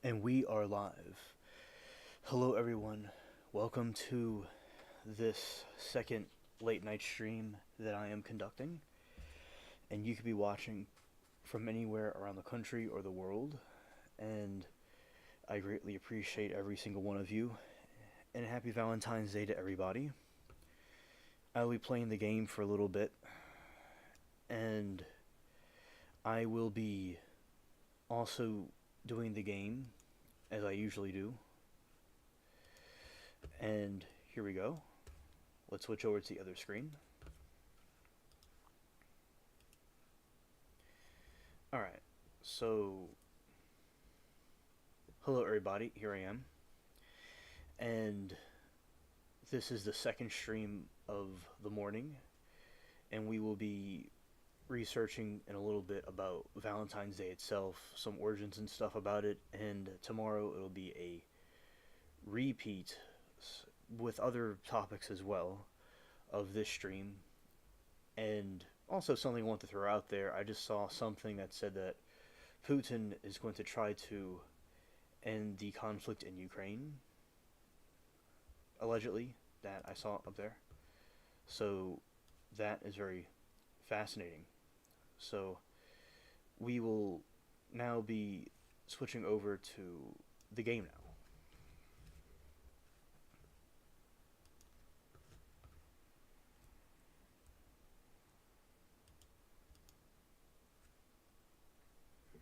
And we are live. Hello, everyone. Welcome to this second late night stream that I am conducting. And you could be watching from anywhere around the country or the world. And I greatly appreciate every single one of you. And happy Valentine's Day to everybody. I'll be playing the game for a little bit. And I will be also doing the game as I usually do. And here we go. Let's switch over to the other screen. Alright, so hello everybody, here I am. And this is the second stream of the morning, and we will be researching in a little bit about Valentine's Day itself, some origins and stuff about it, and tomorrow it'll be a repeat with other topics as well of this stream. And also something I want to throw out there, I just saw something that said that Putin is going to try to end the conflict in Ukraine, allegedly, that I saw up there. So that is very fascinating. So we will now be switching over to the game now.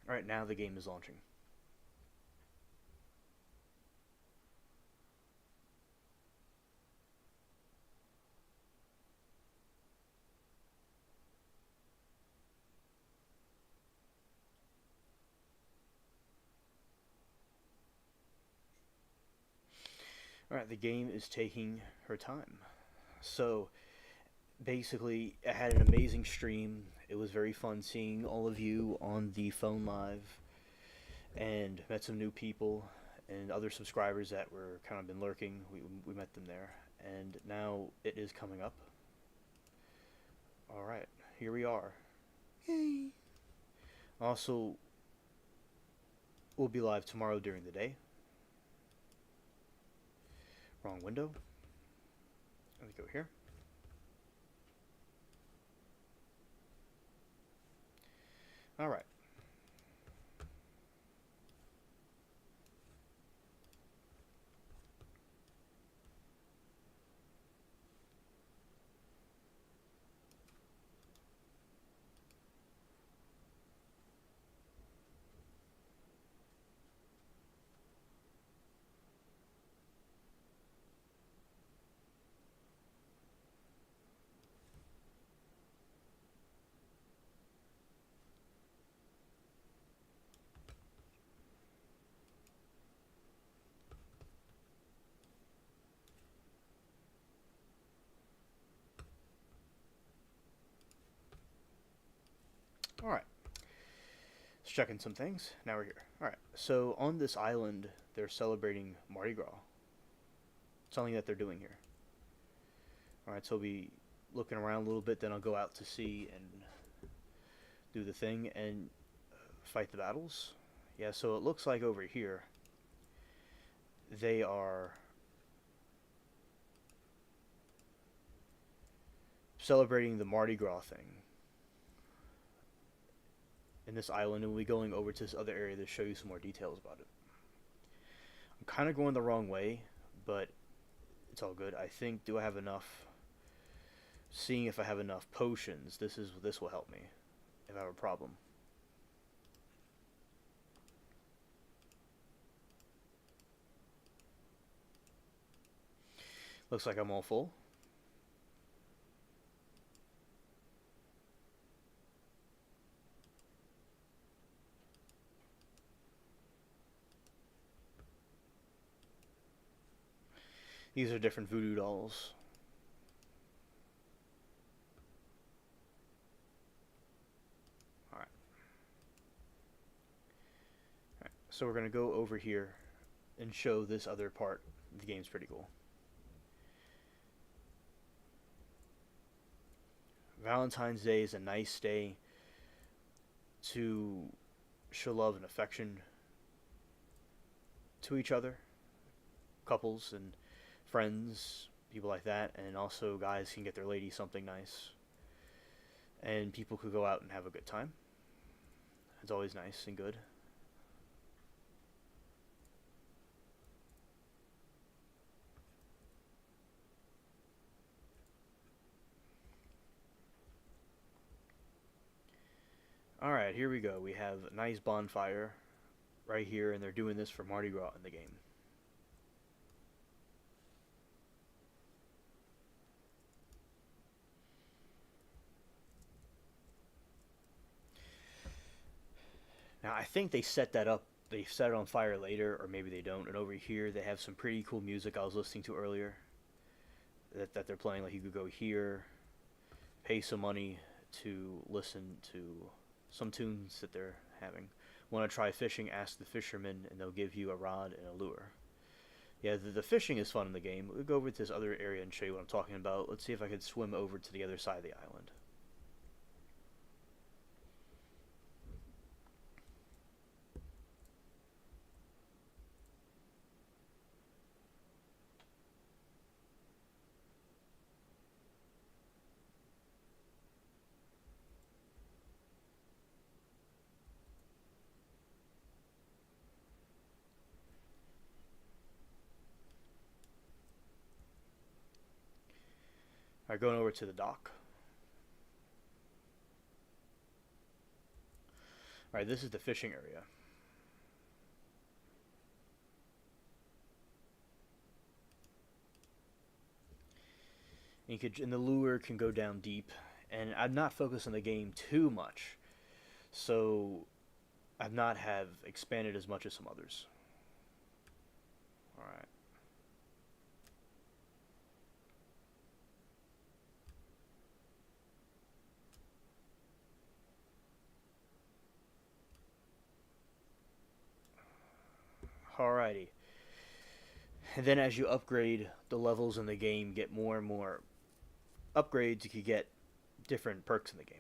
Alright, now the game is launching. Alright, the game is taking her time. So, basically, I had an amazing stream. It was very fun seeing all of you on the phone live, and met some new people and other subscribers that were kind of been lurking. We met them there, and now it is coming up. Alright, here we are. Yay! Also, we'll be live tomorrow during the day. Wrong window. Let me go here. Alright. Alright. Let's check in some things. Now we're here. Alright. So on this island, they're celebrating Mardi Gras. Something that they're doing here. Alright, so we'll be looking around a little bit, then I'll go out to sea and do the thing and fight the battles. Yeah, so it looks like over here they are celebrating the Mardi Gras thing in this island, and we'll be going over to this other area to show you some more details about it. I'm kind of going the wrong way, but it's all good. I think, do I have enough? Seeing if I have enough potions, this will help me if I have a problem. Looks like I'm all full. These are different voodoo dolls. Alright. Alright, so we're going to go over here and show this other part. The game's pretty cool. Valentine's Day is a nice day to show love and affection to each other, couples and friends, people like that, and also guys can get their lady something nice, and people could go out and have a good time. It's always nice and good. Alright, here we go. We have a nice bonfire right here, and they're doing this for Mardi Gras in the game. Now, I think they set that up. They set it on fire later, or maybe they don't. And over here, they have some pretty cool music I was listening to earlier that they're playing. Like, you could go here, pay some money to listen to some tunes that they're having. Want to try fishing? Ask the fishermen, and they'll give you a rod and a lure. Yeah, the fishing is fun in the game. We'll go over to this other area and show you what I'm talking about. Let's see if I can swim over to the other side of the island. Alright, going over to the dock. Alright, this is the fishing area. And the lure can go down deep, and I'm not focused on the game too much, so I've not have expanded as much as some others. Alright. Alrighty. And then as you upgrade, the levels in the game get more and more upgrades. You could get different perks in the game.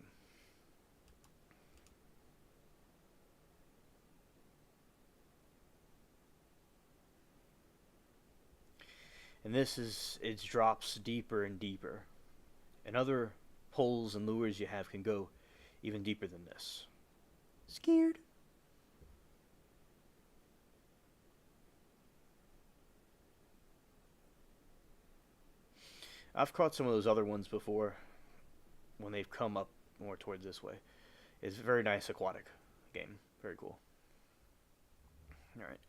And it drops deeper and deeper. And other poles and lures you have can go even deeper than this. Scared? I've caught some of those other ones before when they've come up more towards this way. It's a very nice aquatic game. Very cool. Alright.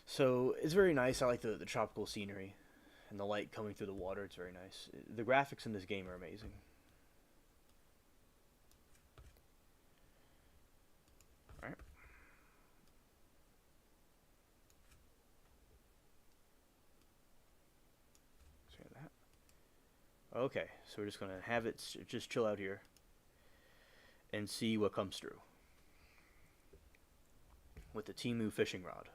So it's very nice. I like the tropical scenery and the light coming through the water. It's very nice. The graphics in this game are amazing. Alright. Okay, so we're just going to have it just chill out here and see what comes through with the Temu fishing rod.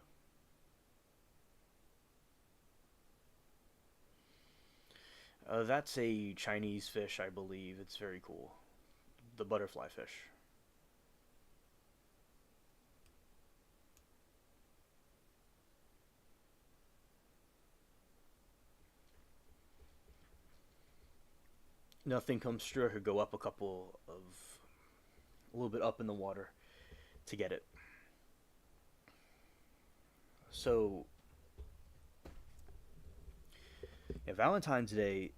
That's a Chinese fish, I believe. It's very cool. The butterfly fish. Nothing comes through. I could go up a little bit up in the water to get it. So, yeah, Valentine's Day,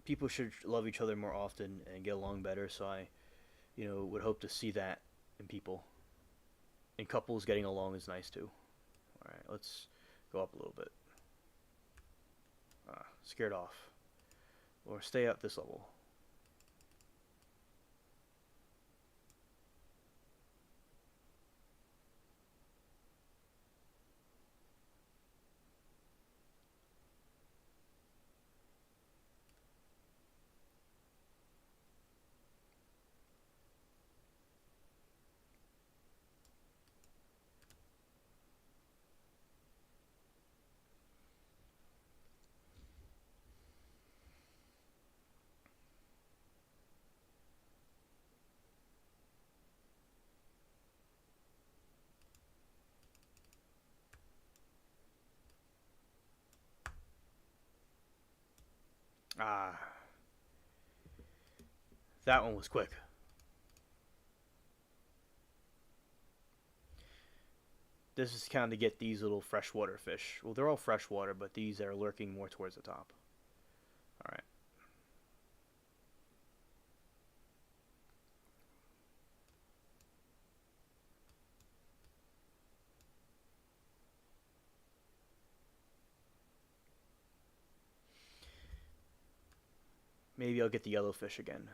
people should love each other more often and get along better. So I, would hope to see that in people. And couples getting along is nice too. All right, let's go up a little bit. Scared off. Or stay at this level. Ah, that one was quick. This is kind of to get these little freshwater fish. Well, they're all freshwater, but these are lurking more towards the top. Alright. Maybe I'll get the yellowfish again.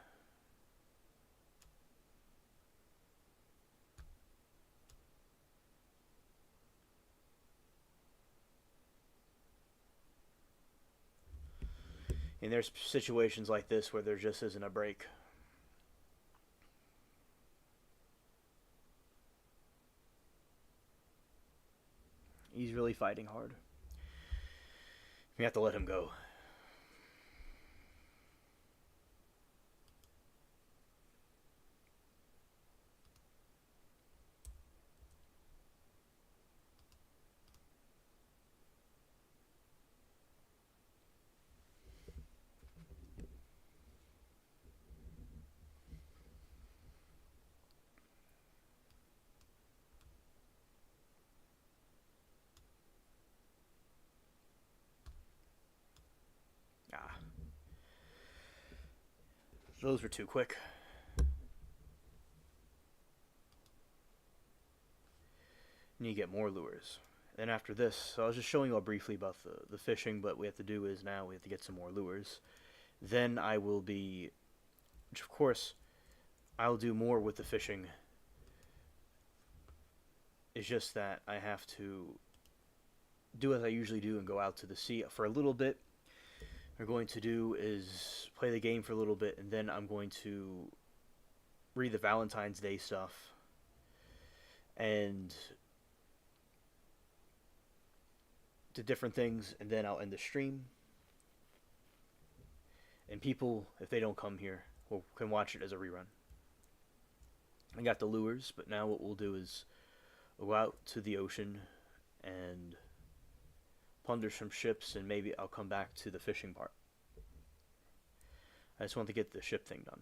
And there's situations like this where there just isn't a break. He's really fighting hard. We have to let him go. Ah, those were too quick. Need to get more lures. Then after this, so I was just showing you all briefly about the fishing, but what we have to do is now we have to get some more lures. Then I will be, which of course, I'll do more with the fishing. It's just that I have to do as I usually do and go out to the sea for a little bit. What I'm going to do is play the game for a little bit, and then I'm going to read the Valentine's Day stuff and do different things, and then I'll end the stream. And people, if they don't come here, can watch it as a rerun. I got the lures, but now what we'll do is we'll go out to the ocean and plunder some ships, and maybe I'll come back to the fishing part. I just want to get the ship thing done.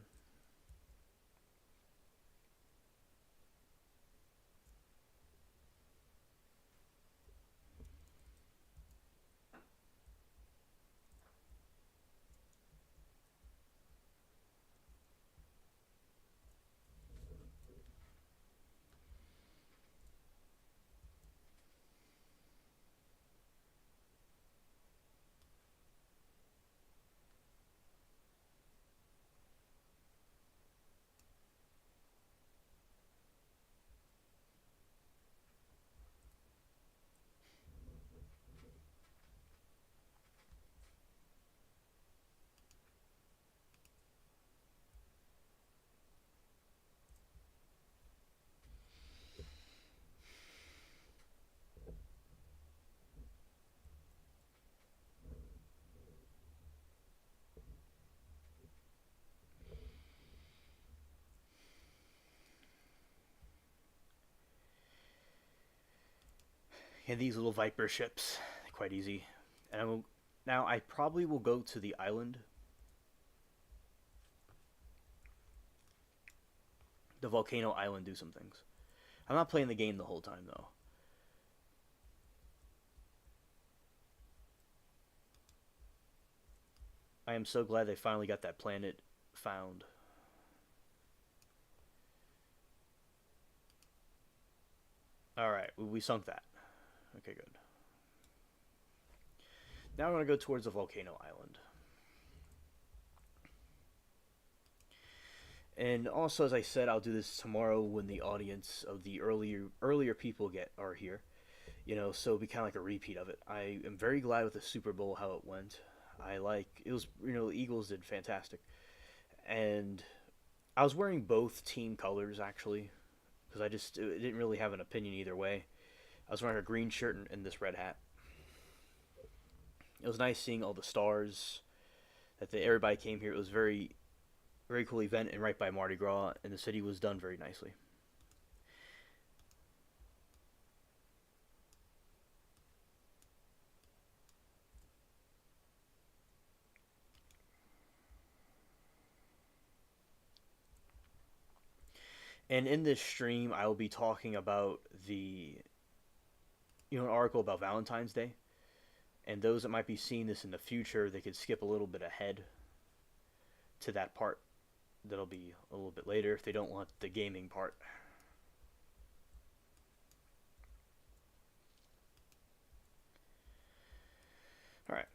And these little Viper ships, quite easy. And now I probably will go to the island, the volcano island, do some things. I'm not playing the game the whole time though. I am so glad they finally got that planet found. Alright, we sunk that. Okay, good. Now we're going to go towards the volcano island. And also, as I said, I'll do this tomorrow when the audience of the earlier people are here. So it'll be kind of like a repeat of it. I am very glad with the Super Bowl how it went. It was, Eagles did fantastic. And I was wearing both team colors actually, because it didn't really have an opinion either way. I was wearing a green shirt and this red hat. It was nice seeing all the stars. Everybody came here. It was very, very cool event, and right by Mardi Gras, and the city was done very nicely. And in this stream, I will be talking about an article about Valentine's Day. And those that might be seeing this in the future, they could skip a little bit ahead to that part. That'll be a little bit later if they don't want the gaming part. All right.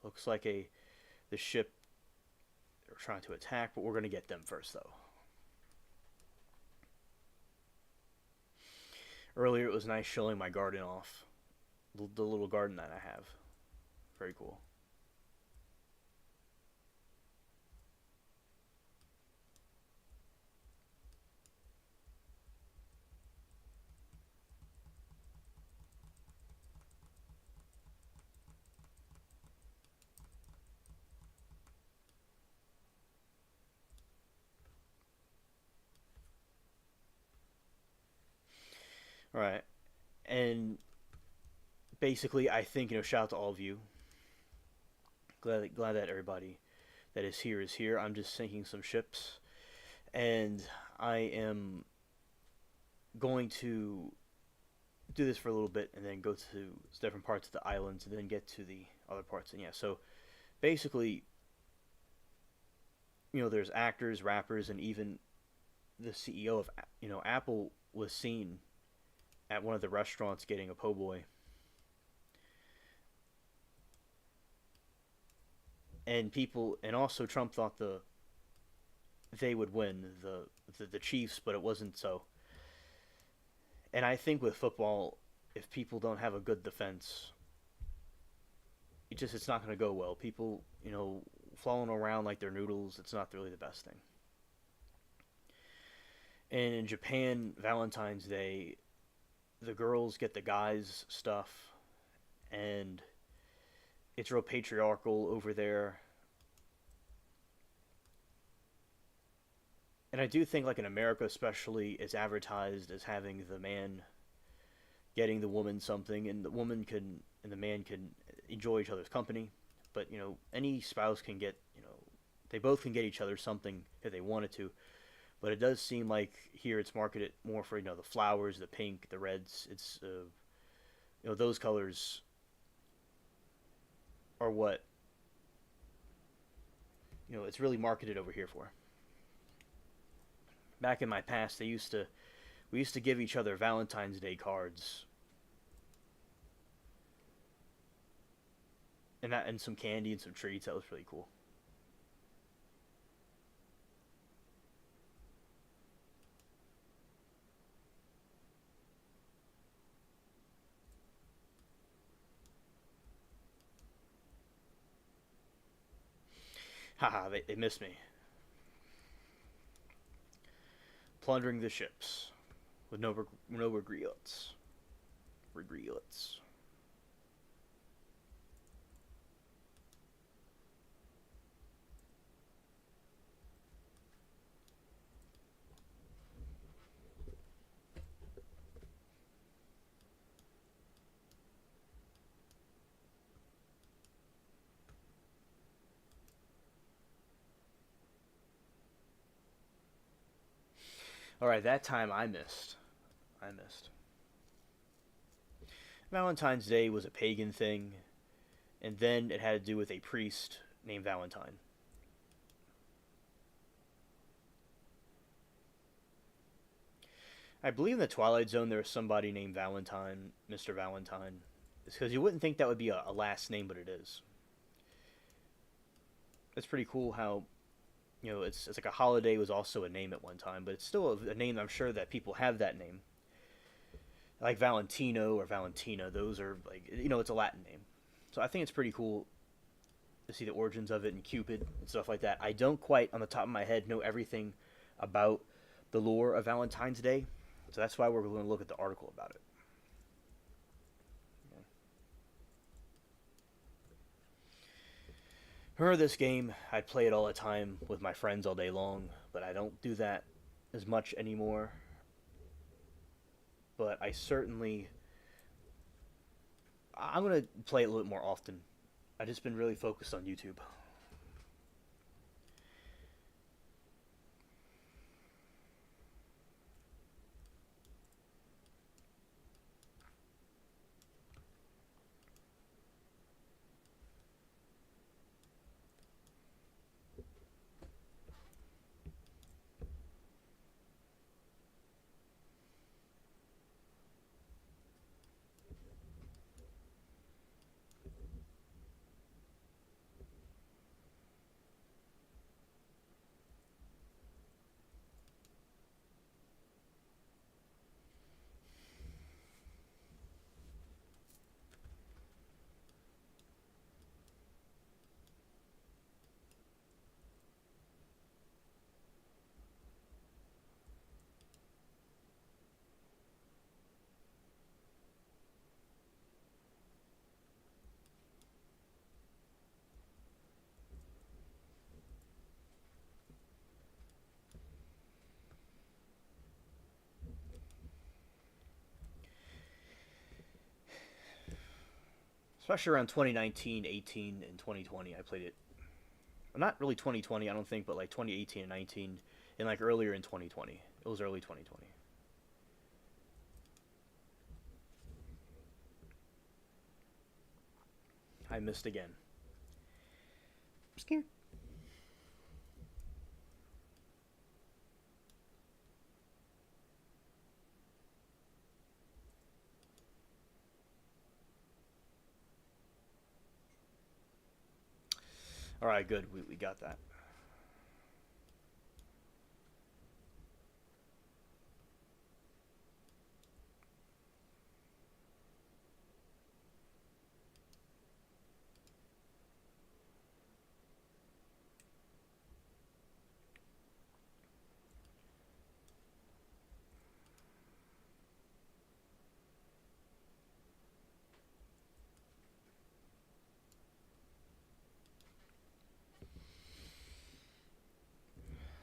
Looks like the ship they're trying to attack, but we're going to get them first, though. Earlier, it was nice showing my garden off. The little garden that I have. Very cool. All right. And basically, I think, shout out to all of you. Glad that everybody that is here is here. I'm just sinking some ships. And I am going to do this for a little bit and then go to different parts of the islands and then get to the other parts. And yeah, so basically, there's actors, rappers, and even the CEO of Apple was seen at one of the restaurants getting a po' boy. And people, and also Trump thought they would win the Chiefs, but it wasn't so. And I think with football, if people don't have a good defense, it's not going to go well. People, falling around like they're noodles, it's not really the best thing. And in Japan, Valentine's Day, the girls get the guys' stuff, and it's real patriarchal over there. And I do think, like in America especially, it's advertised as having the man getting the woman something, and the man can enjoy each other's company. But any spouse can get they both can get each other something if they wanted to. But it does seem like here it's marketed more for the flowers, the pink, the reds. It's those colors are what it's really marketed over here for. Back in my past, we used to give each other Valentine's Day cards, and some candy and some treats. That was really cool. Haha, they missed me. Plundering the ships with no regrets. Regrets. All right, that time I missed. I missed. Valentine's Day was a pagan thing, and then it had to do with a priest named Valentine. I believe in the Twilight Zone there was somebody named Valentine, Mr. Valentine. Because you wouldn't think that would be a last name, but it is. It's pretty cool how it's like a holiday was also a name at one time, but it's still a name. I'm sure that people have that name, like Valentino or Valentina. Those are like it's a Latin name, so I think it's pretty cool to see the origins of it and Cupid and stuff like that. I don't quite, on the top of my head, know everything about the lore of Valentine's Day, so that's why we're going to look at the article about it. Remember this game? I'd play it all the time with my friends all day long, but I don't do that as much anymore. But I'm gonna play it a little bit more often. I've just been really focused on YouTube. especially around 2019, 18, and 2020. I played it. Not really 2020, I don't think, but like 2018 and 19, and like earlier in 2020. It was early 2020. I missed again. I'm scared. All right, good. We got that.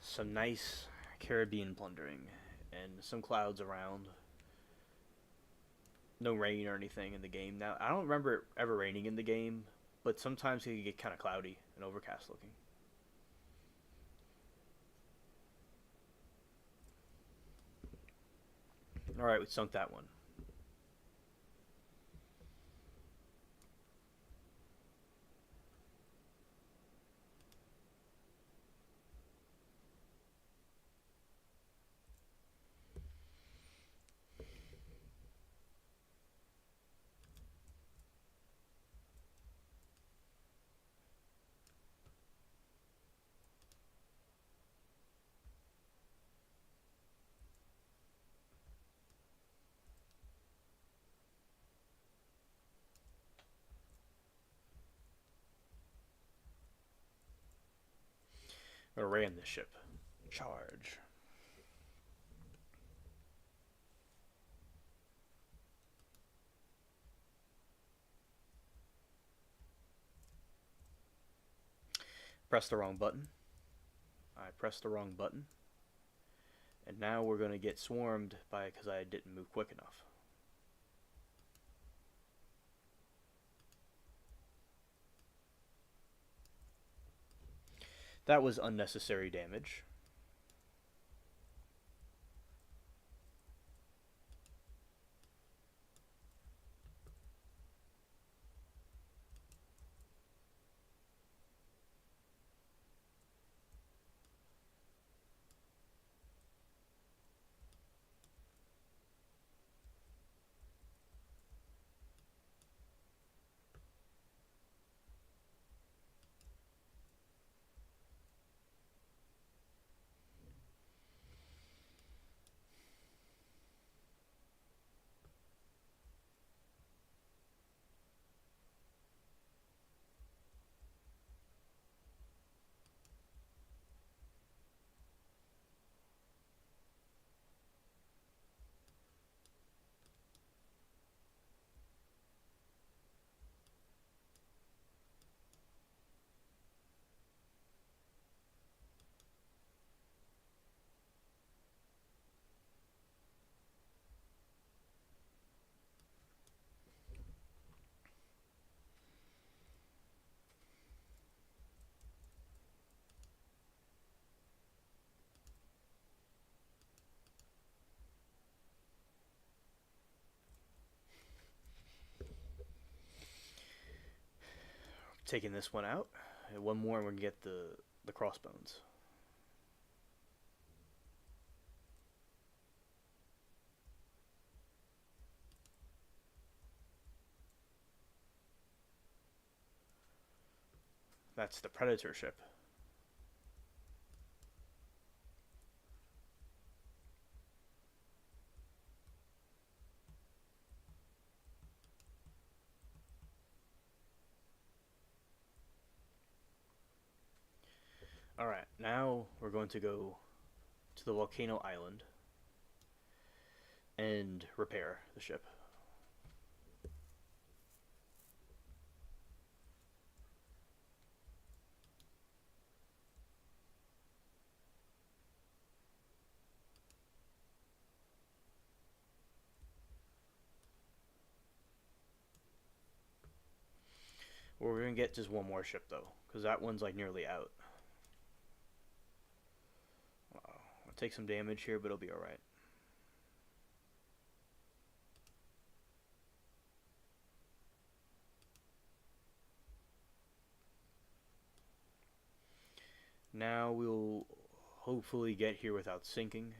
Some nice Caribbean plundering and some clouds around. No rain or anything in the game. Now, I don't remember it ever raining in the game, but sometimes it can get kind of cloudy and overcast looking. All right, we sunk that one. I'm gonna ram this ship. Charge. Press the wrong button. I pressed the wrong button. And now we're gonna get swarmed by because I didn't move quick enough. That was unnecessary damage. Taking this one out. And one more and we're gonna get the crossbones. That's the Predator ship. Alright, now we're going to go to the volcano island and repair the ship. We're gonna get just one more ship though, because that one's like nearly out. I'll take some damage here, but it'll be alright. Now we'll hopefully get here without sinking.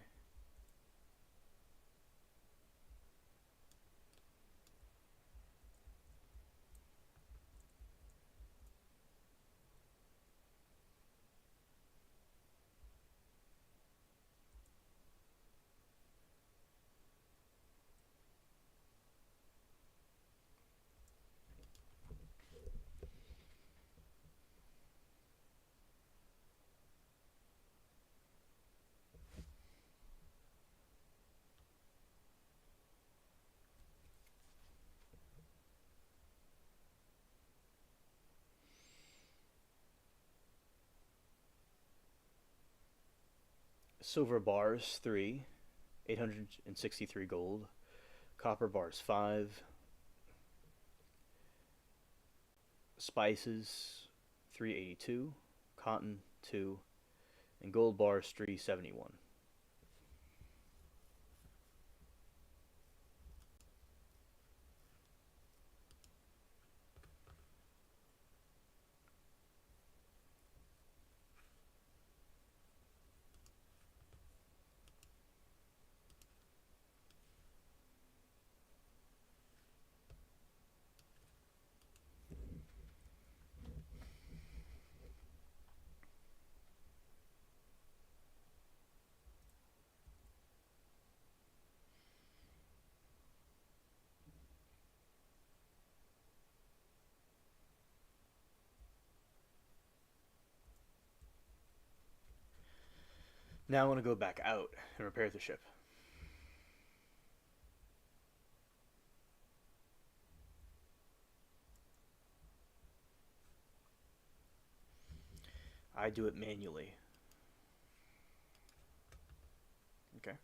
Silver bars 3, 863 gold. Copper bars 5. Spices 382. Cotton 2. And gold bars 371. Now I want to go back out and repair the ship. I do it manually. Okay.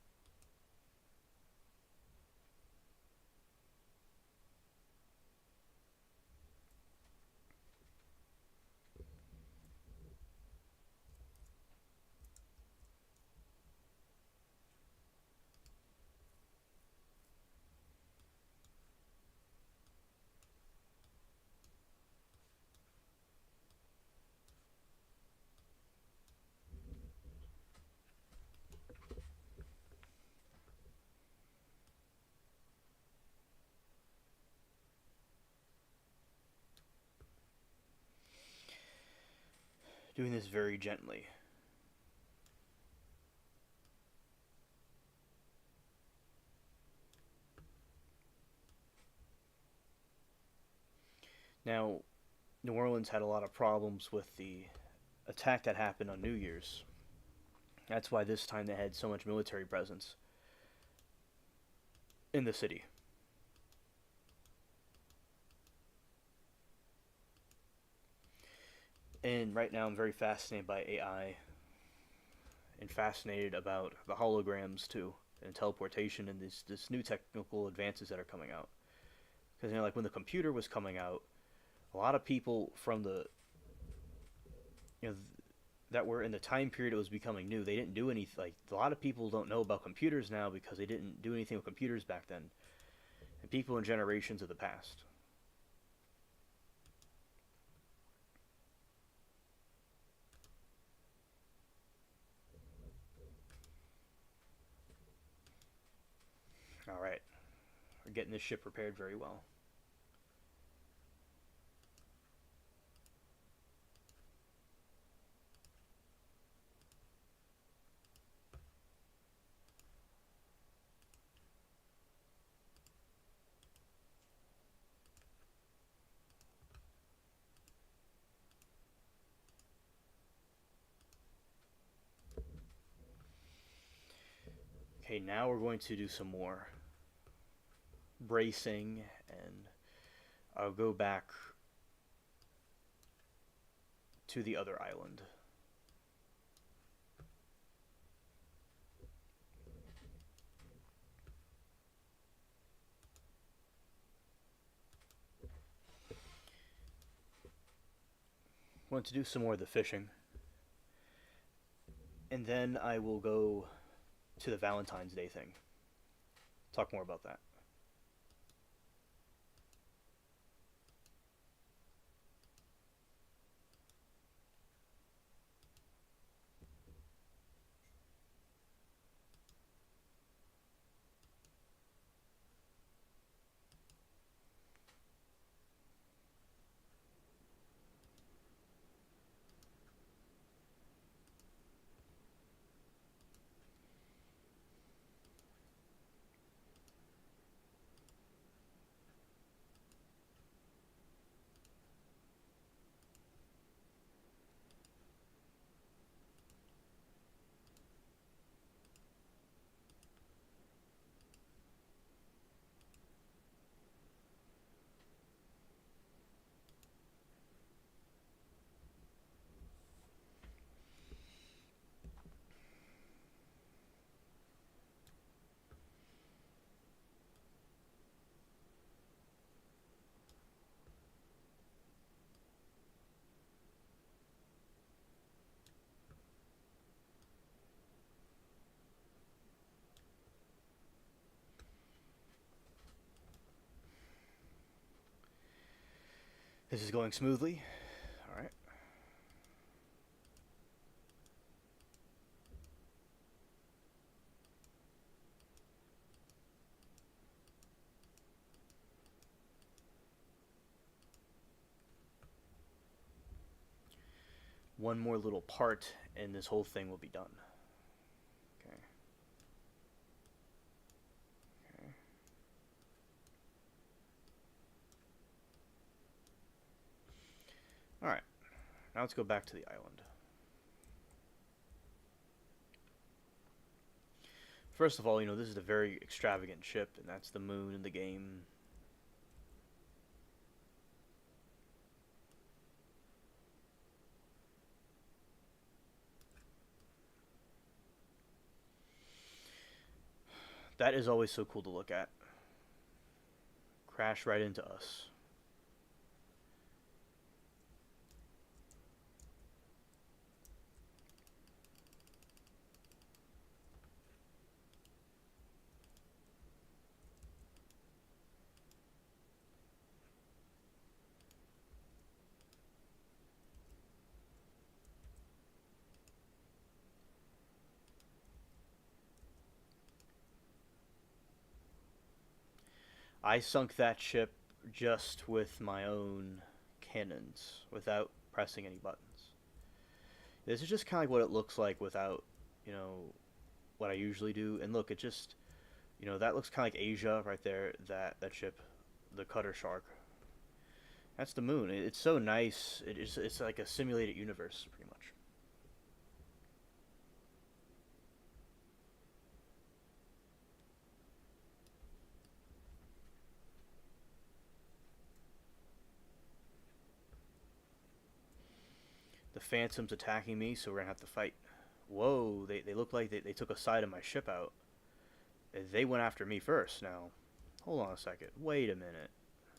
Doing this very gently. Now, New Orleans had a lot of problems with the attack that happened on New Year's. That's why this time they had so much military presence in the city. And right now I'm very fascinated by AI and fascinated about the holograms too, and teleportation and this new technical advances that are coming out. Because like when the computer was coming out, a lot of people from the you know that were in the time period it was becoming new, they didn't do anything. Like a lot of people don't know about computers now because they didn't do anything with computers back then. And people in generations of the past. All right, we're getting this ship repaired very well. Okay, now we're going to do some more bracing, and I'll go back to the other island. want to do some more of the fishing, and then I will go to the Valentine's Day thing. Talk more about that. This is going smoothly. All right. One more little part, and this whole thing will be done. Okay. Okay. All right. Now let's go back to the island. First of all, this is a very extravagant ship, and that's the moon in the game. That is always so cool to look at. Crash right into us. I sunk that ship just with my own cannons, without pressing any buttons. This is just kind of like what it looks like without, you know, what I usually do. And look, it just, that looks kind of like Asia right there, that ship, the cutter shark. That's the moon. It's so nice. It's like a simulated universe, pretty much. The Phantom's attacking me, so we're gonna have to fight. Whoa, they look like they took a side of my ship out. They went after me first. Now, hold on a second. Wait a minute.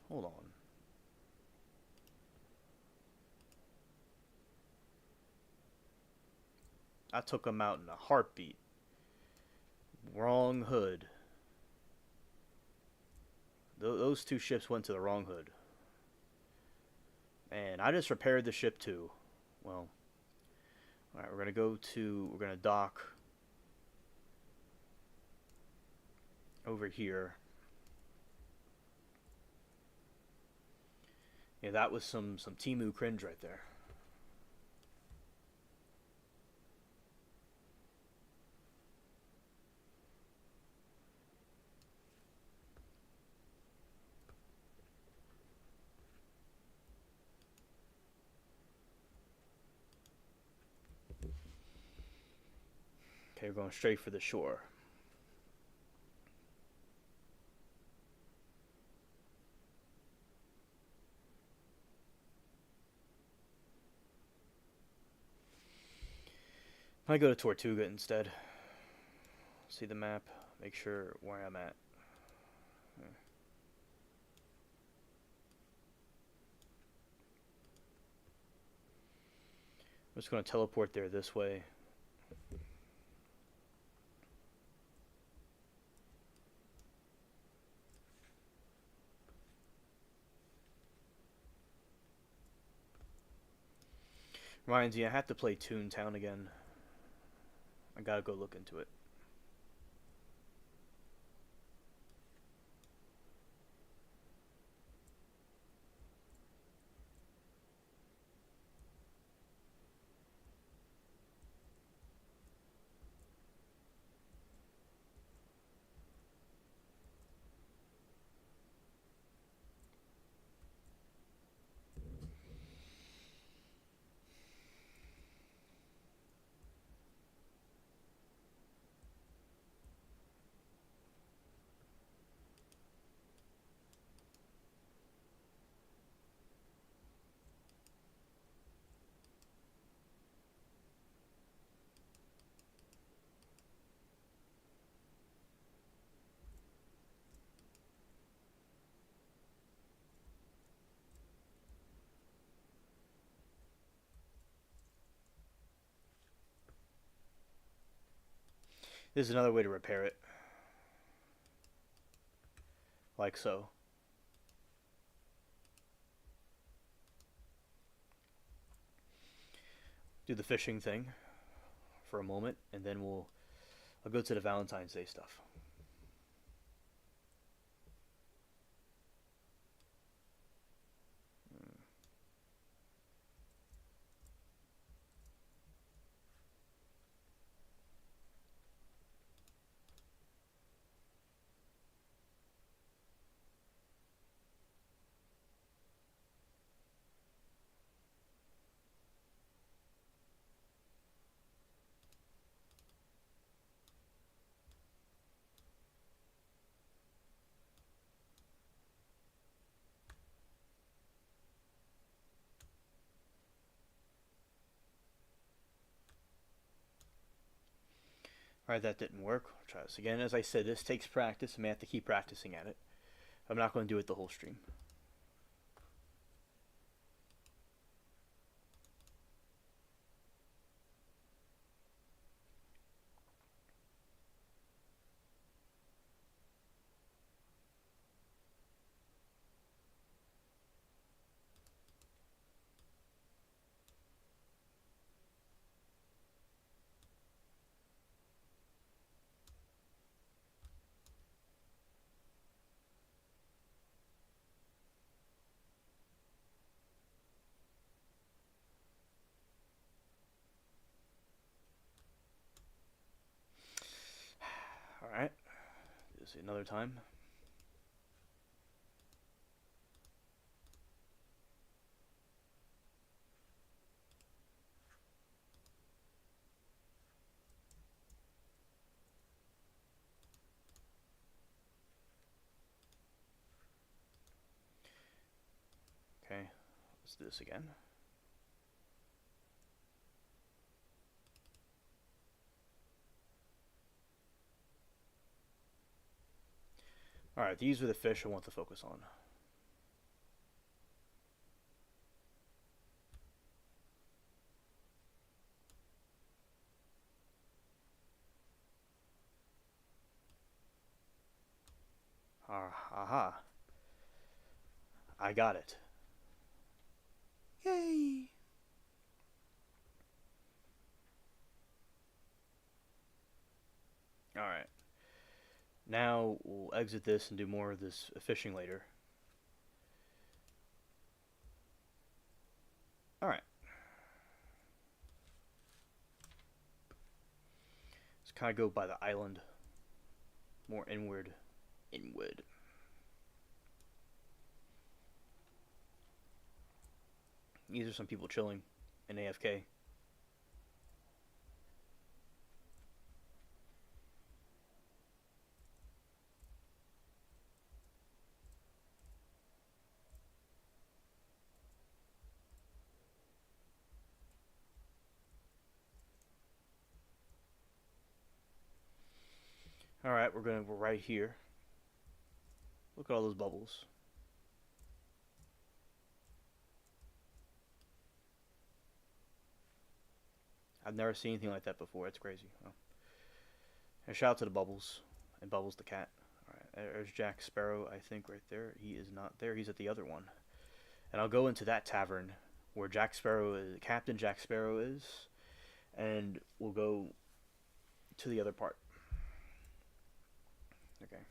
Hold on. I took them out in a heartbeat. Wrong hood. Those two ships went to the wrong hood. And I just repaired the ship too. Well, alright, we're gonna dock over here. Yeah, that was some Timu cringe right there. Okay, we're going straight for the shore. I go to Tortuga instead. See the map, make sure where I'm at. just going to teleport there this way. Reminds me, I have to play Toontown again. I gotta go look into it. This is another way to repair it. Like so. Do the fishing thing for a moment, and then I'll go to the Valentine's Day stuff. Alright, that didn't work. I'll try this again. As I said, this takes practice. I may have to keep practicing at it. I'm not going to do it the whole stream. Alright. Do this another time. Okay, let's do this again. Alright, these are the fish I want to focus on. Aha. I got it. Yay! Alright. Now we'll exit this and do more of this fishing later. Alright. Let's kind of go by the island. More inward. Inward. These are some people chilling in AFK. Alright, we're right here. Look at all those bubbles. I've never seen anything like that before. It's crazy. Oh. And shout out to the Bubbles and Bubbles the cat. All right, there's Jack Sparrow. I think right there. He is not there. He's at the other one. And I'll go into that tavern where Jack Sparrow is. Captain Jack Sparrow is, and we'll go to the other part. Okay.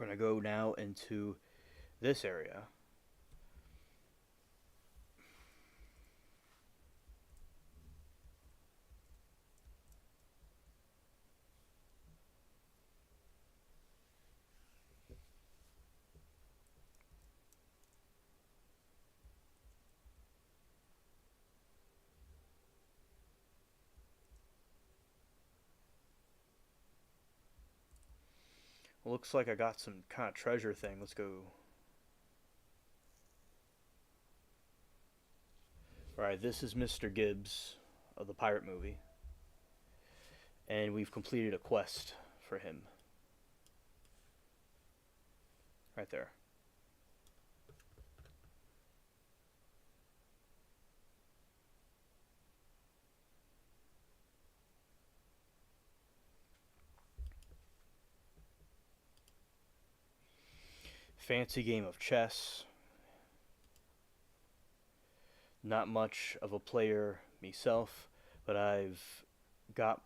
We're gonna go now into this area. Looks like I got some kind of treasure thing. Let's go. Alright, this is Mr. Gibbs of the pirate movie. And we've completed a quest for him. Right there. Fancy game of chess. Not much of a player myself, but I've got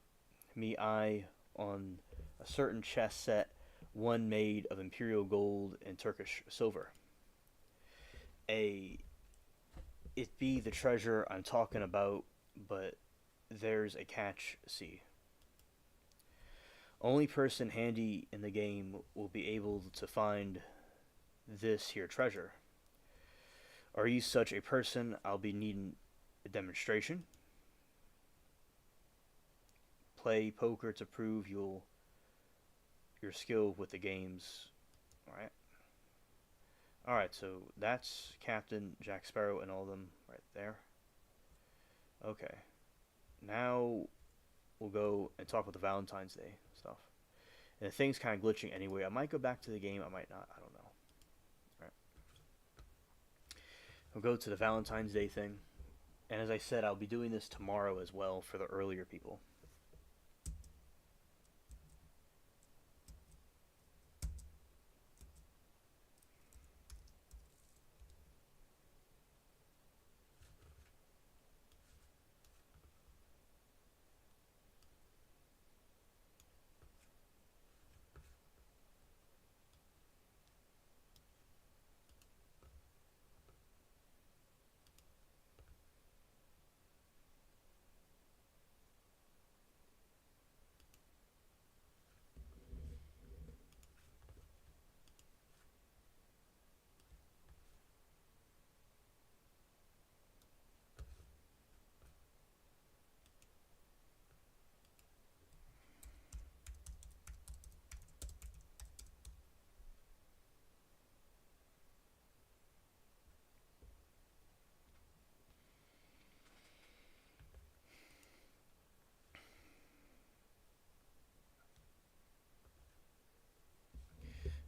me eye on a certain chess set, one made of imperial gold and Turkish silver. A It be the treasure I'm talking about, but there's a catch, see. Only person handy in the game will be able to find this here treasure. Are you such a person? I'll be needing a demonstration. Play poker to prove your skill with the games. Alright. Alright, so that's Captain Jack Sparrow and all of them right there. Okay. Now we'll go and talk about the Valentine's Day stuff. And the thing's kind of glitching anyway. I might go back to the game, I might not. I don't know. We'll go to the Valentine's Day thing. And as I said, I'll be doing this tomorrow as well for the earlier people.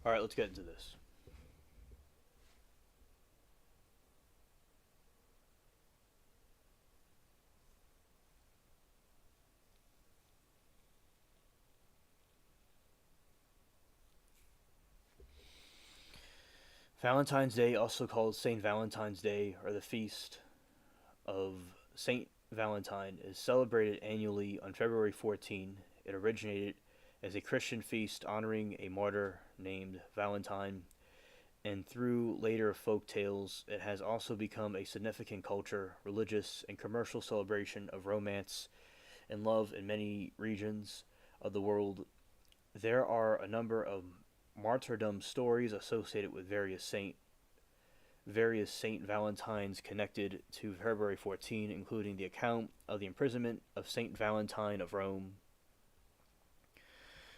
Alright, let's get into this. Valentine's Day, also called St. Valentine's Day or the Feast of St. Valentine, is celebrated annually on February 14. It originated as a Christian feast honoring a martyr named Valentine, and through later folk tales, it has also become a significant culture, religious, and commercial celebration of romance and love in many regions of the world. There are a number of martyrdom stories associated with various Saint Valentines connected to February 14, including the account of the imprisonment of Saint Valentine of Rome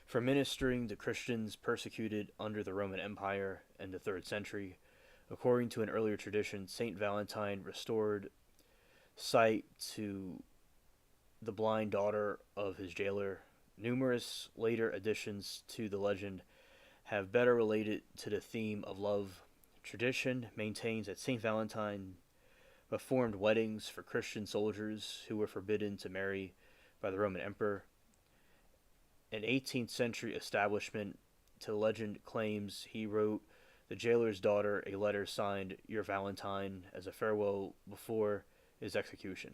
for ministering to Christians persecuted under the Roman Empire in the 3rd century. According to an earlier tradition, Saint Valentine restored sight to the blind daughter of his jailer. Numerous later additions to the legend have better related to the theme of love. Tradition maintains that St. Valentine performed weddings for Christian soldiers who were forbidden to marry by the Roman Emperor. An 18th century establishment to legend claims he wrote the jailer's daughter a letter signed Your Valentine as a farewell before his execution.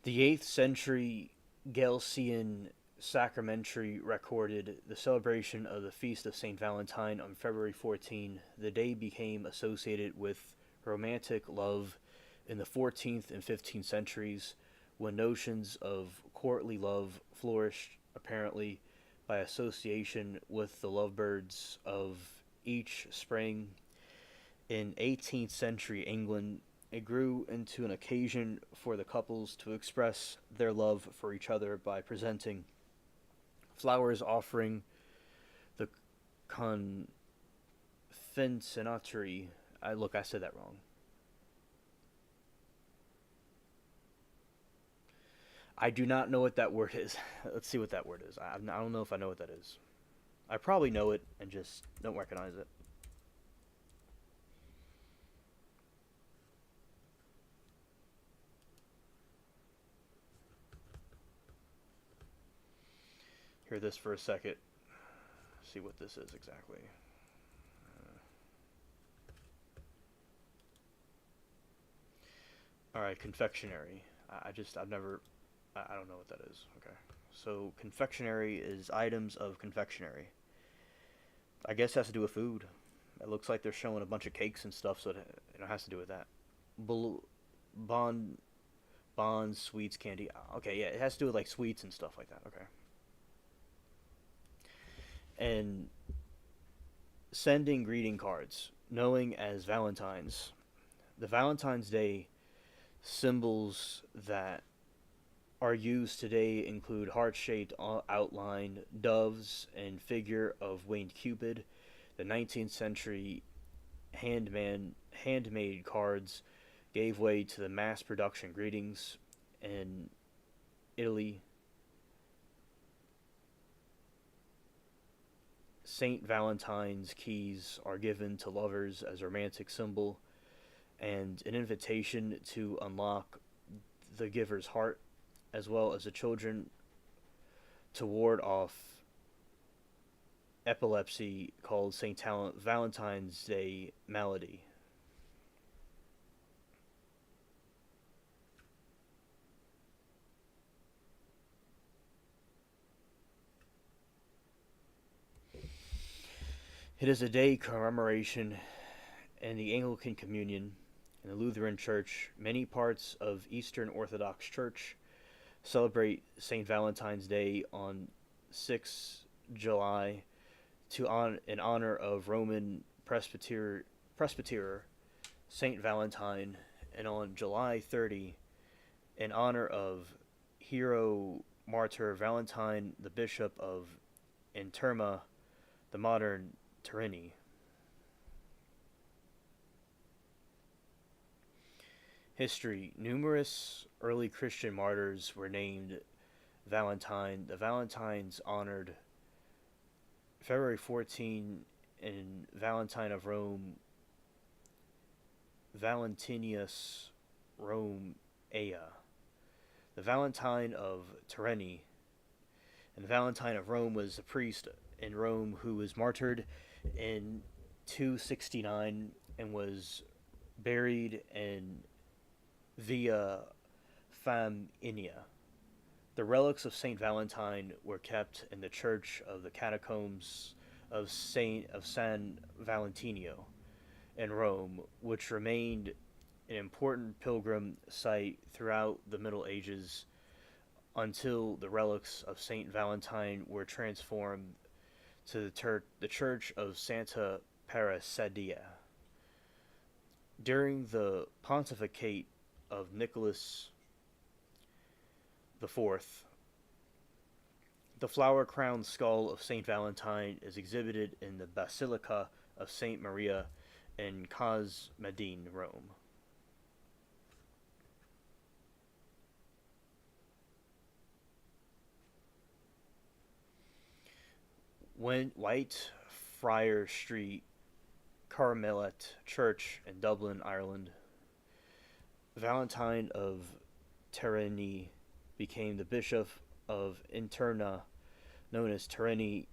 The 8th century Galician sacramentary recorded the celebration of the feast of St. Valentine on February 14. The day became associated with romantic love in the 14th and 15th centuries when notions of courtly love flourished, apparently by association with the lovebirds of each spring. In 18th century England, it grew into an occasion for the couples to express their love for each other by presenting flowers offering the confectionery. I said that wrong. I do not know what that word is. Let's see what that word is. I don't know if I know what that is. I probably know it and just don't recognize it. Hear this for a second. See what this is exactly. All right, confectionery. I've never, I don't know what that is. Okay. So, confectionery is items of confectionery. I guess it has to do with food. It looks like they're showing a bunch of cakes and stuff, so it has to do with that. Bul- bon, bonds, sweets, candy. Okay, yeah, it has to do with like sweets and stuff like that. Okay. And sending greeting cards, knowing as Valentines. The Valentine's Day symbols that are used today include heart-shaped outline, doves, and figure of winged Cupid. The 19th century handmade cards gave way to the mass production greetings in Italy. Saint Valentine's keys are given to lovers as a romantic symbol and an invitation to unlock the giver's heart, as well as the children to ward off epilepsy called St. Valentine's Day malady. It is a day commemoration in the Anglican Communion in the Lutheran Church. Many parts of Eastern Orthodox Church celebrate St. Valentine's Day on 6 July in honor of Roman presbyter Saint Valentine, and on July 30 in honor of hero martyr Valentine, the bishop of Interma, the modern Turini. History: numerous early Christian martyrs were named Valentine. The Valentines honored February 14 in Valentine of Rome, Valentinus Rome Ea, the Valentine of Turini, and the Valentine of Rome was a priest in Rome who was martyred in 269 and was buried in Via Faminia. The relics of Saint Valentine were kept in the church of the catacombs of San Valentino and Rome, which remained an important pilgrim site throughout the Middle Ages until the relics of Saint Valentine were transformed to the Church of Santa Prasedia. During the pontificate of Nicholas IV, the flower-crowned skull of Saint Valentine is exhibited in the Basilica of Saint Maria in Cosmedine, Rome. When White Friar Street Carmelite Church in Dublin, Ireland, Valentine of Terni became the bishop of Interna, known as Terni,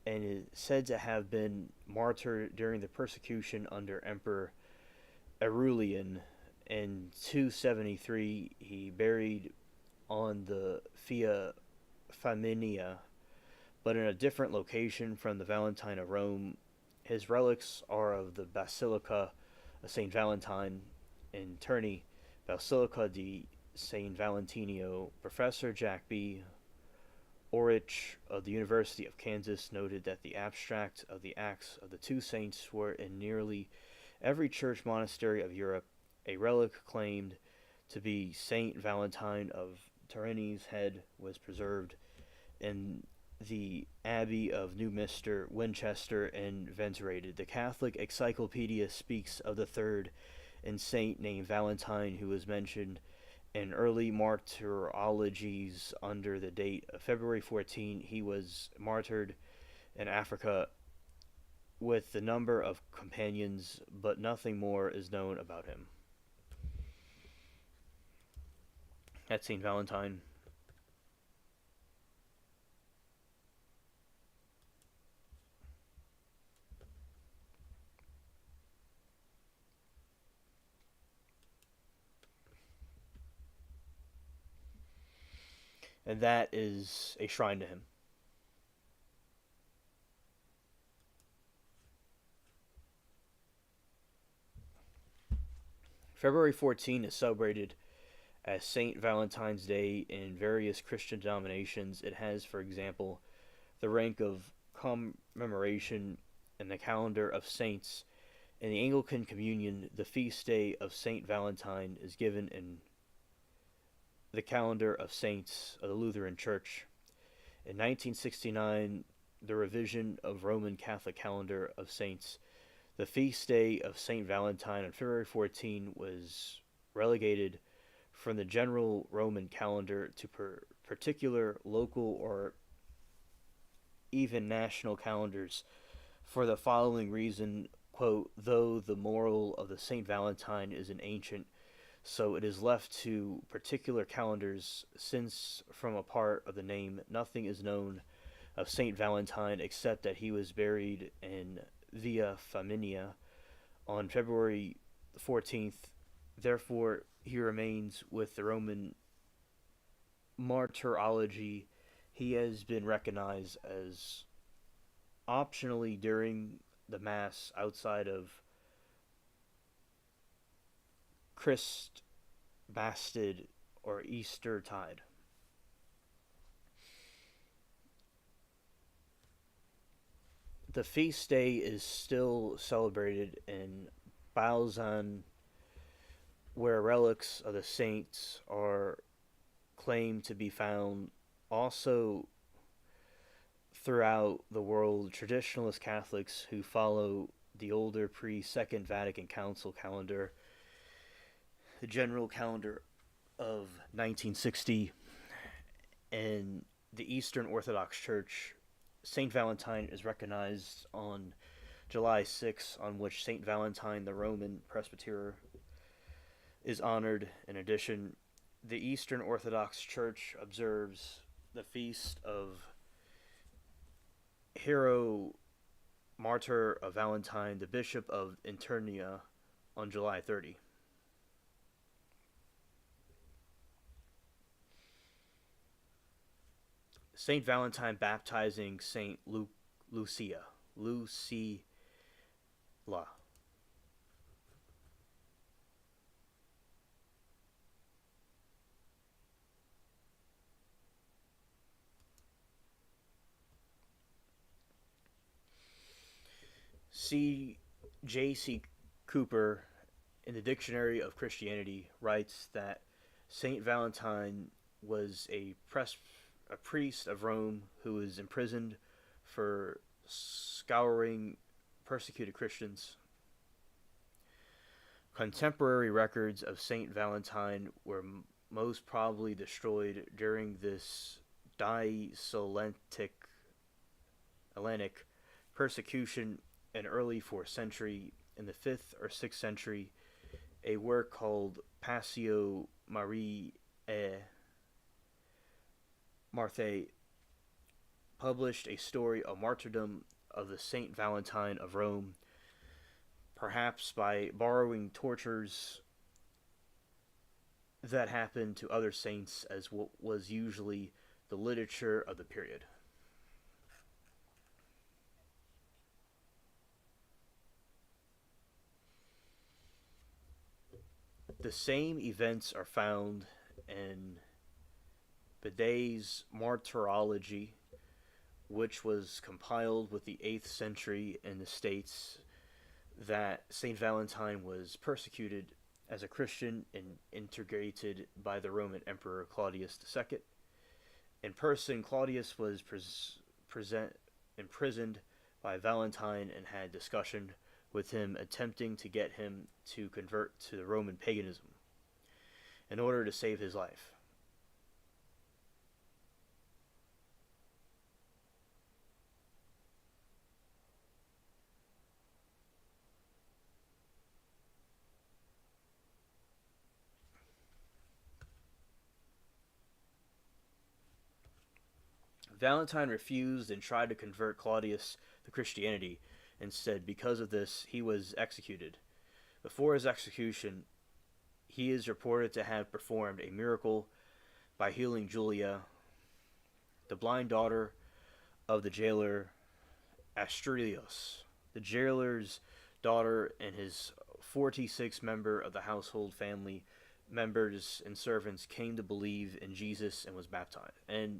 and is said to have been martyred during the persecution under Emperor Aurelian. In 273, he buried on the Via Flaminia, but in a different location from the Valentine of Rome. His relics are of the Basilica of St. Valentine in Terni, Basilica di San Valentino. Professor Jack B. Orich of the University of Kansas noted that the abstract of the acts of the two saints were in nearly every church monastery of Europe. A relic claimed to be Saint Valentine of Terini's head was preserved in the Abbey of Newminster, Winchester, and venerated. The Catholic Encyclopedia speaks of the third and saint named Valentine, who was mentioned in early martyrologies under the date of February 14. He was martyred in Africa with the number of companions, but nothing more is known about him. That's St. Valentine. And that is a shrine to him. February 14 is celebrated as St. Valentine's Day in various Christian denominations. It has, for example, the rank of commemoration in the calendar of saints. In the Anglican Communion, the feast day of St. Valentine is given in the calendar of saints of the Lutheran Church. In 1969, the revision of Roman Catholic calendar of saints, the feast day of St. Valentine on February 14 was relegated from the general Roman calendar to particular local or even national calendars for the following reason, quote, though the moral of the St. Valentine is an ancient, so it is left to particular calendars, since from a part of the name nothing is known of St. Valentine except that he was buried in Via Flaminia on February 14th. Therefore, he remains with the Roman martyrology. He has been recognized as optionally during the Mass outside of Christ Bastid or Easter tide. The feast day is still celebrated in Balzan, where relics of the saints are claimed to be found. Also, throughout the world, traditionalist Catholics who follow the older pre-Second Vatican Council calendar, the general calendar of 1960, and the Eastern Orthodox Church, St. Valentine is recognized on July 6, on which St. Valentine, the Roman presbyter, is honored. In addition, the Eastern Orthodox Church observes the feast of Hero Martyr of Valentine, the Bishop of Internia, on July 30. Saint Valentine baptizing Saint Lucia. Lucilla. C. J.C. Cooper, in the Dictionary of Christianity, writes that Saint Valentine was a priest of Rome who was imprisoned for scouring persecuted Christians. Contemporary records of Saint Valentine were most probably destroyed during this Dialectic persecution in early 4th century. In the 5th or 6th century, a work called Passio Mariae Marthae published a story of martyrdom of the Saint Valentine of Rome, perhaps by borrowing tortures that happened to other saints, as what was usually the literature of the period. The same events are found in Bede's Martyrology, which was compiled with the 8th century and states that St. Valentine was persecuted as a Christian and integrated by the Roman Emperor Claudius II. In person, Claudius was imprisoned by Valentine and had discussion with him, attempting to get him to convert to the Roman paganism in order to save his life. Valentine refused and tried to convert Claudius to Christianity. Instead, because of this, he was executed. Before his execution, he is reported to have performed a miracle by healing Julia, the blind daughter of the jailer Astrilios. The jailer's daughter and his 46 member of the household family members and servants came to believe in Jesus and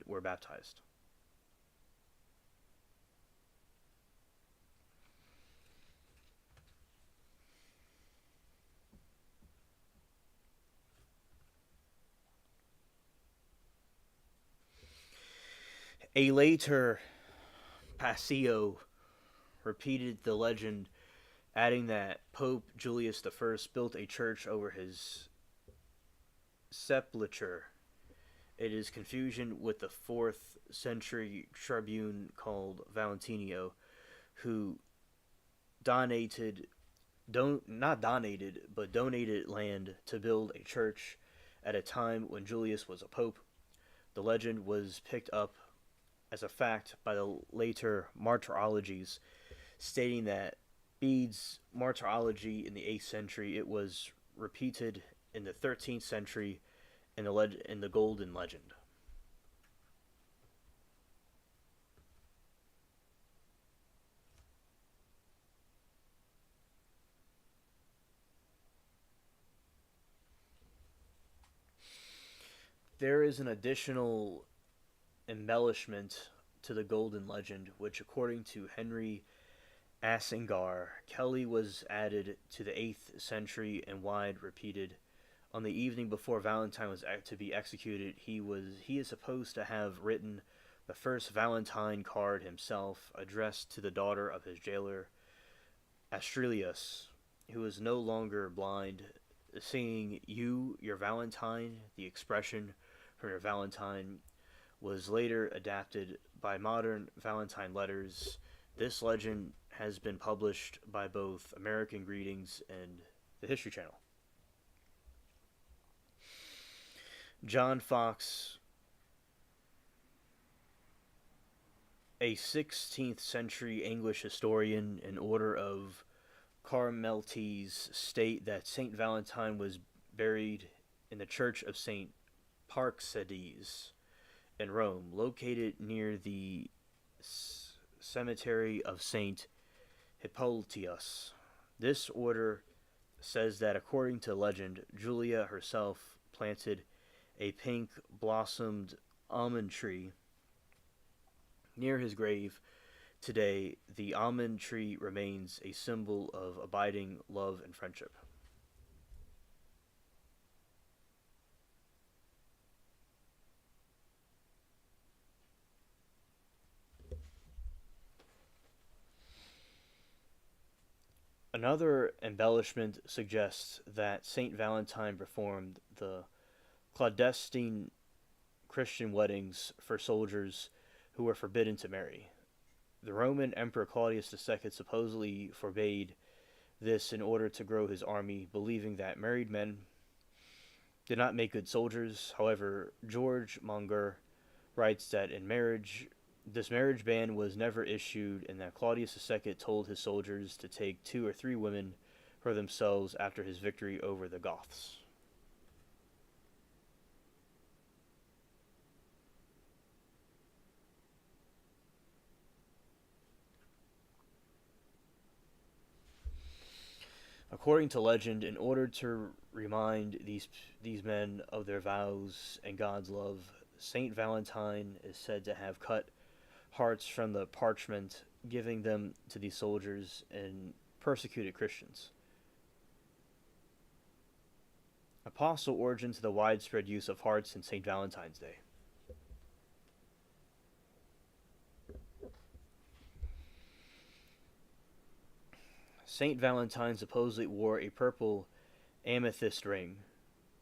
were baptized. A later Passio repeated the legend, adding that Pope Julius I built a church over his sepulchre. It is confusion with the 4th century tribune called Valentinio, who donated land to build a church at a time when Julius was a pope. The legend was picked up as a fact by the later martyrologies, stating that Bede's martyrology in the 8th century, it was repeated in the 13th century in the Golden Legend. There is an additional embellishment to the Golden Legend, which, according to Henry Assingar, Kelly was added to the 8th century and wide repeated. On the evening before Valentine was to be executed, he is supposed to have written the first Valentine card himself, addressed to the daughter of his jailer, Astrilius, who was no longer blind, singing "You, your Valentine." The expression from your Valentine was later adapted by modern Valentine letters. This legend has been published by both American Greetings and the History Channel. John Fox, a 16th century English historian and order of Carmelites, state that St. Valentine was buried in the Church of St. Praxedes in Rome, located near the cemetery of St. Hippolytus. This order says that, according to legend, Julia herself planted a pink blossomed almond tree near his grave Today, the almond tree remains a symbol of abiding love and friendship. Another embellishment suggests that Saint Valentine performed the clandestine Christian weddings for soldiers who were forbidden to marry. The Roman Emperor Claudius II supposedly forbade this in order to grow his army, believing that married men did not make good soldiers. However, George Monger writes that this marriage ban was never issued, and that Claudius II told his soldiers to take 2 or 3 women for themselves after his victory over the Goths. According to legend, in order to remind these men of their vows and God's love, Saint Valentine is said to have cut hearts from the parchment, giving them to these soldiers and persecuted Christians. A possible origin to the widespread use of hearts in St. Valentine's Day. St. Valentine supposedly wore a purple amethyst ring,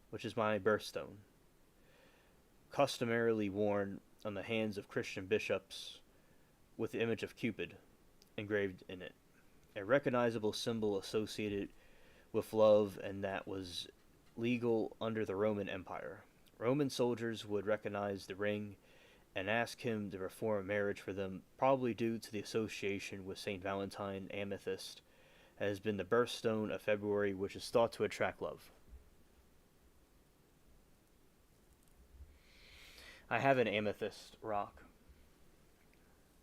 which is my birthstone, customarily worn on the hands of Christian bishops with the image of Cupid engraved in it, a recognizable symbol associated with love, and that was legal under the Roman Empire. Roman soldiers would recognize the ring and ask him to perform marriage for them, probably due to the association with St. Valentine. Amethyst has been the birthstone of February, which is thought to attract love. I have an amethyst rock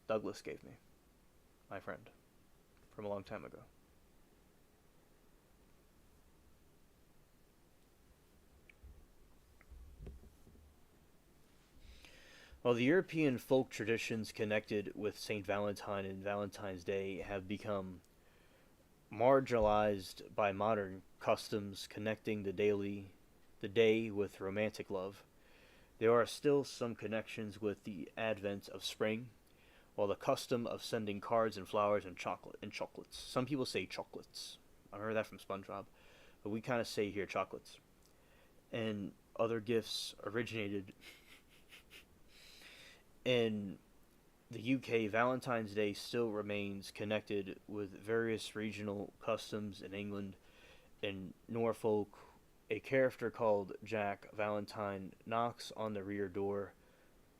Douglas gave me, my friend, from a long time ago. While the European folk traditions connected with St. Valentine and Valentine's Day have become marginalized by modern customs connecting the day with romantic love, there are still some connections with the advent of spring, while the custom of sending cards and flowers and chocolates. Some people say chocolates. I heard that from SpongeBob, but we kind of say here chocolates. And other gifts originated in the UK. Valentine's Day still remains connected with various regional customs in England. In Norfolk, a character called Jack Valentine knocks on the rear door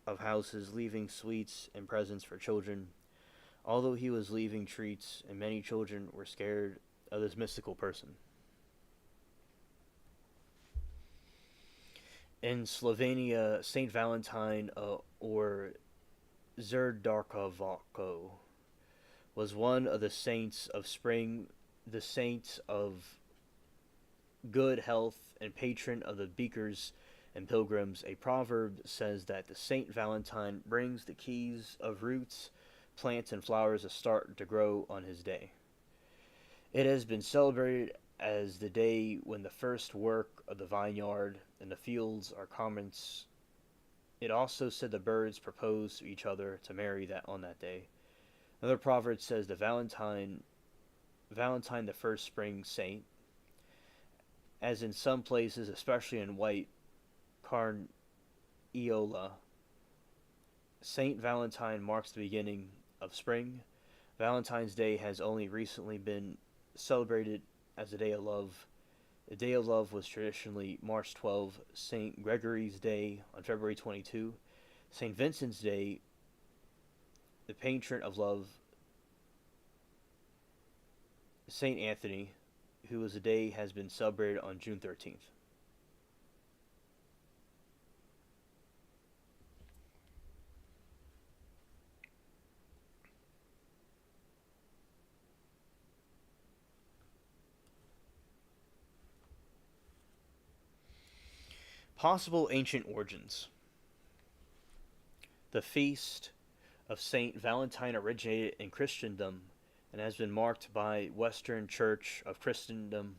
of houses, leaving sweets and presents for children. Although he was leaving treats, and many children were scared of this mystical person. In Slovenia, Saint Valentine, or Zrdarkavako, was one of the saints of spring, the saint of good health, and patron of the beakers and pilgrims. A proverb says that the Saint Valentine brings the keys of roots, plants, and flowers to start to grow on his day. It has been celebrated as the day when the first work of the vineyard and the fields are commenced. It also said the birds propose to each other to marry that on that day. Another proverb says the Valentine the first spring saint, as in some places, especially in White Carniola, Saint Valentine marks the beginning of spring. Valentine's Day has only recently been celebrated as a day of love. The Day of Love was traditionally March 12, St. Gregory's Day on February 22, St. Vincent's Day, the patron of love, St. Anthony, whose day has been celebrated on June 13th. Possible ancient origins. The feast of Saint Valentine originated in Christendom and has been marked by Western Church of Christendom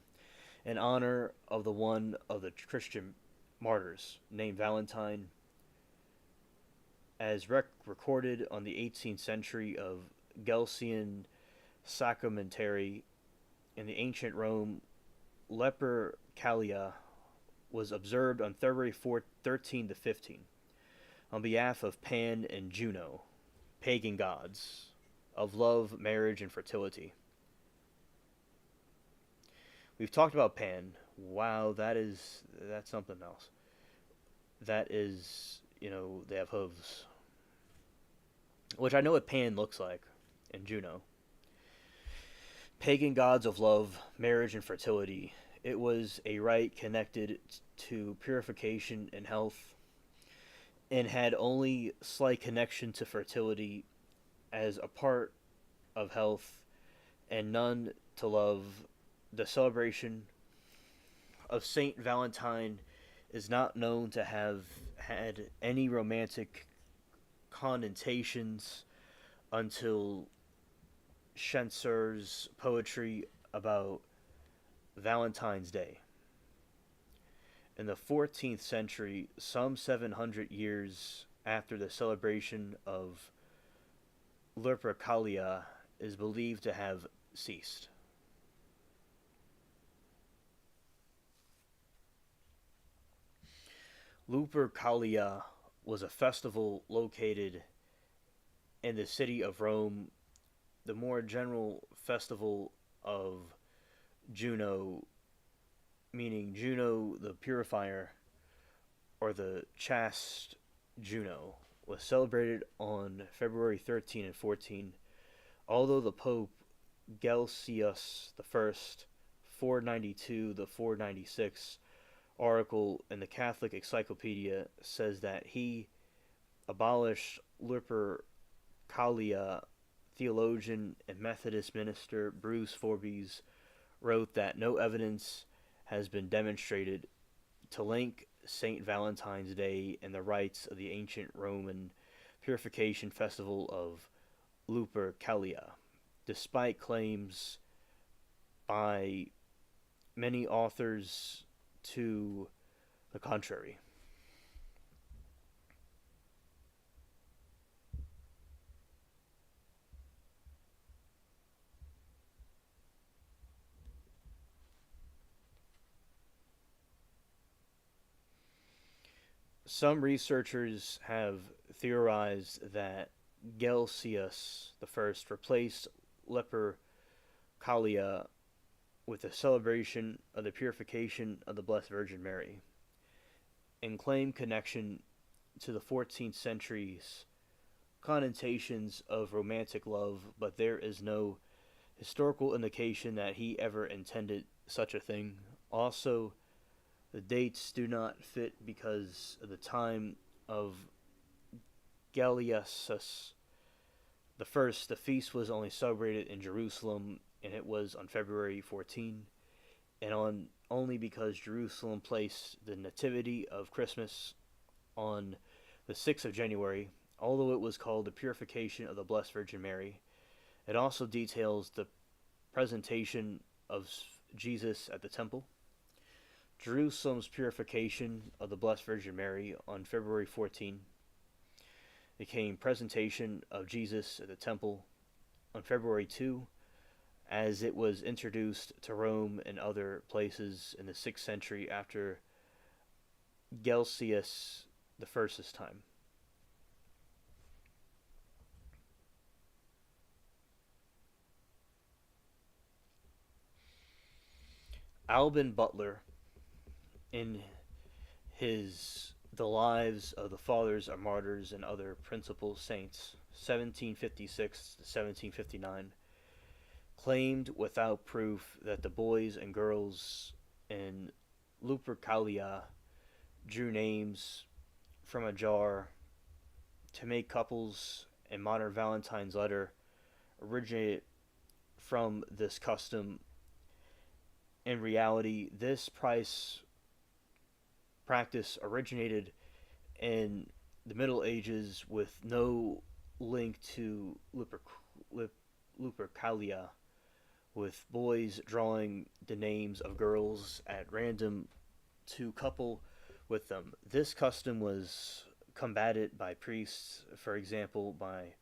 in honor of the one of the Christian martyrs named Valentine, as recorded on the 18th century of Gelsian sacramentary in the ancient Rome. Lupercalia was observed on February 4, 13 to 15 on behalf of Pan and Juno, pagan gods of love, marriage, and fertility. We've talked about Pan. Wow, that's something else. That is, they have hooves, which I know what Pan looks like, and Juno. Pagan gods of love, marriage, and fertility. It was a rite connected to purification and health, and had only slight connection to fertility as a part of health, and none to love. The celebration of Saint Valentine is not known to have had any romantic connotations until Spenser's poetry about Valentine's Day. In the 14th century, some 700 years after the celebration of Lupercalia is believed to have ceased. Lupercalia was a festival located in the city of Rome, the more general festival of Juno, meaning Juno the purifier, or the chaste Juno, was celebrated on February 13 and 14, although the Pope Gelsius I, 492 to 496, article in the Catholic Encyclopedia says that he abolished Lupercalia. Theologian and Methodist minister Bruce Forbes wrote that no evidence has been demonstrated to link St. Valentine's Day and the rites of the ancient Roman purification festival of Lupercalia, despite claims by many authors to the contrary. Some researchers have theorized that Gelsius I replaced Lupercalia with a celebration of the purification of the Blessed Virgin Mary, and claim connection to the 14th century's connotations of romantic love, but there is no historical indication that he ever intended such a thing. Also, the dates do not fit because of the time of Gelsius I. The feast was only celebrated in Jerusalem, and it was on February 14, and only because Jerusalem placed the Nativity of Christmas on the 6th of January, although it was called the Purification of the Blessed Virgin Mary. It also details the presentation of Jesus at the temple. Jerusalem's purification of the Blessed Virgin Mary on February 14 became presentation of Jesus at the temple on February 2, as it was introduced to Rome and other places in the 6th century after Gelsius I's time. Alban Butler, in his The Lives of the Fathers of Martyrs and Other Principal Saints, 1756 to 1759, claimed without proof that the boys and girls in Lupercalia drew names from a jar to make couples, and modern Valentine's letter originated from this custom. In reality, this practice originated in the Middle Ages with no linked to Lupercalia, with boys drawing the names of girls at random to couple with them. This custom was combated by priests, for example, by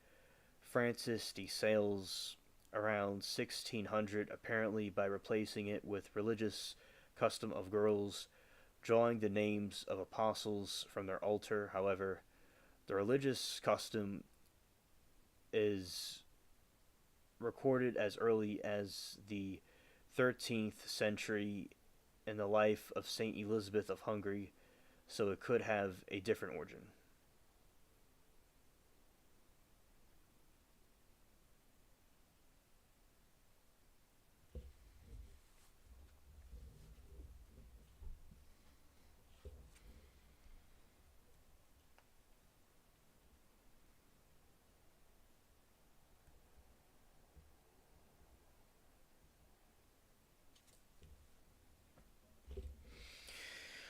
Francis de Sales around 1600, apparently by replacing it with religious custom of girls drawing the names of apostles from their altar. However, the religious custom is recorded as early as the 13th century in the life of Saint Elizabeth of Hungary, so it could have a different origin.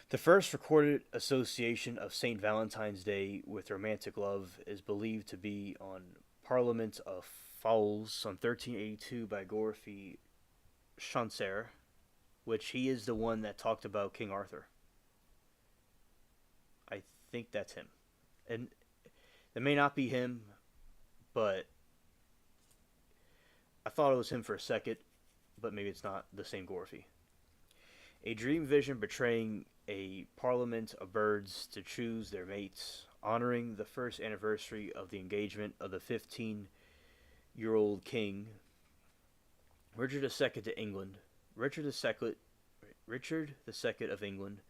The first recorded association of St. Valentine's Day with romantic love is believed to be on Parliament of Fowls on 1382 by Gorfy Chancer, which he is the one that talked about King Arthur. I think that's him. And it may not be him, but I thought it was him for a second, but maybe it's not the same Gorfy. A dream vision portraying a parliament of birds to choose their mates, honoring the first anniversary of the engagement of the 15-year-old king Richard II to England. Richard II of England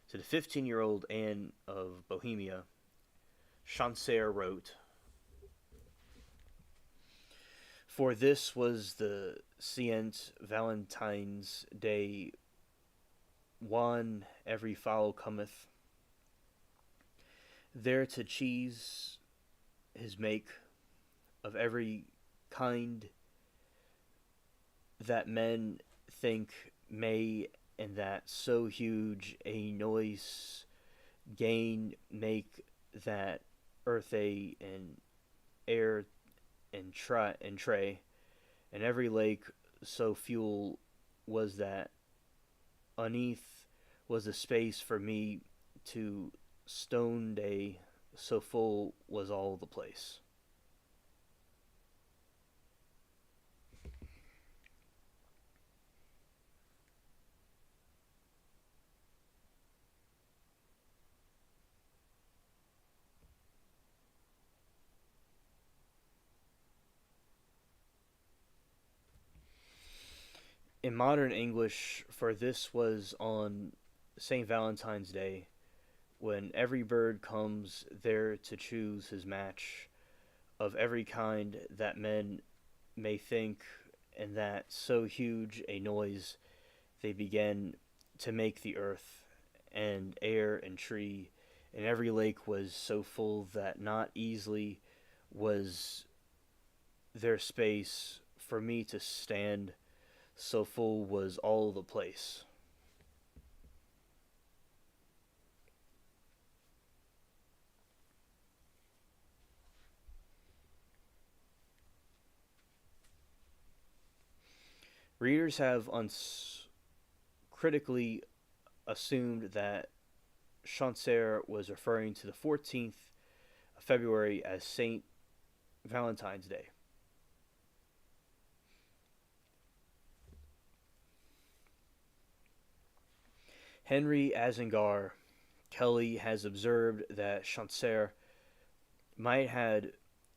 to the 15-year-old Anne of Bohemia. Chancer wrote, "For this was the Saint Valentine's Day one every fowl cometh there to cheese his make of every kind that men think may, and that so huge a noise gain make that earthy and air and tray, and every lake so fuel was that uneath was the space for me to stone day, so full was all the place." In modern English, for this was on St. Valentine's Day, when every bird comes there to choose his match of every kind that men may think, and that so huge a noise they began to make the earth and air and tree, and every lake was so full that not easily was there space for me to stand, so full was all the place. Readers have critically assumed that Chancer was referring to the 14th of February as St. Valentine's Day. Henry Asengar Kelly has observed that Chancer might have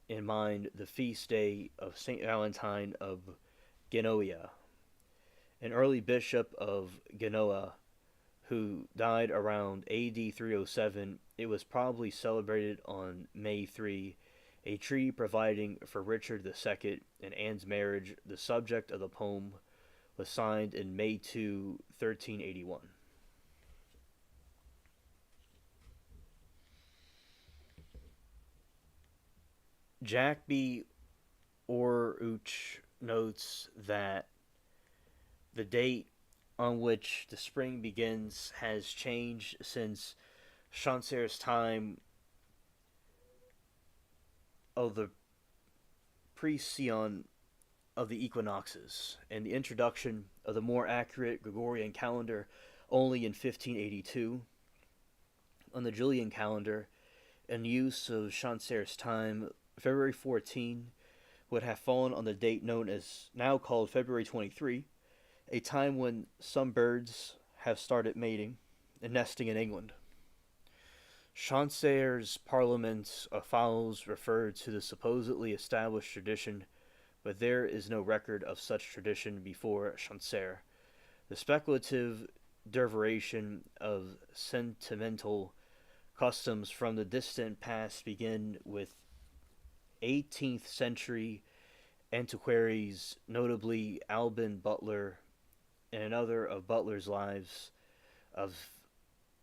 in mind the feast day of St. Valentine of Genoa, an early bishop of Genoa who died around AD 307. It was probably celebrated on May 3, a treaty providing for Richard II and Anne's marriage. The subject of the poem was signed in May 2, 1381. Jack B. Oruch notes that the date on which the spring begins has changed since Chancer's time of the precyon of the equinoxes and the introduction of the more accurate Gregorian calendar only in 1582. On the Julian calendar and use of Chancer's time, February 14 would have fallen on the date known as now called February 23, a time when some birds have started mating and nesting in England. Chancer's Parliament of Fowls referred to the supposedly established tradition, but there is no record of such tradition before Chancer. The speculative derivation of sentimental customs from the distant past begin with 18th century antiquaries, notably Alban Butler and another of Butler's lives of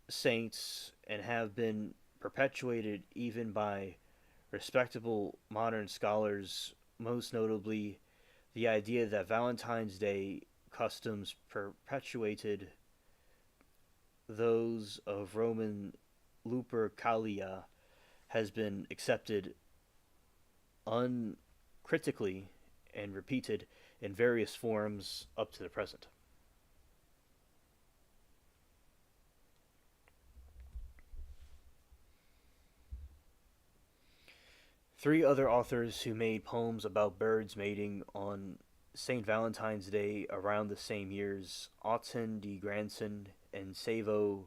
saints, and have been perpetuated even by respectable modern scholars, most notably the idea that Valentine's Day customs perpetuated those of Roman Lupercalia has been accepted uncritically and repeated in various forms up to the present. Three other authors who made poems about birds mating on St. Valentine's Day around the same years, Auton de Granson and Savoy,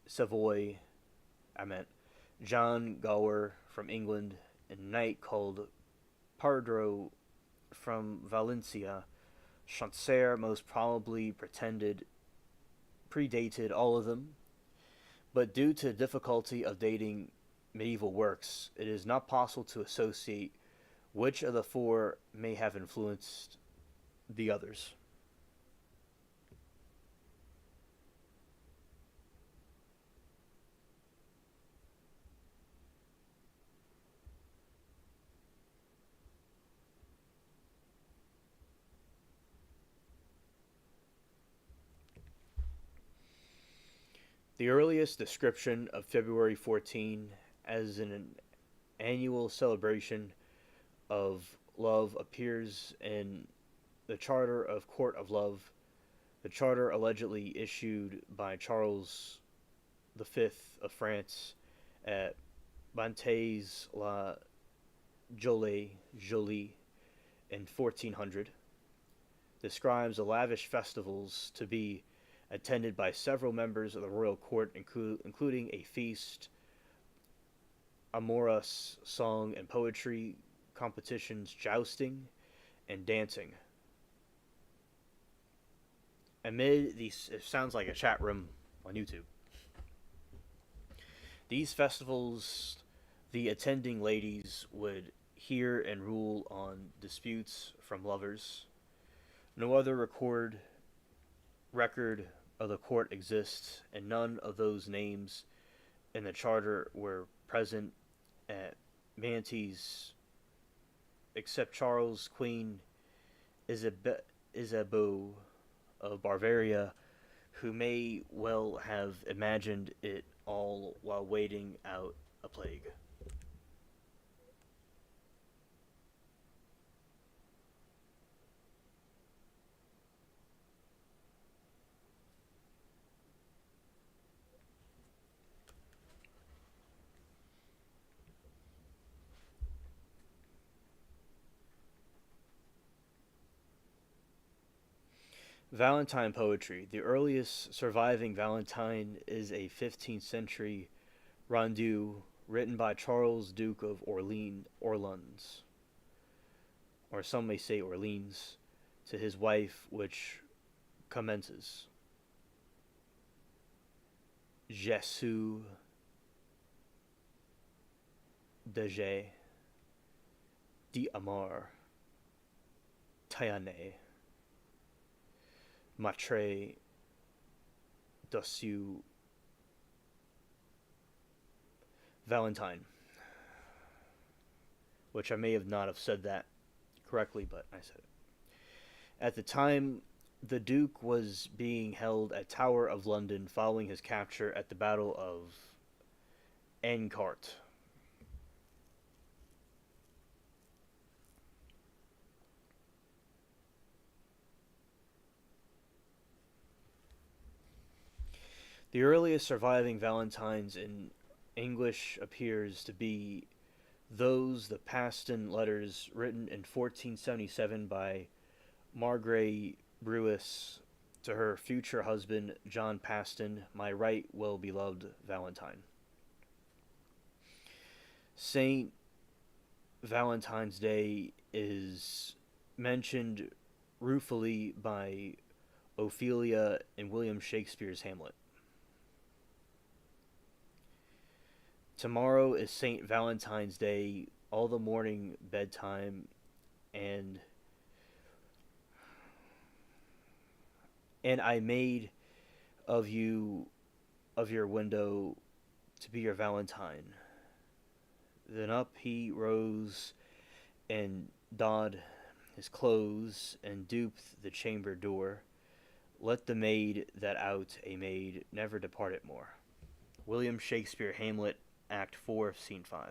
Savoy, I meant John Gower from England, and a knight called Pardro from Valencia. Chancer most probably predated all of them, but due to the difficulty of dating medieval works, it is not possible to associate which of the four may have influenced the others. The earliest description of February 14 as an annual celebration of love appears in the Charter of Court of Love, the charter allegedly issued by Charles V of France at Bantes la Jolie in 1400, describes the lavish festivals to be attended by several members of the royal court, including a feast, amorous song and poetry, competitions, jousting, and dancing. Amid these, it sounds like a chat room on YouTube. These festivals, the attending ladies would hear and rule on disputes from lovers. No other record of the court exists, and none of those names in the charter were present at Mantes except Charles, Queen Isabeau of Bavaria, who may well have imagined it all while waiting out a plague. Valentine poetry. The earliest surviving Valentine is a 15th century rondeau written by Charles, Duke of Orleans, or some may say Orleans, to his wife, which commences: Je suis déjà d'amour Tayane Matre dessus Valentine, which I may have not have said that correctly, but I said it. At the time The Duke was being held at Tower of London following his capture at the Battle of Agincourt. The earliest surviving Valentines in English appears to be those the Paston letters written in 1477 by Margaret Brewis to her future husband John Paston, my right well beloved Valentine. Saint Valentine's Day is mentioned ruefully by Ophelia in William Shakespeare's Hamlet. Tomorrow is St. Valentine's Day, all the morning bedtime, and I made of you of your window to be your Valentine. Then up he rose and doffed his clothes and duped the chamber door. Let the maid that out a maid never depart it more. William Shakespeare, Hamlet, Act 4, Scene 5.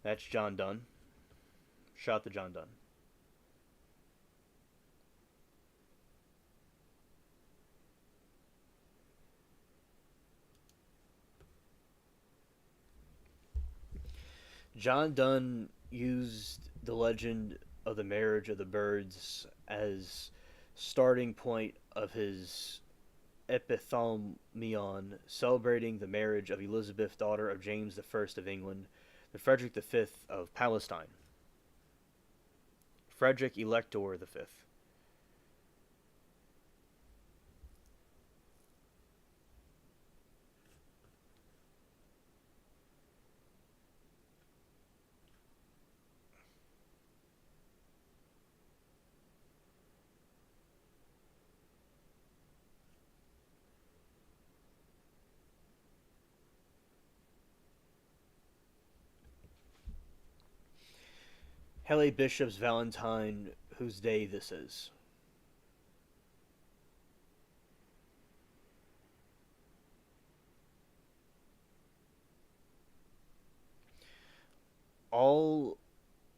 That's John Donne. Shout to John Donne. John Donne used the legend of the marriage of the birds as starting point of his epithalamion, celebrating the marriage of Elizabeth, daughter of James I of England, to Frederick V of Palestine. Frederick Elector V. Halle Bishop's Valentine, whose day this is. All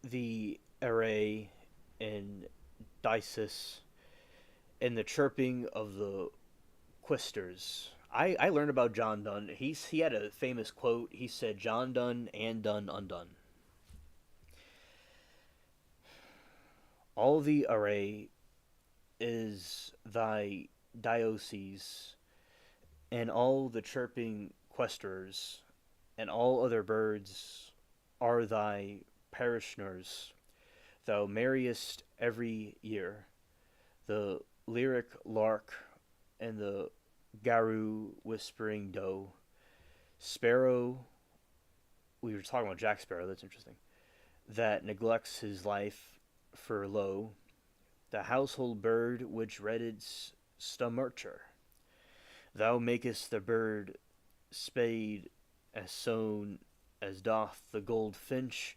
the array and dices and the chirping of the quisters. I learned about John Donne. He had a famous quote. He said, "John Donne and done undone." All the array is thy diocese, and all the chirping questers, and all other birds are thy parishioners. Thou marriest every year the lyric lark and the garroo whispering doe. Sparrow, we were talking about Jack Sparrow, that's interesting, that neglects his life for lo, the household bird which reddits stumurcher. Thou makest the bird spade as sown as doth the goldfinch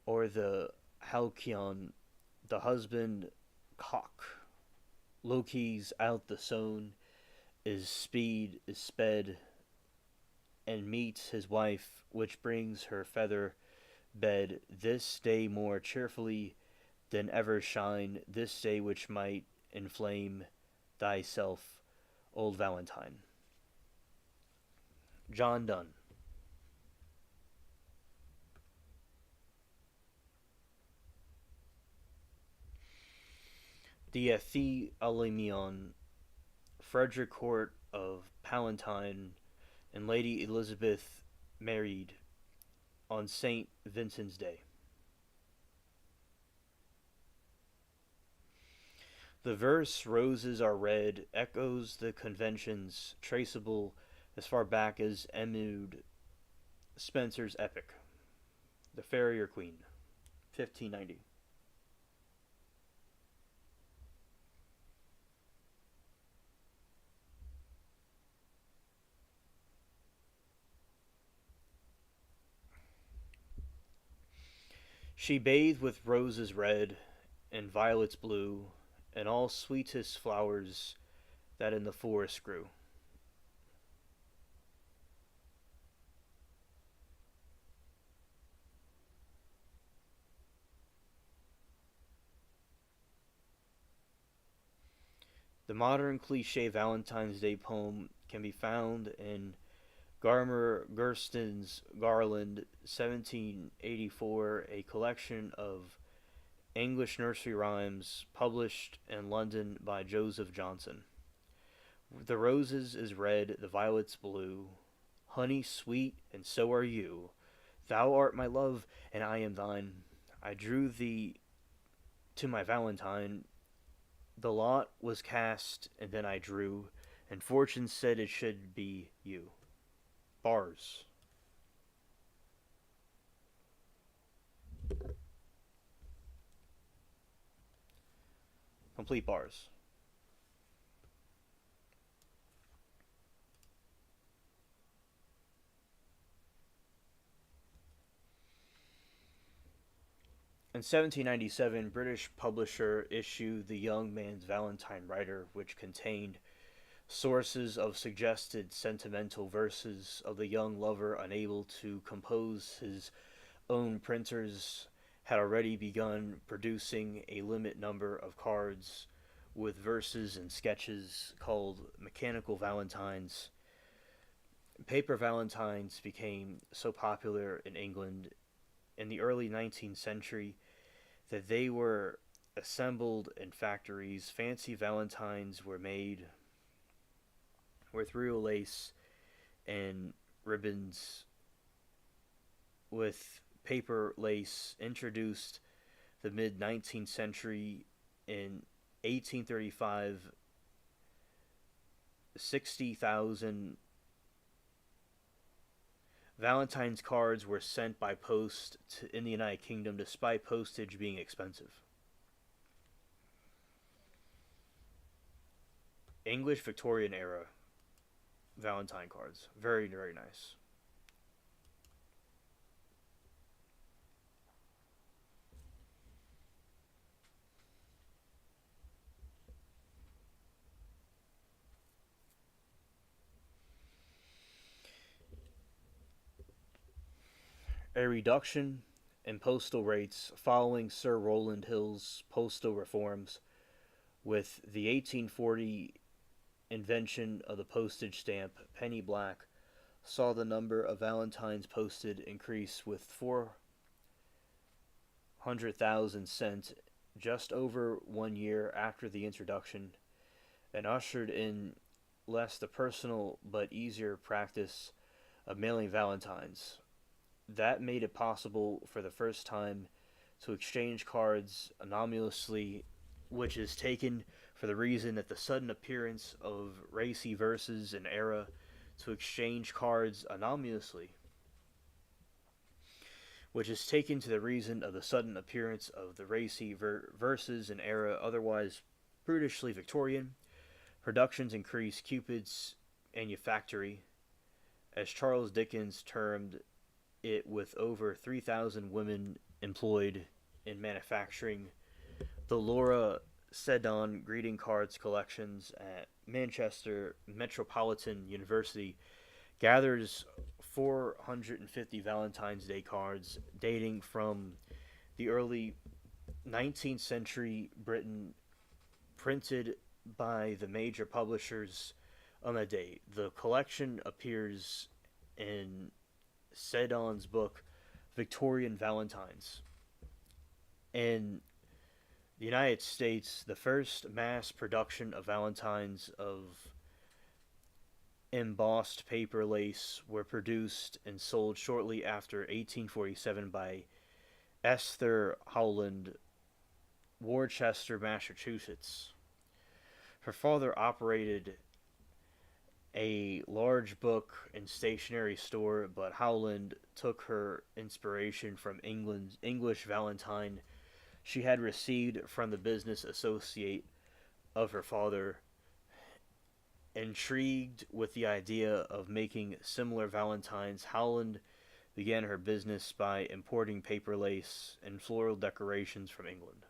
or the halcyon, the husband cock. Loki's out the sown is sped, and meets his wife, which brings her feather bed this day more cheerfully than ever shine, this day which might inflame thyself, old Valentine. John Donne. The Epithalamion, Frederick Court of Palatine, and Lady Elizabeth married on St. Vincent's Day. The verse "Roses are red" echoes the conventions traceable as far back as Emmead Spencer's epic, The Farrier Queen, 1590. She bathed with roses red and violets blue, and all sweetest flowers that in the forest grew. The modern cliche Valentine's Day poem can be found in Garmer Gerston's Garland 1784, a collection of English nursery rhymes published in London by Joseph Johnson. The roses is red, the violets blue, honey sweet, and so are you. Thou art my love, and I am thine. I drew thee to my Valentine. The lot was cast, and then I drew, and fortune said it should be you. Bars. Complete bars. In 1797, British publisher issued The Young Man's Valentine Writer, which contained sources of suggested sentimental verses of the young lover unable to compose his own. Printers had already begun producing a limited number of cards with verses and sketches called mechanical valentines. Paper valentines became so popular in England in the early 19th century that they were assembled in factories. Fancy valentines were made with real lace and ribbons with paper lace, introduced the mid 19th century. In 1835, 60,000 Valentine's cards were sent by post in the United Kingdom despite postage being expensive. English Victorian era Valentine cards. Very, very nice. A reduction in postal rates following Sir Rowland Hill's postal reforms with the 1840 invention of the postage stamp penny black saw the number of valentines posted increase with 400,000 sent just over 1 year after the introduction, and ushered in less the personal but easier practice of mailing valentines. That made it possible for the first time to exchange cards anonymously, which is taken for the reason that the sudden appearance of racy verses and era to exchange cards anonymously, which is taken to the reason of the sudden appearance of the racy verses and era, otherwise brutishly Victorian. Productions increased Cupid's manufactory, as Charles Dickens termed it, with over 3,000 women employed in manufacturing the Laura Seddon greeting cards collections at Manchester Metropolitan University gathers 450 Valentine's Day cards dating from the early 19th century Britain, printed by the major publishers on that date. The collection appears in Seddon's book Victorian Valentines. In the United States, the first mass production of valentines of embossed paper lace were produced and sold shortly after 1847 by Esther Howland, Worcester, Massachusetts. Her father operated a large book and stationery store, but Howland took her inspiration from England's English Valentine she had received from the business associate of her father. Intrigued with the idea of making similar valentines, Howland began her business by importing paper lace and floral decorations from England.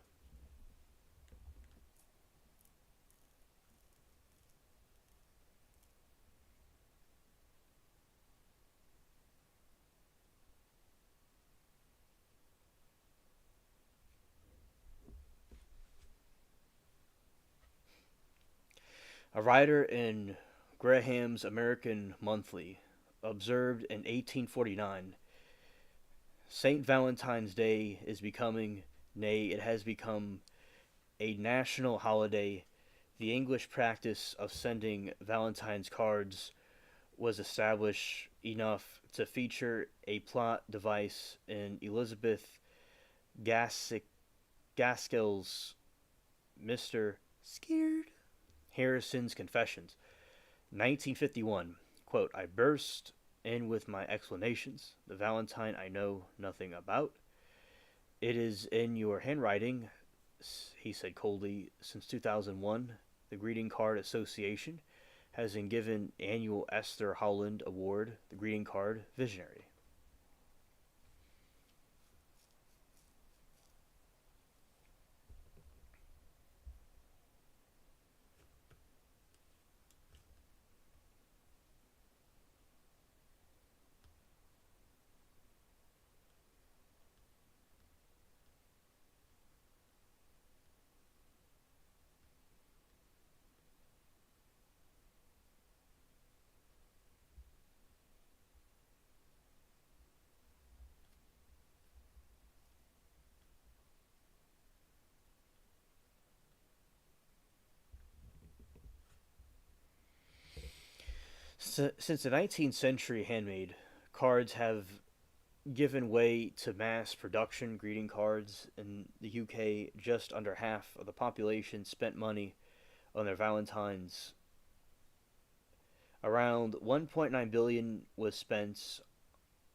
A writer in Graham's American Monthly observed in 1849, St. Valentine's Day is becoming, nay, it has become, a national holiday. The English practice of sending Valentine's cards was established enough to feature a plot device in Elizabeth Gaskell's Mr. Scared Harrison's Confessions, 1951. Quote, I burst in with my explanations. The Valentine I know nothing about. It is in your handwriting, he said coldly. Since 2001, the Greeting Card Association has been given annual Esther Howland Award, the Greeting Card Visionary. Since the 19th century, handmade cards have given way to mass production greeting cards. In the UK, just under half of the population spent money on their Valentines. Around 1.9 billion was spent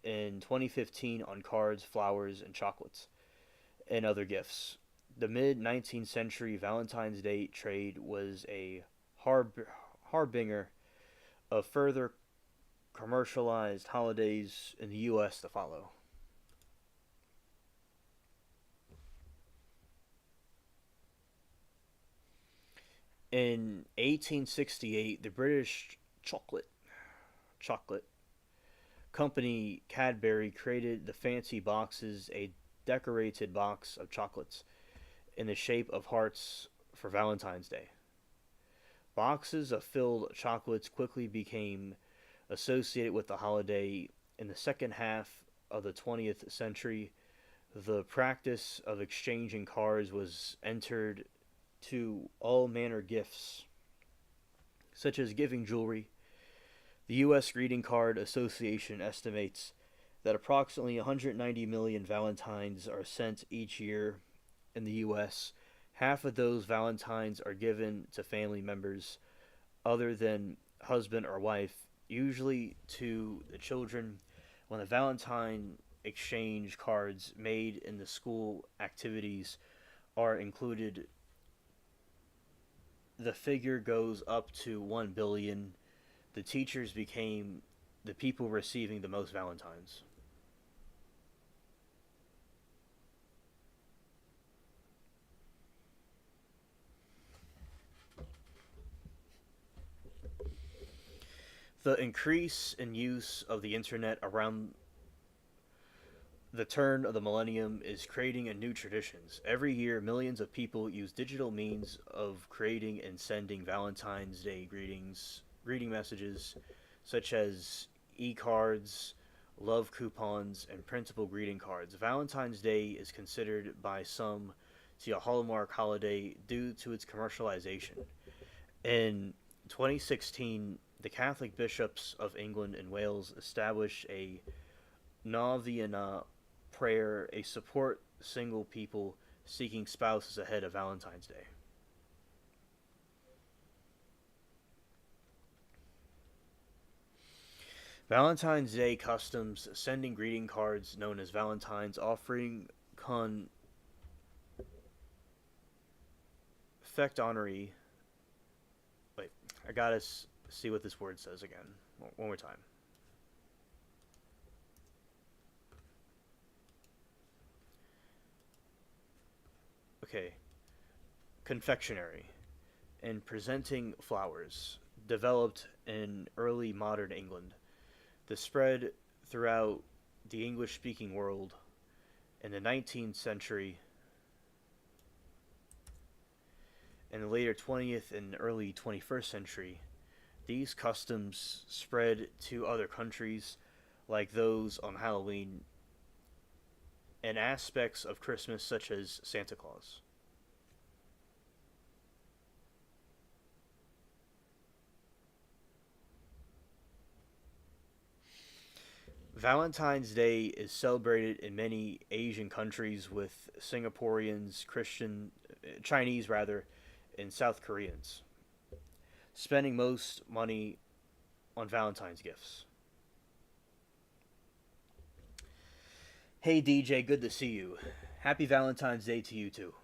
in 2015 on cards, flowers, and chocolates and other gifts. The mid 19th century Valentine's Day trade was a harbinger of further commercialized holidays in the U.S. to follow. In 1868, the British chocolate company Cadbury created the fancy boxes, a decorated box of chocolates in the shape of hearts for Valentine's Day. Boxes of filled chocolates quickly became associated with the holiday. In the second half of the 20th century, the practice of exchanging cards was entered to all manner gifts, such as giving jewelry. The U.S. Greeting Card Association estimates that approximately 190 million Valentines are sent each year in the U.S. Half of those Valentines are given to family members other than husband or wife, usually to the children. When the Valentine exchange cards made in the school activities are included, the figure goes up to 1 billion. The teachers became the people receiving the most Valentines. The increase in use of the internet around the turn of the millennium is creating a new traditions. Every year, millions of people use digital means of creating and sending Valentine's Day greeting messages, such as e-cards, love coupons, and printable greeting cards. Valentine's Day is considered by some to be a hallmark holiday due to its commercialization. In 2016, the Catholic bishops of England and Wales established a novena prayer, a support single people seeking spouses ahead of Valentine's Day. Valentine's Day customs, sending greeting cards known as Valentines, offering confectionery. Wait, I gotta see what this word says again. One more time. Okay, confectionery and presenting flowers developed in early modern England. The spread throughout the English speaking world in the 19th century and the later 20th and early 21st century. These customs spread to other countries, like those on Halloween, and aspects of Christmas, such as Santa Claus. Valentine's Day is celebrated in many Asian countries with Singaporeans, Chinese rather, and South Koreans spending most money on Valentine's gifts. Hey DJ, good to see you. Happy Valentine's Day to you too.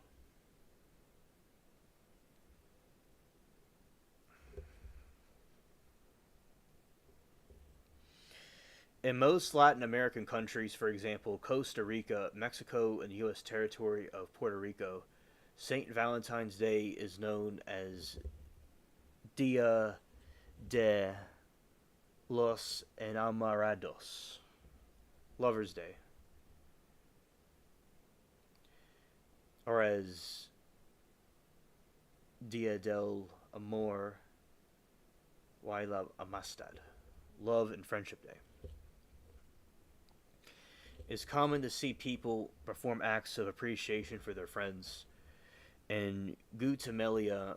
In most Latin American countries, for example, Costa Rica, Mexico, and the U.S. territory of Puerto Rico, St. Valentine's Day is known as Dia de los Enamorados, Lover's Day, or as Dia del Amor y la Amistad, Love and Friendship Day. It's common to see people perform acts of appreciation for their friends. In Guatemala,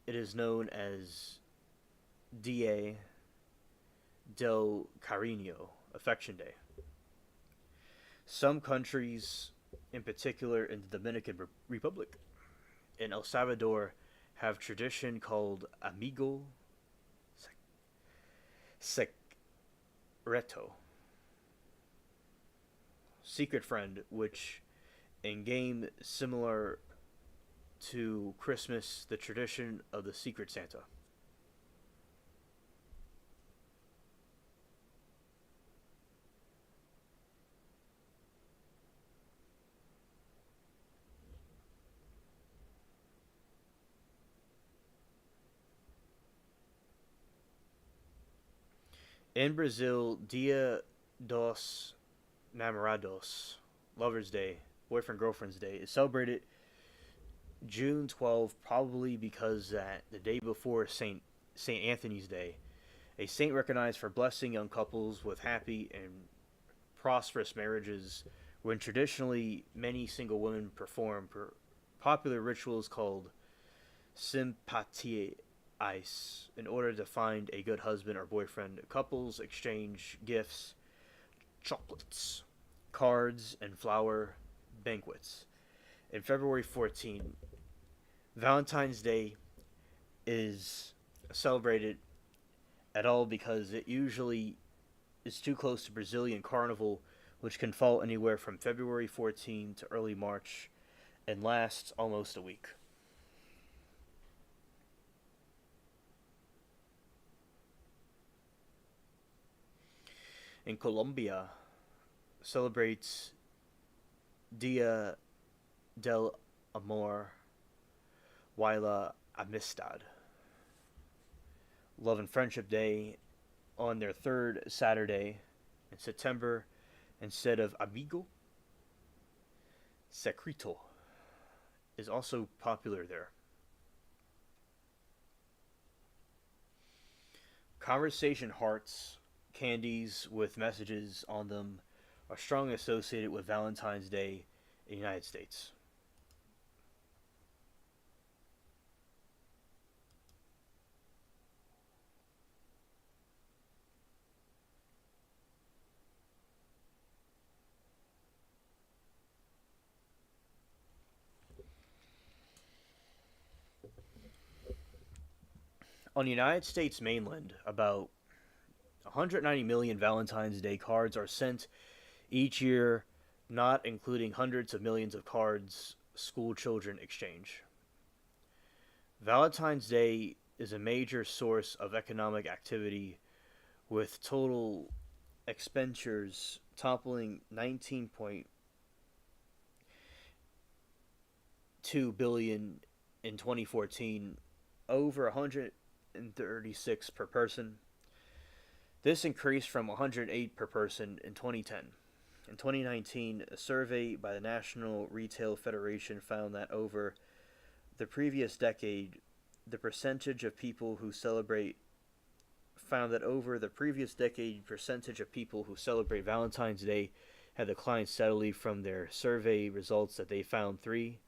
it is known as Dia del Cariño, Affection Day. Some countries, in particular in the Dominican Republic and El Salvador, have tradition called Amigo Secreto, Secret Friend, which in game similar to Christmas, the tradition of the Secret Santa. In Brazil, Dia dos Namorados, Lover's Day, Boyfriend Girlfriend's Day, is celebrated June 12th, probably because that the day before Saint Anthony's Day, a saint recognized for blessing young couples with happy and prosperous marriages, when traditionally many single women perform popular rituals called sympathie ice in order to find a good husband or boyfriend. Couples exchange gifts, chocolates, cards, and flower banquets. In February 14, Valentine's Day is celebrated at all because it usually is too close to Brazilian Carnival, which can fall anywhere from February 14 to early March and lasts almost a week. In Colombia, celebrates Dia del Amor y la Amistad, Love and Friendship Day, on their third Saturday in September instead of Amigo. Secreto is also popular there. Conversation hearts, candies with messages on them, are strongly associated with Valentine's Day in the United States. On the United States mainland, about 190 million Valentine's Day cards are sent each year, not including hundreds of millions of cards school children exchange. Valentine's Day is a major source of economic activity, with total expenditures toppling billion in 2014, over 136 per person. This increased from 108 per person in 2010. In 2019, a survey by the National Retail Federation found that over the previous decade, the percentage of people who celebrate Valentine's Day had declined steadily. From their survey results that they found three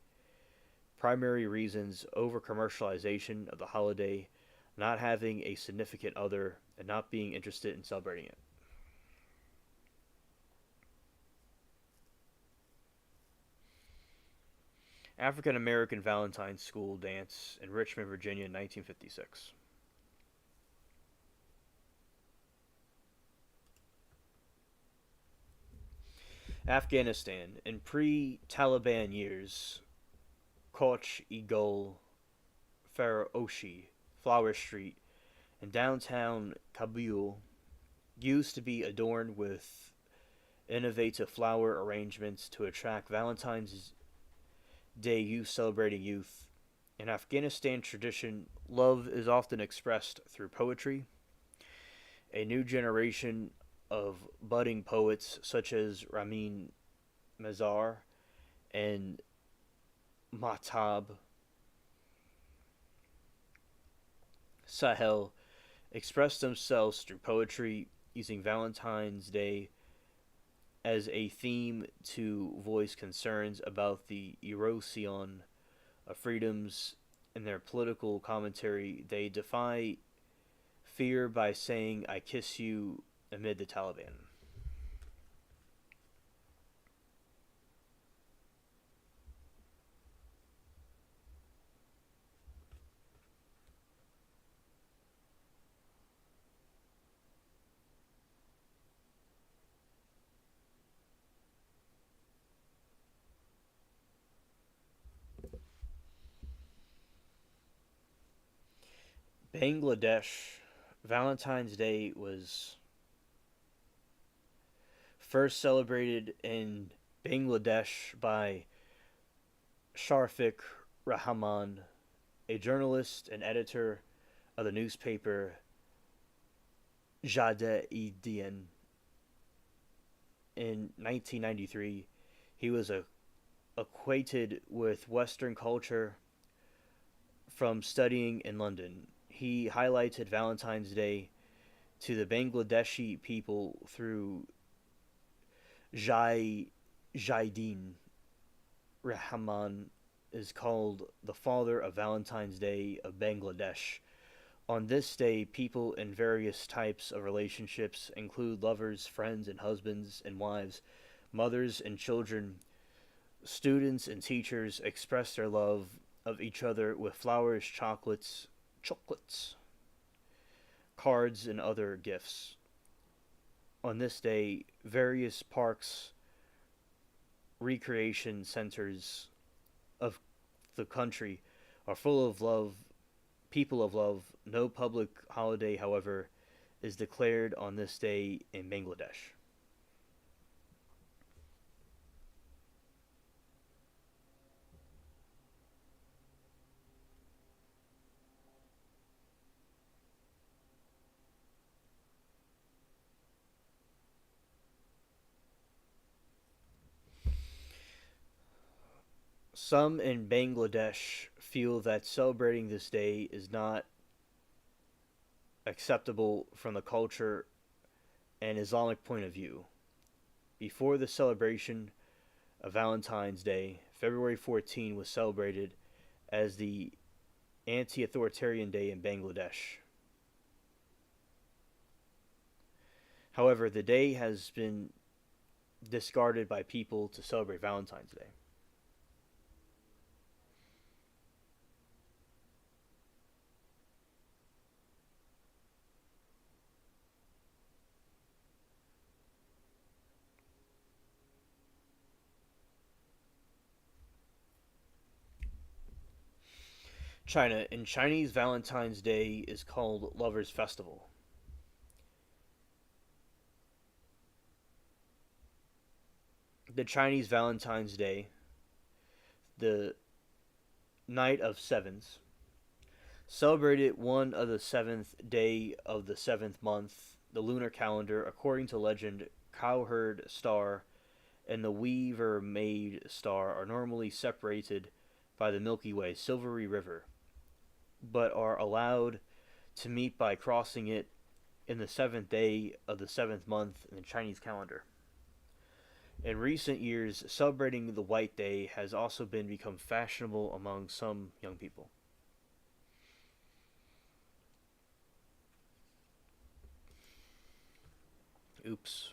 primary reasons: over commercialization of the holiday, not having a significant other, and not being interested in celebrating it. African American Valentine's School Dance in Richmond, Virginia, 1956. Afghanistan. In pre Taliban years, Koch Igul Faraoshi, Flower Street, in downtown Kabul used to be adorned with innovative flower arrangements to attract Valentine's Day youth celebrating youth. In Afghanistan tradition, love is often expressed through poetry. A new generation of budding poets such as Ramin Mazar and Mahtab Sahel express themselves through poetry, using Valentine's Day as a theme to voice concerns about the erosion of freedoms. In their political commentary, they defy fear by saying, "I kiss you," amid the Taliban. Bangladesh. Valentine's Day was first celebrated in Bangladesh by Sharfik Rahman, a journalist and editor of the newspaper Jade-e-Din. In 1993, he was acquainted with Western culture from studying in London. He highlighted Valentine's Day to the Bangladeshi people through Jaidin. Rahman is called the father of Valentine's Day of Bangladesh. On this day, people in various types of relationships include lovers, friends, and husbands and wives, mothers and children, students and teachers express their love of each other with flowers, chocolates, cards, and other gifts. On this day, various parks, recreation centers of the country are full of love, people of love. No public holiday, however, is declared on this day in Bangladesh. Some in Bangladesh feel that celebrating this day is not acceptable from the culture and Islamic point of view. Before the celebration of Valentine's Day, February 14 was celebrated as the anti authoritarian day in Bangladesh. However, the day has been discarded by people to celebrate Valentine's Day. China. In Chinese, Valentine's Day is called Lover's Festival. The Chinese Valentine's Day, the Night of Sevens, celebrated one of the seventh day of the seventh month, the lunar calendar. According to legend, Cowherd Star and the Weaver Maid Star are normally separated by the Milky Way Silvery River, but are allowed to meet by crossing it in the seventh day of the seventh month in the Chinese calendar. In recent years, celebrating the White Day has also been become fashionable among some young people. Oops.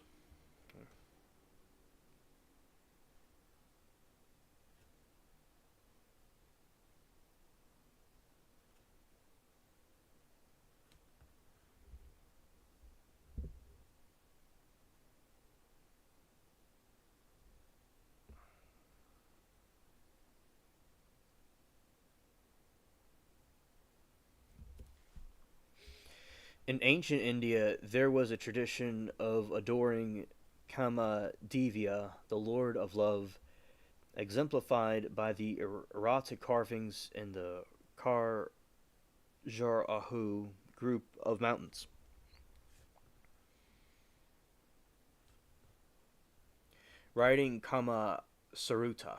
In ancient India, there was a tradition of adoring Kama Devya, the Lord of Love, exemplified by the erotic carvings in the Khajuraho group of mountains. Writing Kama Saruta.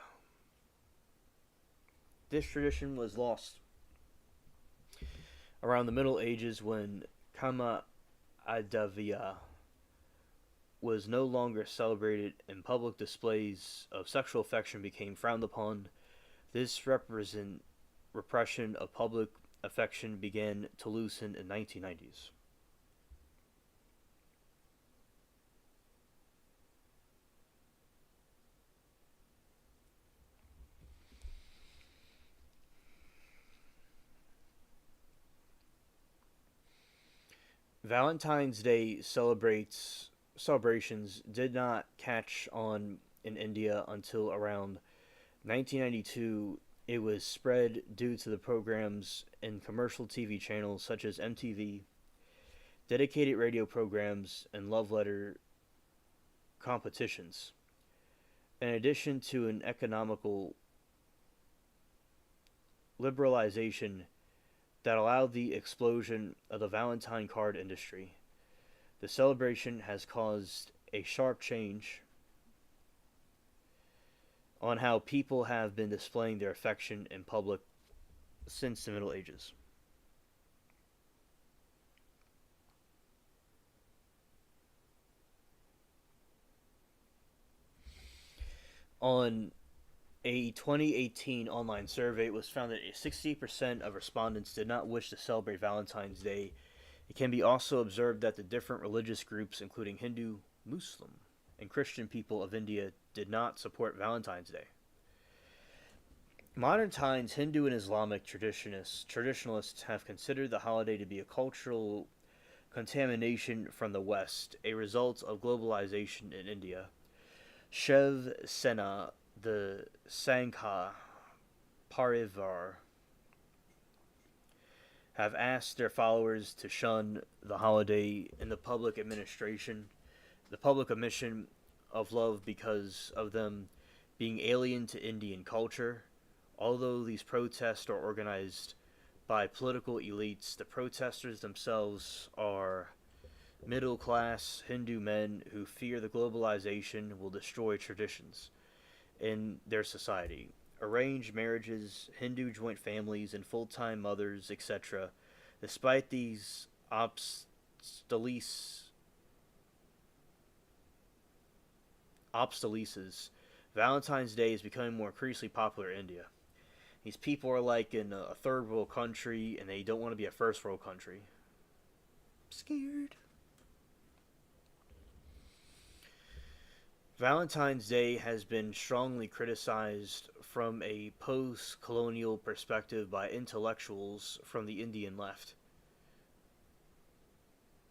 This tradition was lost around the Middle Ages when Kama Adavya was no longer celebrated and public displays of sexual affection became frowned upon. This repression of public affection began to loosen in 1990s. Valentine's Day celebrations did not catch on in India until around 1992. It was spread due to the programs in commercial TV channels such as MTV, dedicated radio programs, and love letter competitions. In addition to an economical liberalization that allowed the explosion of the Valentine card industry, the celebration has caused a sharp change on how people have been displaying their affection in public since the Middle Ages. On a 2018 online survey, it was found that 60% of respondents did not wish to celebrate Valentine's Day. It can be also observed that the different religious groups, including Hindu, Muslim, and Christian people of India, did not support Valentine's Day. Modern times, Hindu and Islamic traditionalists have considered the holiday to be a cultural contamination from the West, a result of globalization in India. Shiv Sena, the Sangha Parivar, have asked their followers to shun the holiday in the public admission of love because of them being alien to Indian culture. Although these protests are organized by political elites, the protesters themselves are middle class Hindu men who fear the globalization will destroy traditions in their society. Arranged marriages, Hindu joint families, and full time mothers, etc. Despite these obstacles, Valentine's Day is becoming more increasingly popular in India. These people are like in a third world country and they don't want to be a first world country. I'm scared. Valentine's Day has been strongly criticized from a post colonial perspective by intellectuals from the Indian left.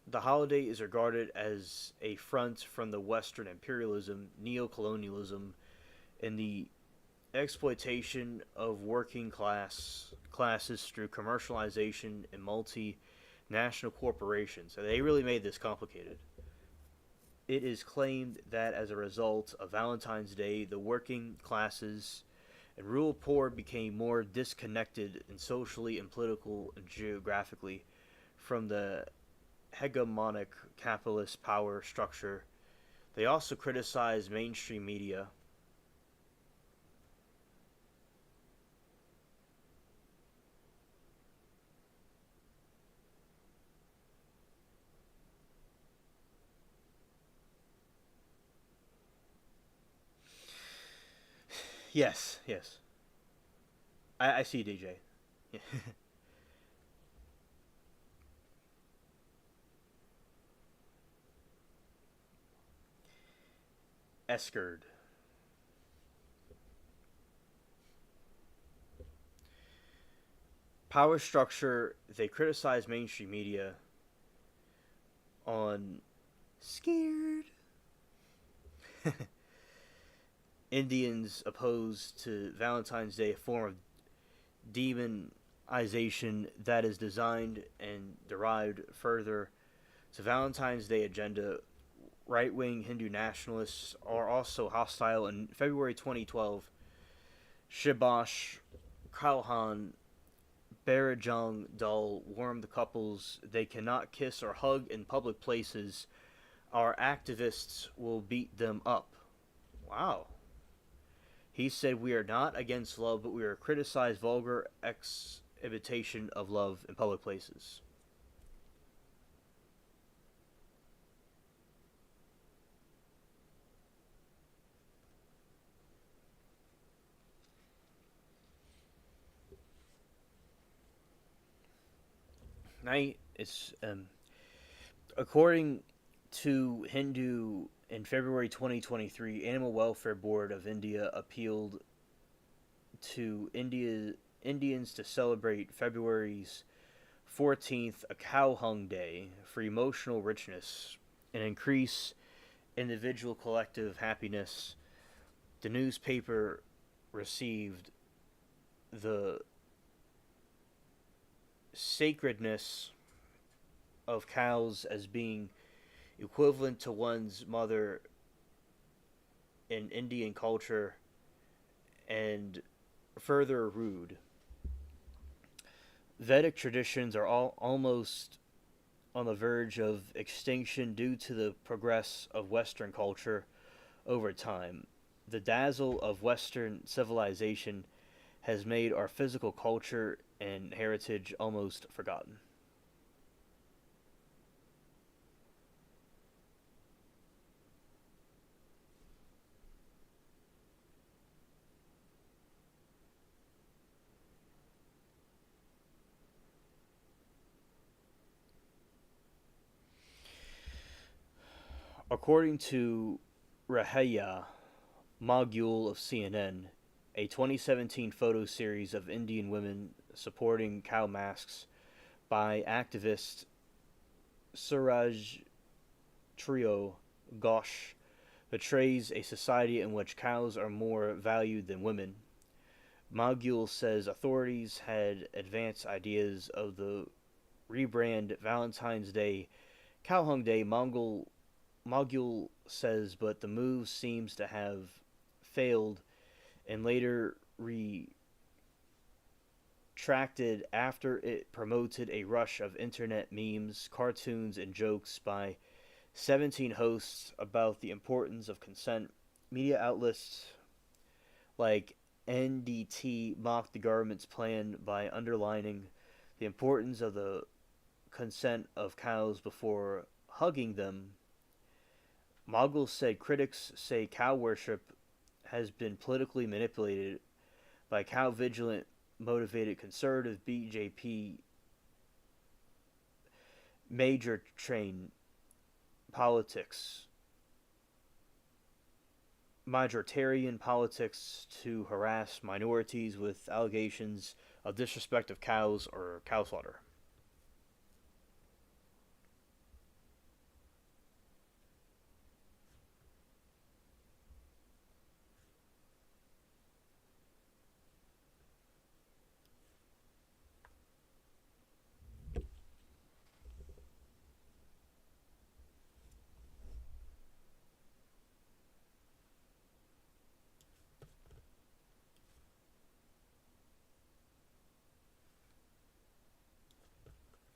The holiday is regarded as a front from the Western imperialism, neo-colonialism, and the exploitation of classes through commercialization and multinational corporations. So they really made this complicated. It is claimed that as a result of Valentine's Day, the working classes and rural poor became more disconnected and socially and political and geographically from the hegemonic capitalist power structure. They also criticized mainstream media. Yes, yes. I see, DJ. Yeah. Eskered. Power structure. They criticize mainstream media on scared. Indians opposed to Valentine's Day, a form of demonization that is designed and derived further to Valentine's Day agenda. Right wing Hindu nationalists are also hostile. In February 2012, Shibash Kalhan Barajong Dul warned the couples they cannot kiss or hug in public places. Our activists will beat them up. Wow. He said, "We are not against love, but we are criticize vulgar exhibition of love in public places." Now, it's according to Hindu in February 2023, Animal Welfare Board of India appealed to Indians to celebrate February's 14th, a cow hung day, for emotional richness and increase individual collective happiness. The newspaper received the sacredness of cows as being equivalent to one's mother in Indian culture and further rude. Vedic traditions are almost on the verge of extinction due to the progress of Western culture over time. The dazzle of Western civilization has made our physical culture and heritage almost forgotten. According to Rahaya Mogul of CNN, a 2017 photo series of Indian women supporting cow masks by activist Suraj Trio Ghosh betrays a society in which cows are more valued than women. Mogul says authorities had advanced ideas of the rebrand Valentine's Day Cowhung Day. Mogul says, but the move seems to have failed and later retracted after it promoted a rush of internet memes, cartoons, and jokes by 17 hosts about the importance of consent. Media outlets like NDT mocked the government's plan by underlining the importance of the consent of cows before hugging them. Mogul said critics say cow worship has been politically manipulated by cow vigilant motivated conservative BJP major train politics, majoritarian politics to harass minorities with allegations of disrespect of cows or cow slaughter.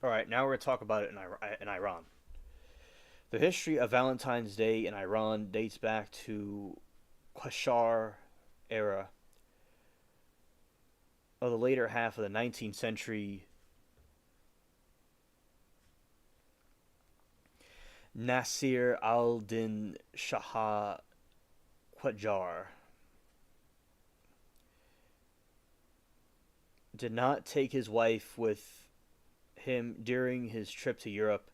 All right, now we're going to talk about it in Iran. The history of Valentine's Day in Iran dates back to Qashar era of the later half of the 19th century. Nasir al-Din Shah Qajar did not take his wife with him during his trip to Europe,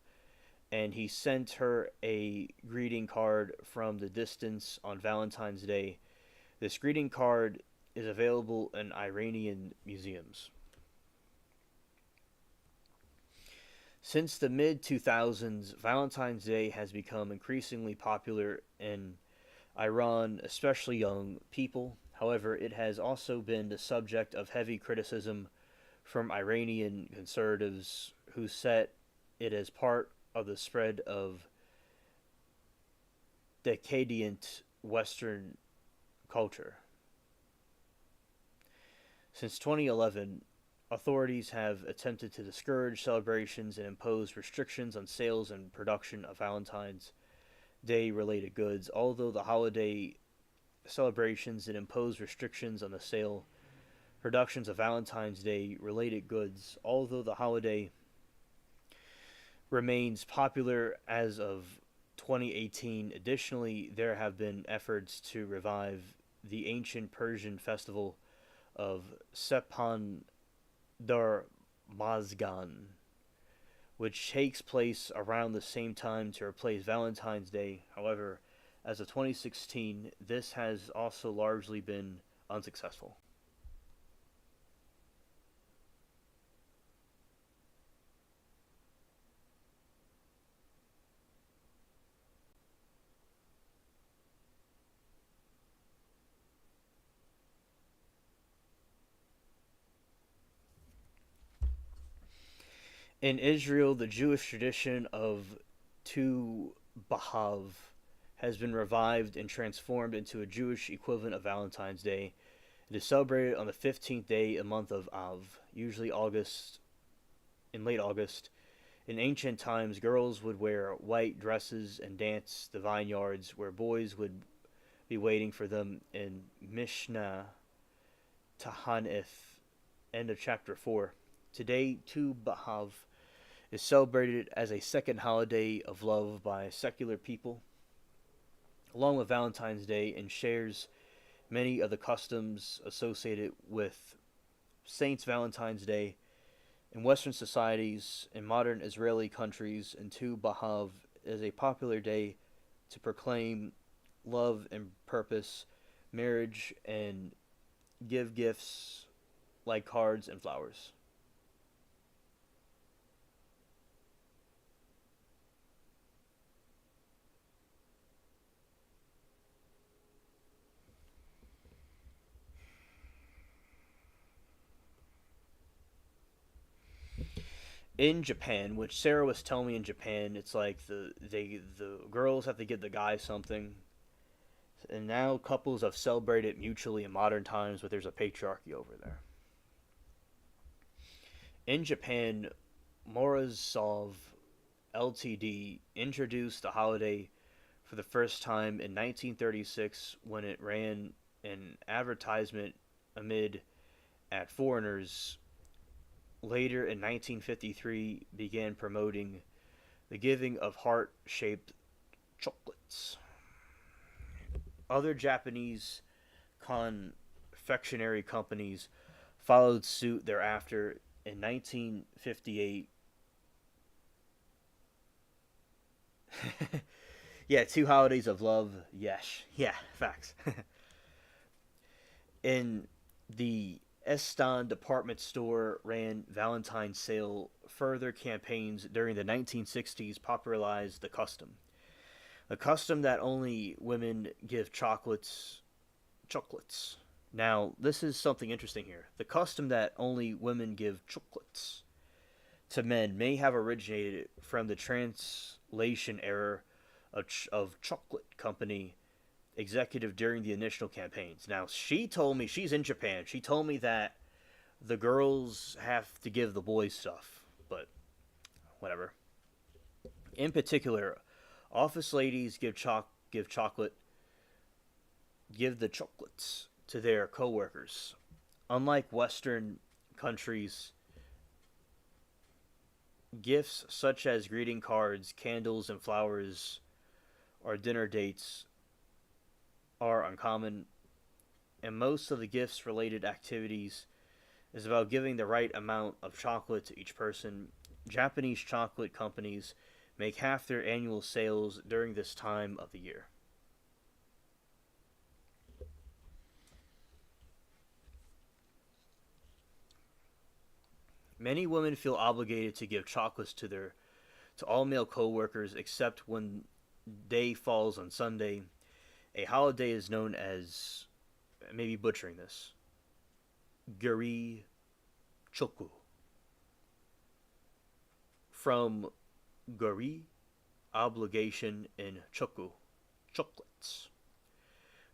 and he sent her a greeting card from the distance on Valentine's Day. This greeting card is available in Iranian museums. Since the mid 2000s, Valentine's Day has become increasingly popular in Iran, especially young people. However, it has also been the subject of heavy criticism from Iranian conservatives who set it as part of the spread of decadent Western culture. Since 2011, authorities have attempted to discourage celebrations and impose restrictions on sales and production of Valentine's Day related goods. Although the holiday celebrations and impose restrictions on the sale productions of Valentine's Day related goods, although the holiday remains popular as of 2018. Additionally, there have been efforts to revive the ancient Persian festival of Sepan Dar Mazgan, which takes place around the same time to replace Valentine's Day. However, as of 2016, this has also largely been unsuccessful. In Israel, the Jewish tradition of Tu B'Av has been revived and transformed into a Jewish equivalent of Valentine's Day. It is celebrated on the 15th day a month of Av, usually in late August. In ancient times, girls would wear white dresses and dance the vineyards where boys would be waiting for them in Mishnah Tahanith, end of chapter 4. Today, Tu B'Av is celebrated as a second holiday of love by secular people, along with Valentine's Day, and shares many of the customs associated with Saint Valentine's Day. In Western societies, in modern Israeli countries, and Tu B'Av is a popular day to proclaim love and purpose, marriage, and give gifts like cards and flowers. In Japan, which Sarah was telling me, in Japan, it's like the girls have to give the guy something, and now couples have celebrated mutually in modern times, but there's a patriarchy over there. In Japan, Morozov Ltd. introduced the holiday for the first time in 1936 when it ran an advertisement amid at foreigners. Later in 1953 began promoting the giving of heart-shaped chocolates. Other Japanese confectionery companies followed suit thereafter. In 1958, yeah, two holidays of love. Yes, yeah, facts. In the Eston department store ran Valentine's sale. Further campaigns during the 1960s popularized the custom. The custom that only women give chocolates. Now, this is something interesting here. The custom that only women give chocolates to men may have originated from the translation error of chocolate company executive during the initial campaigns. Now, she told me, she's in Japan, she told me that the girls have to give the boys stuff, but whatever. In particular, office ladies give the chocolates to their coworkers. Unlike Western countries, gifts such as greeting cards, candles, and flowers or dinner dates are uncommon, and most of the gifts related activities is about giving the right amount of chocolate to each person. Japanese chocolate companies make half their annual sales during this time of the year. Many women feel obligated to give chocolates to all male coworkers except when day falls on Sunday. A holiday is known as, maybe butchering this, Guri Choku, from Guri, obligation, and Choku, chocolates,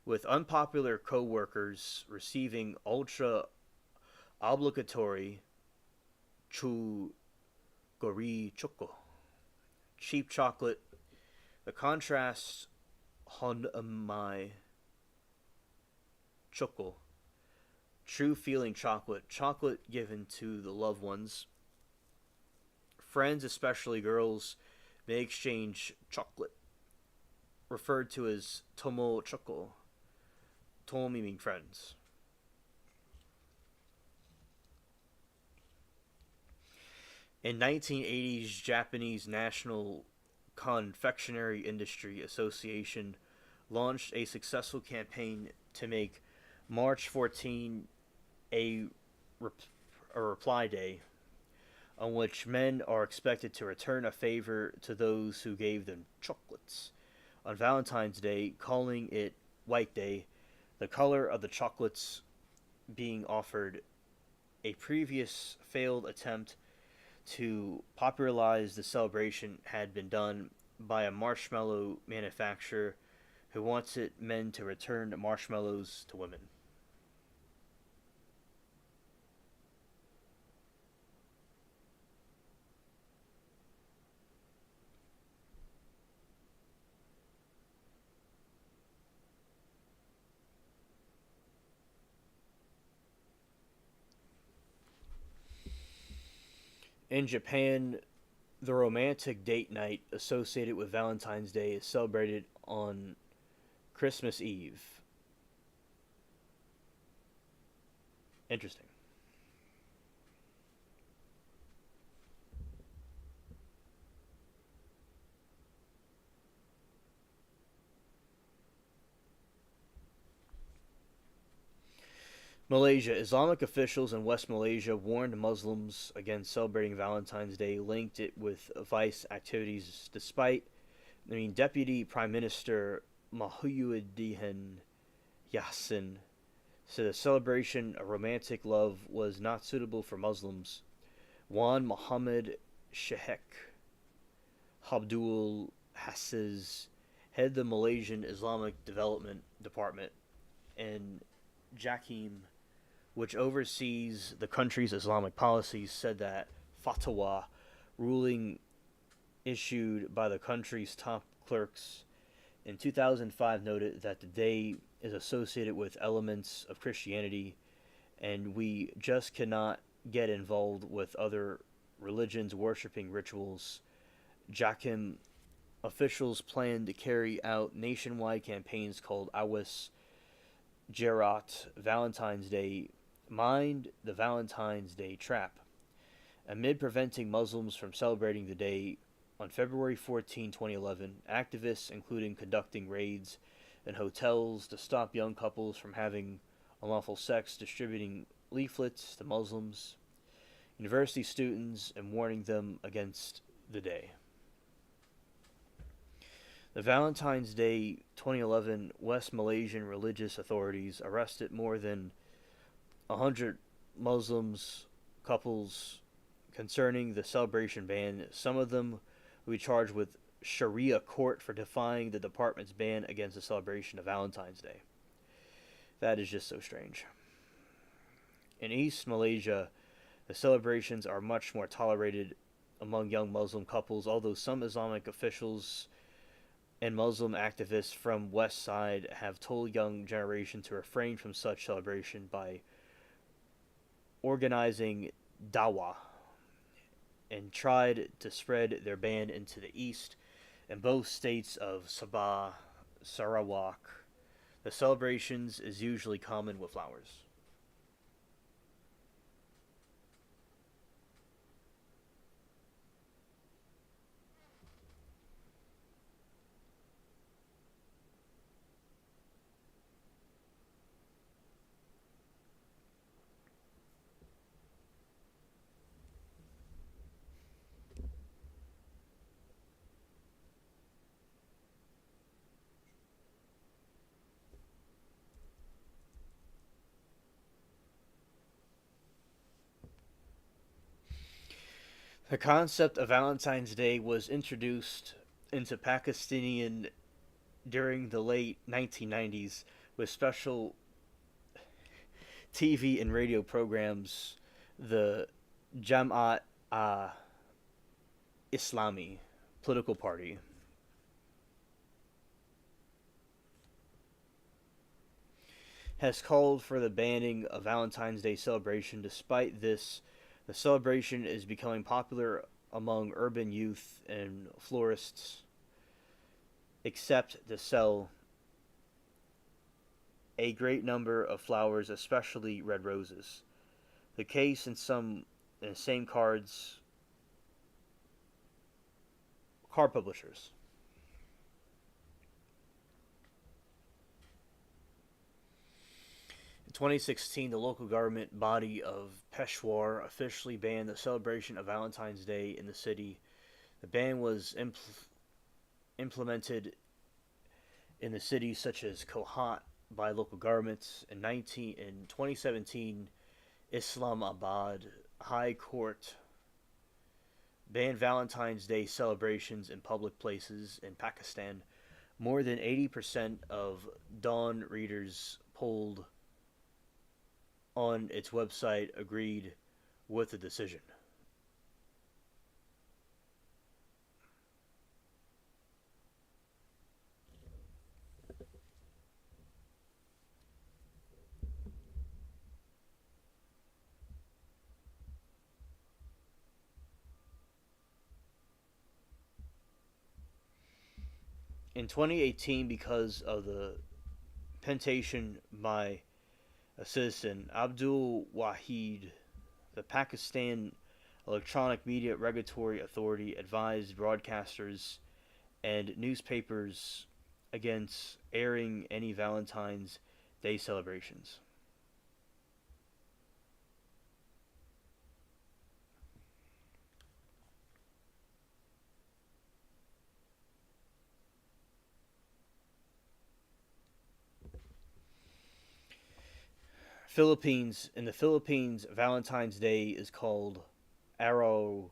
with unpopular coworkers receiving ultra obligatory Chu Gori Choco, cheap chocolate. The contrast Honmai Choco, true feeling chocolate, chocolate given to the loved ones. Friends, especially girls, may exchange chocolate, referred to as Tomo Choco, Tomo meaning friends. In 1980s, Japanese National Confectionery Industry Association launched a successful campaign to make March 14 a, a reply day on which men are expected to return a favor to those who gave them chocolates. On Valentine's Day, calling it White Day, the color of the chocolates being offered, a previous failed attempt to popularize the celebration had been done by a marshmallow manufacturer who wanted men to return marshmallows to women. In Japan, the romantic date night associated with Valentine's Day is celebrated on Christmas Eve. Interesting. Malaysia. Islamic officials in West Malaysia warned Muslims against celebrating Valentine's Day, linked it with vice activities, Deputy Prime Minister Mahyuddin Yassin said the celebration of romantic love was not suitable for Muslims. Wan Muhammad Sheikh Abdul Hassiz head the Malaysian Islamic Development Department, and Jakim, which oversees the country's Islamic policies, said that fatwa ruling issued by the country's top clerks in 2005 noted that the day is associated with elements of Christianity, and we just cannot get involved with other religions' worshipping rituals. Jakim officials plan to carry out nationwide campaigns called Awis Jerat Valentine's Day, Mind the Valentine's Day Trap, amid preventing Muslims from celebrating the day. On February 14, 2011, activists, including conducting raids in hotels to stop young couples from having unlawful sex, distributing leaflets to Muslims, university students, and warning them against the day. The Valentine's Day 2011 West Malaysian religious authorities arrested more than 100 Muslims couples concerning the celebration ban. Some of them will be charged with Sharia court for defying the department's ban against the celebration of Valentine's Day. That is just so strange. In East Malaysia, the celebrations are much more tolerated among young Muslim couples, although some Islamic officials and Muslim activists from West Side have told young generation to refrain from such celebration by organizing dawah and tried to spread their ban into the east. In both states of Sabah, Sarawak, the celebrations is usually common with flowers. The concept of Valentine's Day was introduced into Pakistani during the late 1990s with special TV and radio programs. The Jamaat Islami political party has called for the banning of Valentine's Day celebration. Despite this, the celebration is becoming popular among urban youth and florists, except to sell a great number of flowers, especially red roses. The case in some in the same card publishers. In 2016, the local government body of Peshawar officially banned the celebration of Valentine's Day in the city. The ban was implemented in the cities such as Kohat by local governments. In 2017, Islamabad High Court banned Valentine's Day celebrations in public places in Pakistan. More than 80% of Dawn readers polled on its website agreed with the decision. In 2018, because of the pentation by a citizen, Abdul Wahid, the Pakistan Electronic Media Regulatory Authority, advised broadcasters and newspapers against airing any Valentine's Day celebrations. In the Philippines, Valentine's Day is called Araw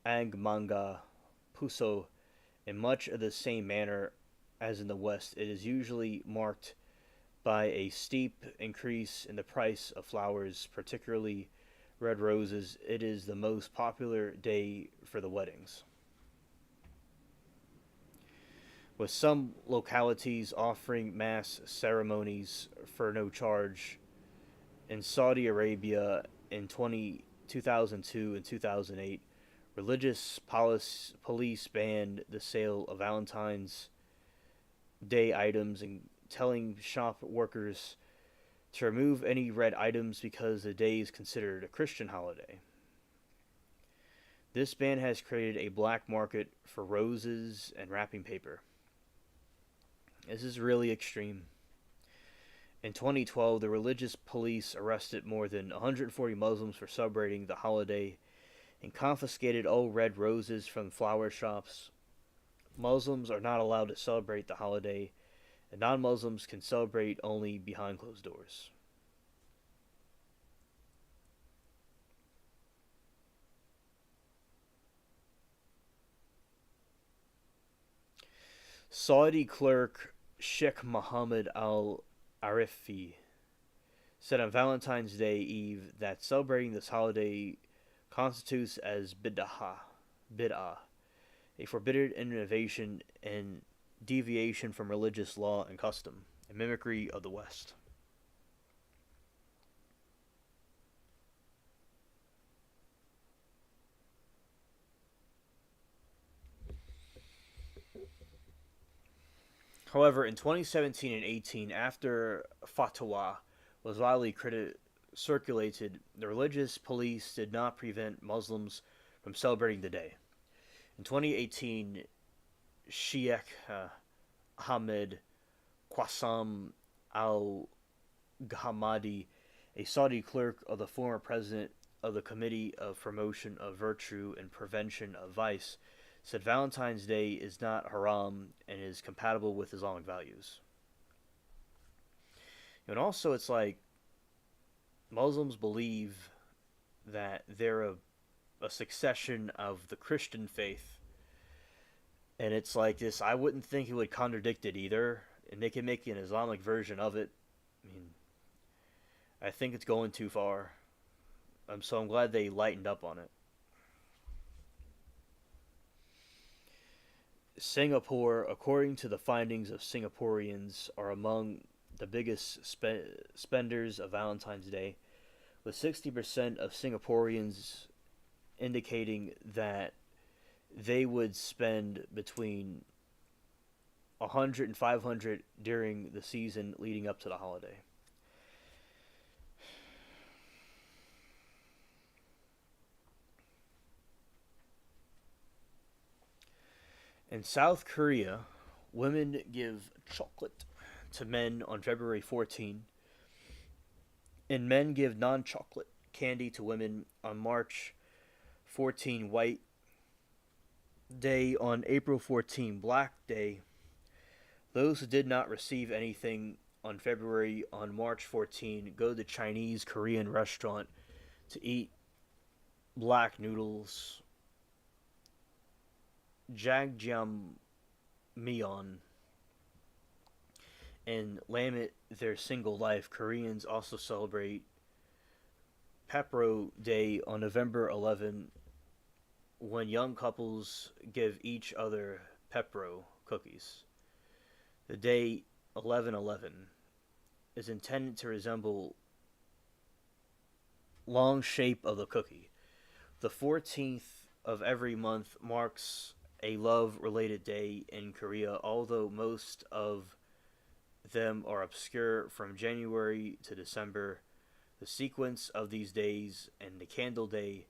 ang Mga Puso in much of the same manner as in the West. It is usually marked by a steep increase in the price of flowers, particularly red roses. It is the most popular day for the weddings, with some localities offering mass ceremonies for no charge. In Saudi Arabia in 2002 and 2008, religious police banned the sale of Valentine's Day items and telling shop workers to remove any red items because the day is considered a Christian holiday. This ban has created a black market for roses and wrapping paper. This is really extreme. In 2012, the religious police arrested more than 140 Muslims for celebrating the holiday and confiscated all red roses from flower shops. Muslims are not allowed to celebrate the holiday, and non-Muslims can celebrate only behind closed doors. Saudi clerk Sheikh Mohammed Al Arifi said on Valentine's Day Eve that celebrating this holiday constitutes as bid'ah, a forbidden innovation and deviation from religious law and custom, a mimicry of the West. However, in 2017 and 18, after fatwa was widely circulated, the religious police did not prevent Muslims from celebrating the day. In 2018, Sheikh Ahmed Qassam al Ghamadi, a Saudi clerk of the former president of the Committee of Promotion of Virtue and Prevention of Vice, said Valentine's Day is not haram and is compatible with Islamic values. And also, it's like Muslims believe that they're a succession of the Christian faith. And it's like this, I wouldn't think it would contradict it either. And they can make an Islamic version of it. I mean, I think it's going too far. So I'm glad they lightened up on it. Singapore, according to the findings of Singaporeans, are among the biggest spenders of Valentine's Day, with 60% of Singaporeans indicating that they would spend between 100 and 500 during the season leading up to the holiday. In South Korea, women give chocolate to men on February 14, and men give non-chocolate candy to women on March 14, White Day, on April 14, Black Day. Those who did not receive anything on March 14, go to the Chinese Korean restaurant to eat black noodles, jajangmyeon, and lament their single life. Koreans also celebrate Pepro Day on November 11, when young couples give each other Pepro cookies. The day 11/11 is intended to resemble long shape of the cookie. The 14th of every month marks a love-related day in Korea, although most of them are obscure from January to December. The sequence of these days and the Candle Day,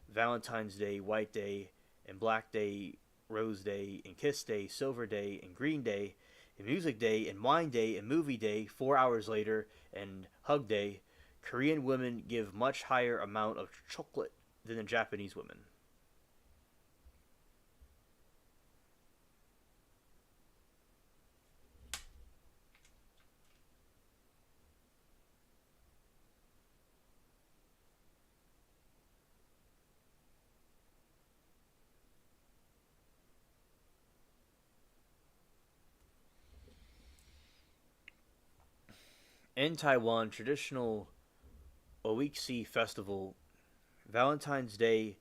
Valentine's Day, White Day, and Black Day, Rose Day, and Kiss Day, Silver Day, and Green Day, and Music Day, and Wine Day, and Movie Day, 4 hours later, and Hug Day, Korean women give much higher amount of chocolate than the Japanese women. In Taiwan, traditional Oixi festival, Valentine's Day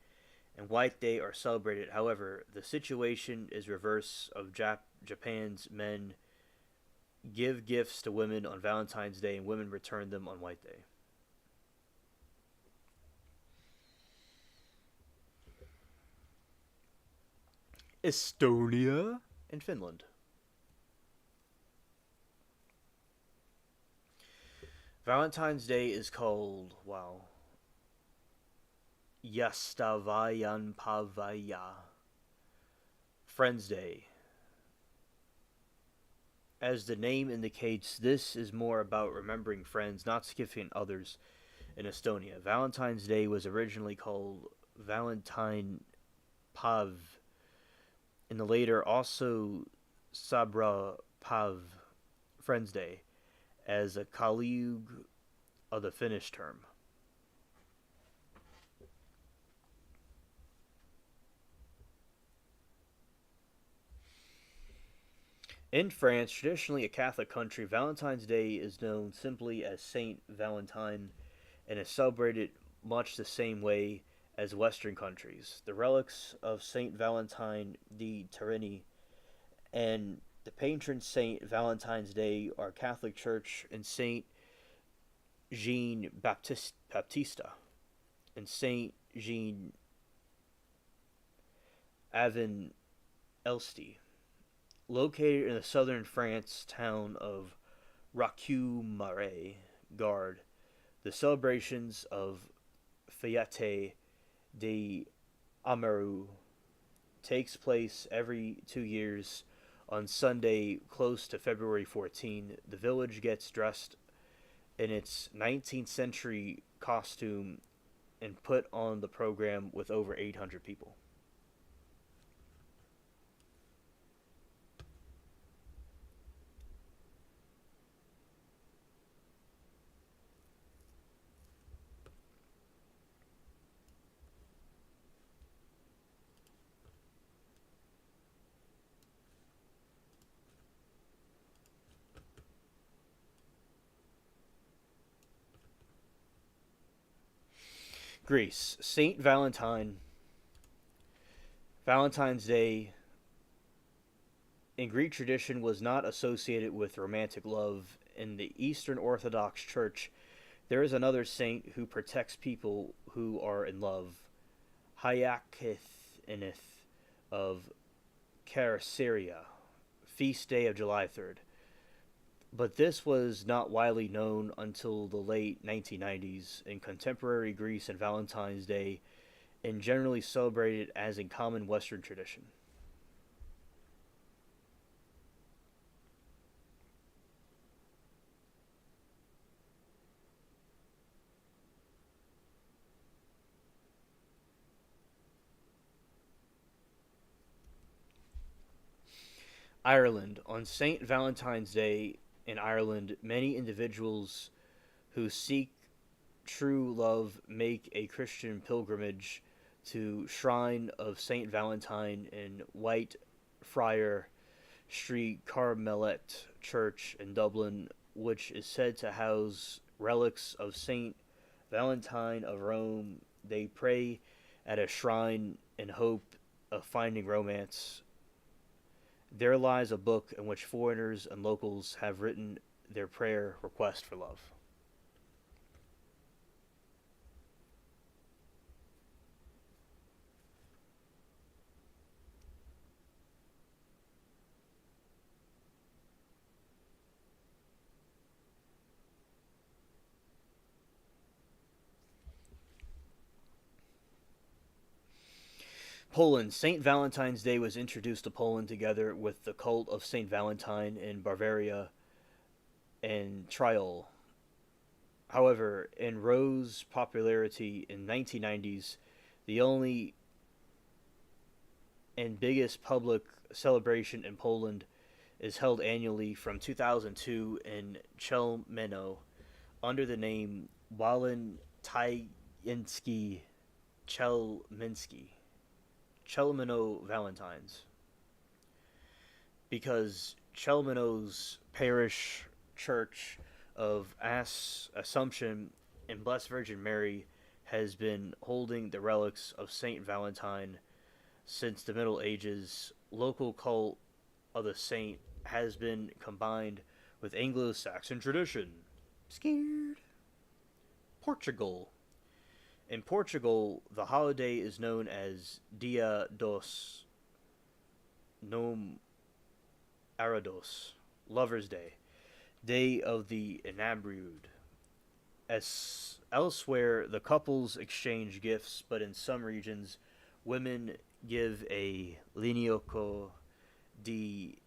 and White Day are celebrated. However, the situation is reverse of Japan's men give gifts to women on Valentine's Day and women return them on White Day. Estonia and Finland. Valentine's Day is called, Yastavayan Pavaya, Friends Day. As the name indicates, this is more about remembering friends, not significant others in Estonia. Valentine's Day was originally called Valentine Pav, and the later also Sabra Pav, Friends Day, as a Kalyug of the Finnish term. In France, traditionally a Catholic country, Valentine's Day is known simply as Saint Valentine and is celebrated much the same way as Western countries. The relics of Saint Valentine di Terni and the patron saint Valentine's Day are Catholic Church and Saint Jean Baptista and Saint Jean Avin Elsti, located in the southern France town of Rocue-Marais Gard. The celebrations of Fête de Amaru takes place every 2 years on Sunday close to February 14. The village gets dressed in its 19th century costume and put on the program with over 800 people. Greece. Saint Valentine. Valentine's Day in Greek tradition was not associated with romantic love. In the Eastern Orthodox Church, there is another saint who protects people who are in love, Hyacinth of Caesarea, feast day of July 3rd. But this was not widely known until the late 1990s. In contemporary Greece, and Valentine's Day and generally celebrated as in common Western tradition. Ireland. On St. Valentine's Day in Ireland, many individuals who seek true love make a Christian pilgrimage to Shrine of St. Valentine in White Friar Street Carmelite Church in Dublin, which is said to house relics of St. Valentine of Rome. They pray at a shrine in hope of finding romance. There lies a book in which foreigners and locals have written their prayer request for love. Poland. St. Valentine's Day was introduced to Poland together with the cult of St. Valentine in Bavaria and Triol. However, in rose popularity in 1990s, the only and biggest public celebration in Poland is held annually from 2002 in Chelmeno under the name Walentynski Chelminsky. Chelmeno Valentines. Because Chelmeno's parish church of Assumption and Blessed Virgin Mary has been holding the relics of Saint Valentine since the Middle Ages. Local cult of the saint has been combined with Anglo-Saxon tradition. Scared. Portugal. In Portugal, the holiday is known as Dia dos Namorados, Lover's Day, Day of the Enamored. As elsewhere, the couples exchange gifts, but in some regions, women give a linioco de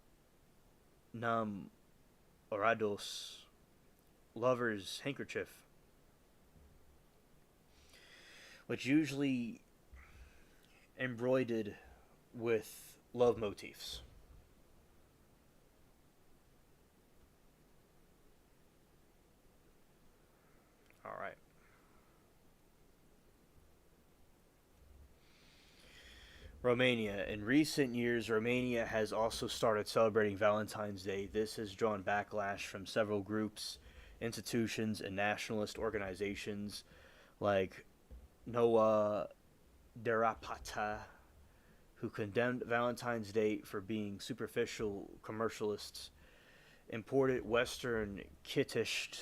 namorados, lover's handkerchief, which usually embroidered with love motifs. All right. Romania. In recent years, Romania has also started celebrating Valentine's Day. This has drawn backlash from several groups, institutions, and nationalist organizations like Noua Derapata, who condemned Valentine's Day for being superficial commercialists, imported Western kitsch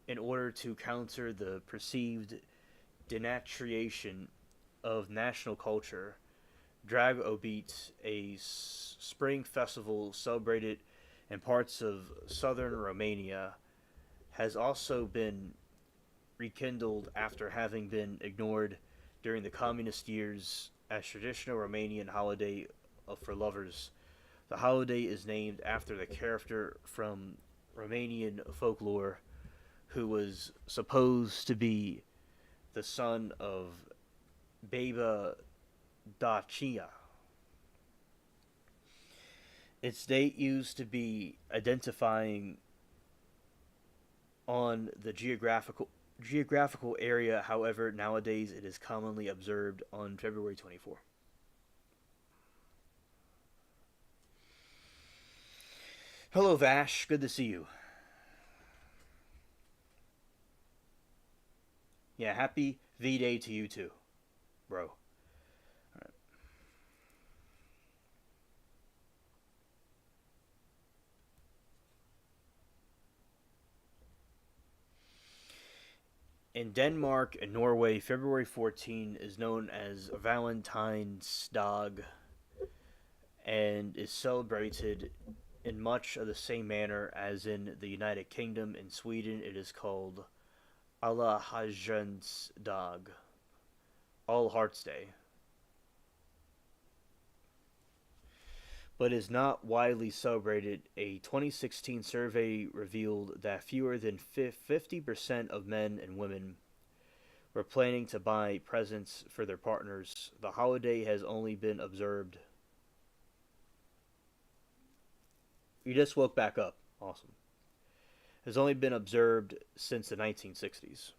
in order to counter the perceived denaturation of national culture. Drag-O-Beat, a spring festival celebrated in parts of southern Romania, has also been rekindled after having been ignored during the communist years as traditional Romanian holiday for lovers. The holiday is named after the character from Romanian folklore who was supposed to be the son of Baba Dacia. Its date used to be identifying on the geographical area. However, nowadays it is commonly observed on February 24th. Hello, Vash. Good to see you. Yeah, happy V Day to you too, bro. In Denmark and Norway, February 14 is known as Valentine's Dag and is celebrated in much of the same manner as in the United Kingdom. In Sweden, it is called Alla Helgons Dag, All Hearts Day, but is not widely celebrated. A 2016 survey revealed that fewer than 50% of men and women were planning to buy presents for their partners. The holiday has only been observed. You just woke back up. Awesome. Has only been observed since the 1960s.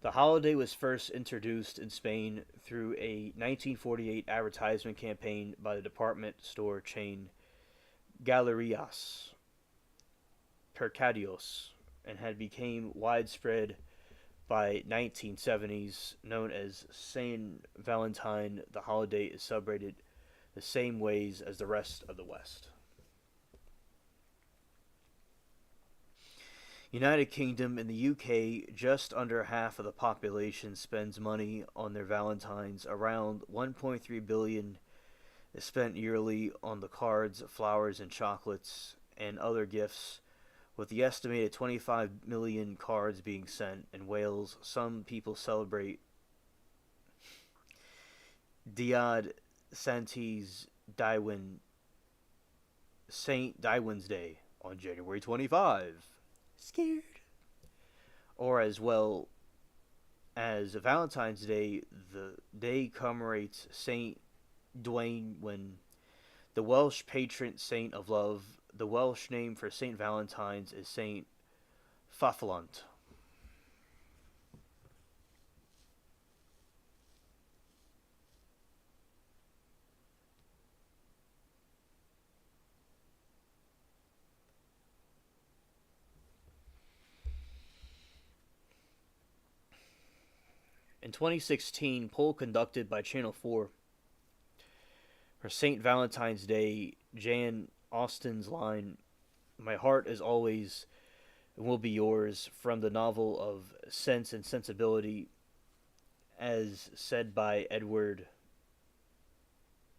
The holiday was first introduced in Spain through a 1948 advertisement campaign by the department store chain Galerías Mercadios and had become widespread by 1970s. Known as Saint Valentine, the holiday is celebrated the same ways as the rest of the West. United Kingdom and the UK, just under half of the population spends money on their Valentines. Around 1.3 billion is spent yearly on the cards, flowers, and chocolates and other gifts. With the estimated 25 million cards being sent in Wales, some people celebrate Diad Santis Dywyn Saint Dywyn's Day on January 25. Scared. Or as well as Valentine's Day, the day commemorates Saint Dwynwen, the Welsh patron saint of love. The Welsh name for Saint Valentine's is Saint Faflant. In 2016, poll conducted by Channel 4 for St. Valentine's Day, Jan Austen's line, "My heart is always and will be yours," from the novel of Sense and Sensibility, as said by Edward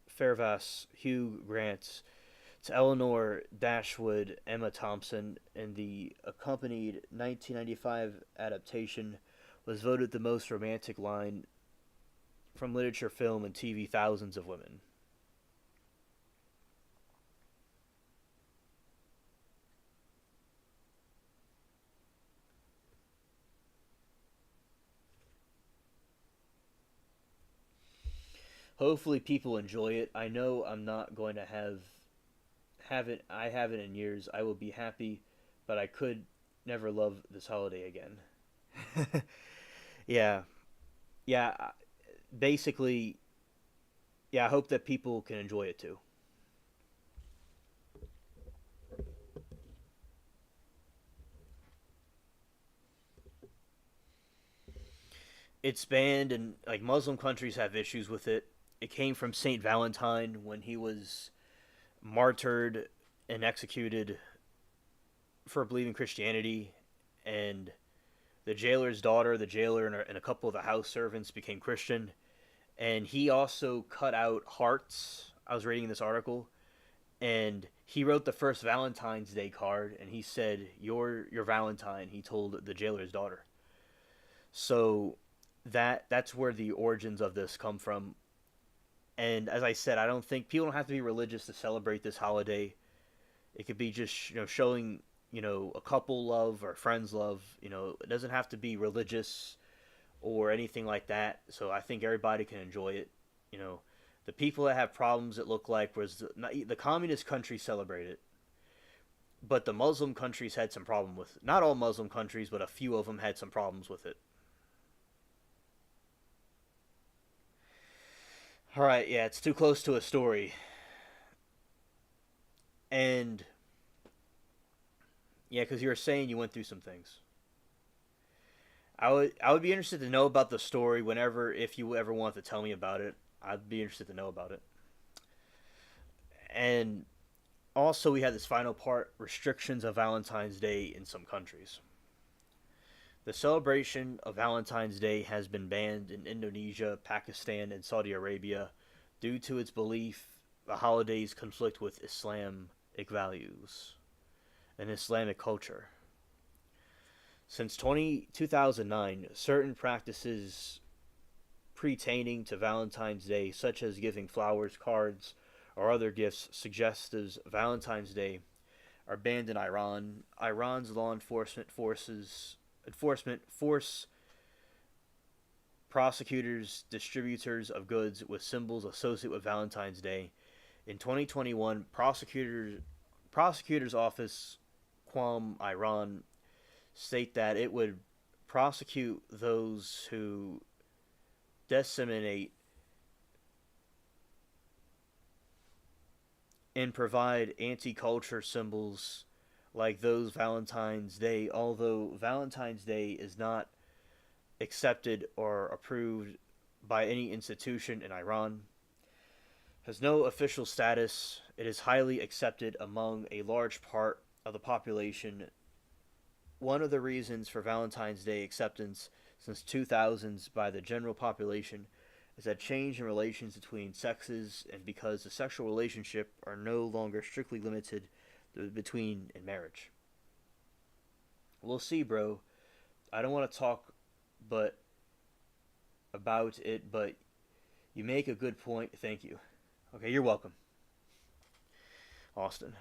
Fairfax, Hugh Grant, to Eleanor Dashwood, Emma Thompson, and the accompanied 1995 adaptation was voted the most romantic line from literature, film, and TV. Thousands of women. Hopefully, people enjoy it. I know I'm not going to have it. I haven't in years. I will be happy, but I could. never love this holiday again. Yeah, yeah. Basically, yeah. I hope that people can enjoy it too. It's banned, and like Muslim countries have issues with it. It came from Saint Valentine when he was martyred and executed for believing Christianity, and the jailer's daughter, the jailer, and a couple of the house servants became Christian. And he also cut out hearts. I was reading this article, and he wrote the first Valentine's Day card, and he said, "You're your Valentine." He told the jailer's daughter. So that's where the origins of this come from. And as I said, I don't think people don't have to be religious to celebrate this holiday. It could be just showing a couple love or friends love. It doesn't have to be religious or anything like that. So I think everybody can enjoy it. You know, the people that have problems, it looked like, was the communist countries celebrate it, but the Muslim countries had some problem with it. Not all Muslim countries, but a few of them had some problems with it. All right, yeah, it's too close to a story, and yeah, because you were saying you went through some things. I would be interested to know about the story whenever if you ever want to tell me about it. I'd be interested to know about it. And also, we had this final part: restrictions of Valentine's Day in some countries. The celebration of Valentine's Day has been banned in Indonesia, Pakistan, and Saudi Arabia due to its belief the holidays conflict with Islamic values and Islamic culture. Since 2009, certain practices pertaining to Valentine's Day, such as giving flowers, cards, or other gifts suggestive of Valentine's Day, are banned in Iran. Iran's law enforcement force prosecutors, distributors of goods with symbols associated with Valentine's Day. In 2021, prosecutors office Qom, Iran, state that it would prosecute those who disseminate and provide anti-culture symbols like those Valentine's Day, although Valentine's Day is not accepted or approved by any institution in Iran, has no official status. It is highly accepted among a large part of the population. One of the reasons for Valentine's Day acceptance since 2000s by the general population is that change in relations between sexes and because the sexual relationship are no longer strictly limited to between in marriage. We'll see, bro. I don't want to talk but about it, but you make a good point. Thank you. Okay, you're welcome, Austin.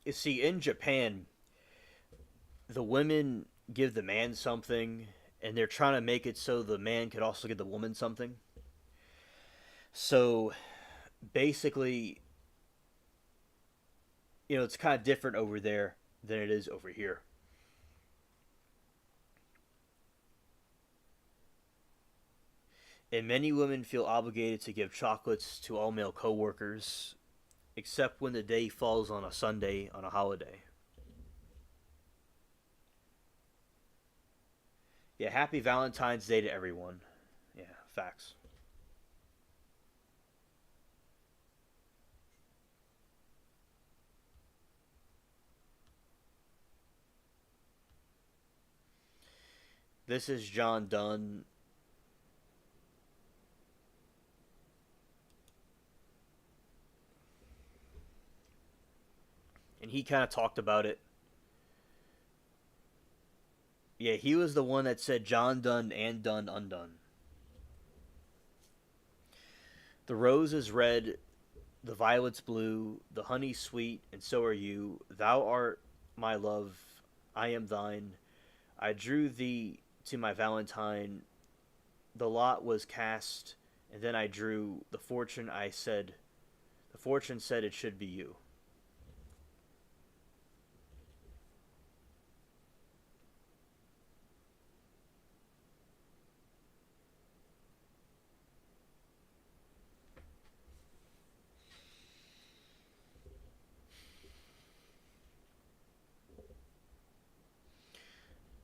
You see, in Japan, the women give the man something, and they're trying to make it so the man could also give the woman something. So basically, it's kind of different over there than it is over here. And many women feel obligated to give chocolates to all male coworkers, except when the day falls on a Sunday on a holiday. Yeah, happy Valentine's Day to everyone. Yeah, facts. This is John Dunn, and he kind of talked about it. Yeah, he was the one that said John Dunn and Dunn undone. The rose is red, the violet's blue, the honey sweet, and so are you. Thou art my love, I am thine. I drew thee to my Valentine. The lot was cast, and then I drew the fortune. I said, the fortune said it should be you.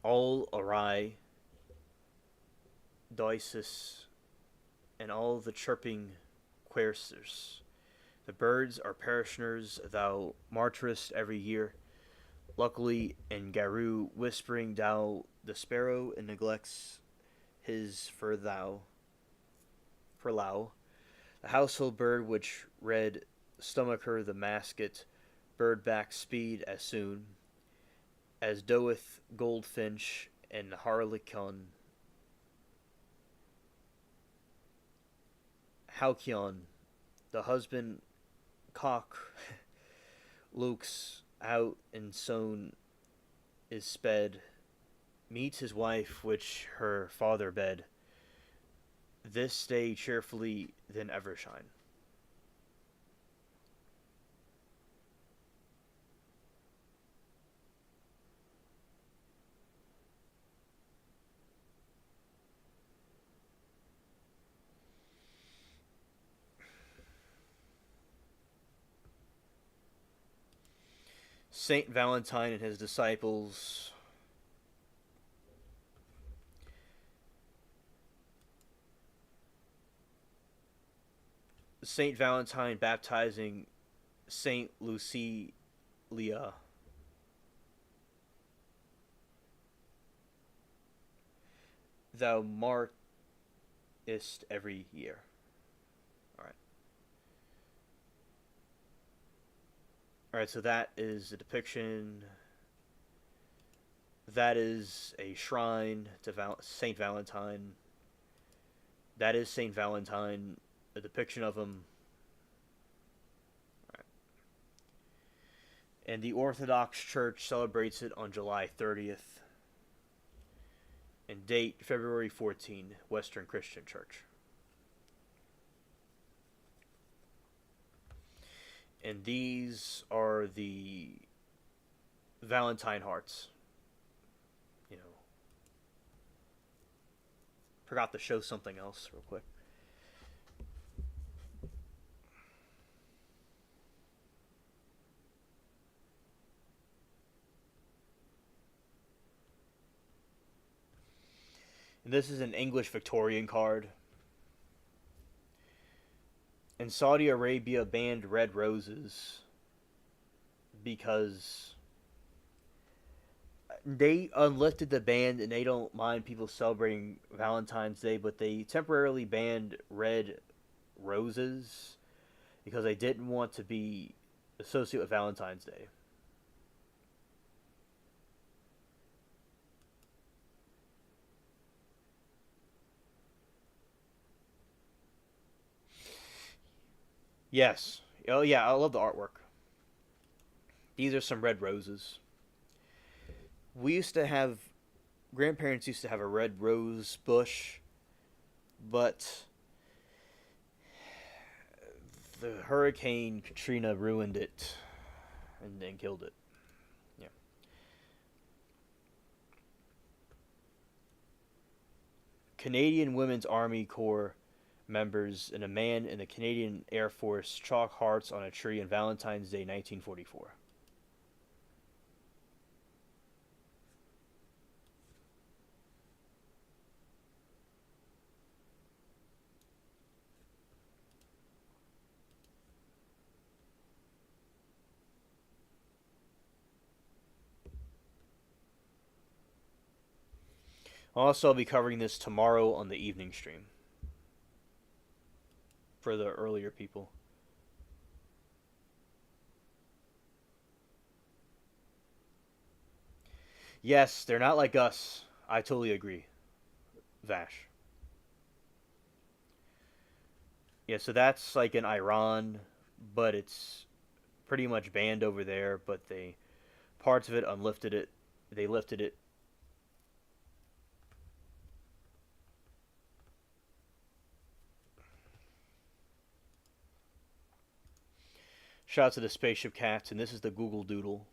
All awry, Dionysus, and all the chirping quercers. The birds are parishioners thou martyrest every year. Luckily, in Garu, whispering thou the sparrow and neglects his for thou. The household bird which read stomacher the masket, bird back speed as soon as doeth goldfinch and harlequin. Halcyon, the husband cock looks out and sown is sped, meets his wife which her father bed. This day cheerfully than ever shine. Saint Valentine and his disciples. Saint Valentine baptizing Saint Lucia. Thou markest every year. All right. All right. So that is a depiction. That is a shrine to Saint Valentine. That is Saint Valentine. A depiction of him. All right. And the Orthodox Church celebrates it on July 30th. And date February 14, Western Christian Church. And these are the Valentine hearts. You know, forgot to show something else real quick. And this is an English Victorian card. And Saudi Arabia banned red roses because they unlifted the ban and they don't mind people celebrating Valentine's Day, but they temporarily banned red roses because they didn't want to be associated with Valentine's Day. Yes. Oh yeah, I love the artwork. These are some red roses. We used to have grandparents used to have a red rose bush, but the Hurricane Katrina ruined it and then killed it. Yeah. Canadian Women's Army Corps members and a man in the Canadian Air Force chalk hearts on a tree on Valentine's Day 1944. Also, I'll be covering this tomorrow on the evening stream for the earlier people. Yes, they're not like us. I totally agree. Vash. Yeah, so that's like in Iran, but it's pretty much banned over there. But they parts of it unlifted it. They lifted it. Shout out to the spaceship cats, and this is the Google Doodle.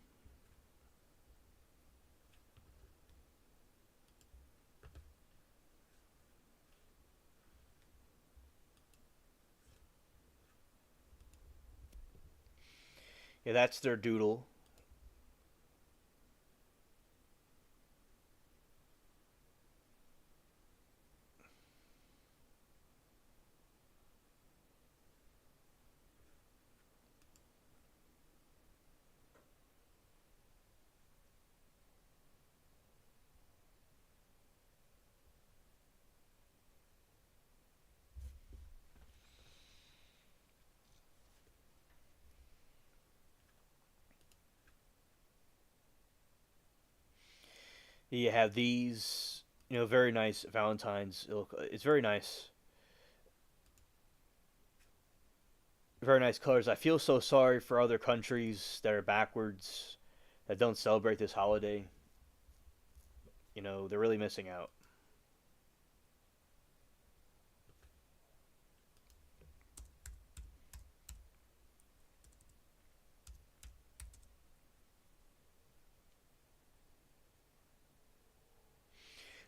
Yeah, that's their doodle. You have these, very nice Valentines. It's very nice colors. I feel so sorry for other countries that are backwards that don't celebrate this holiday. They're really missing out.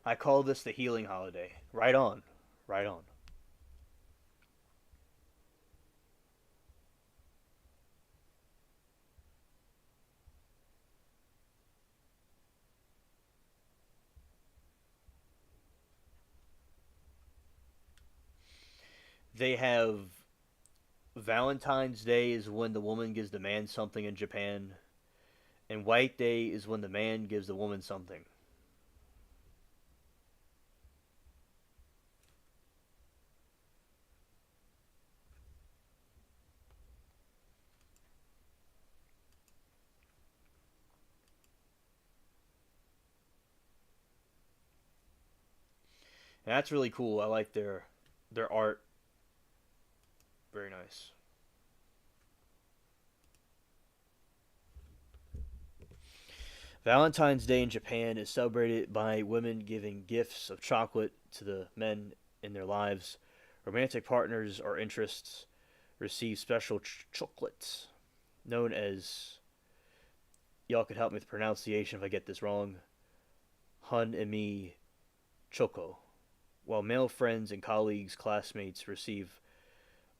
I call this the healing holiday. Right on. Right on. They have Valentine's Day is when the woman gives the man something in Japan, and White Day is when the man gives the woman something. And that's really cool. I like their art. Very nice. Valentine's Day in Japan is celebrated by women giving gifts of chocolate to the men in their lives. Romantic partners or interests receive special chocolates known as, y'all could help me with the pronunciation if I get this wrong, Hun and Me Choco, while male friends and colleagues, classmates receive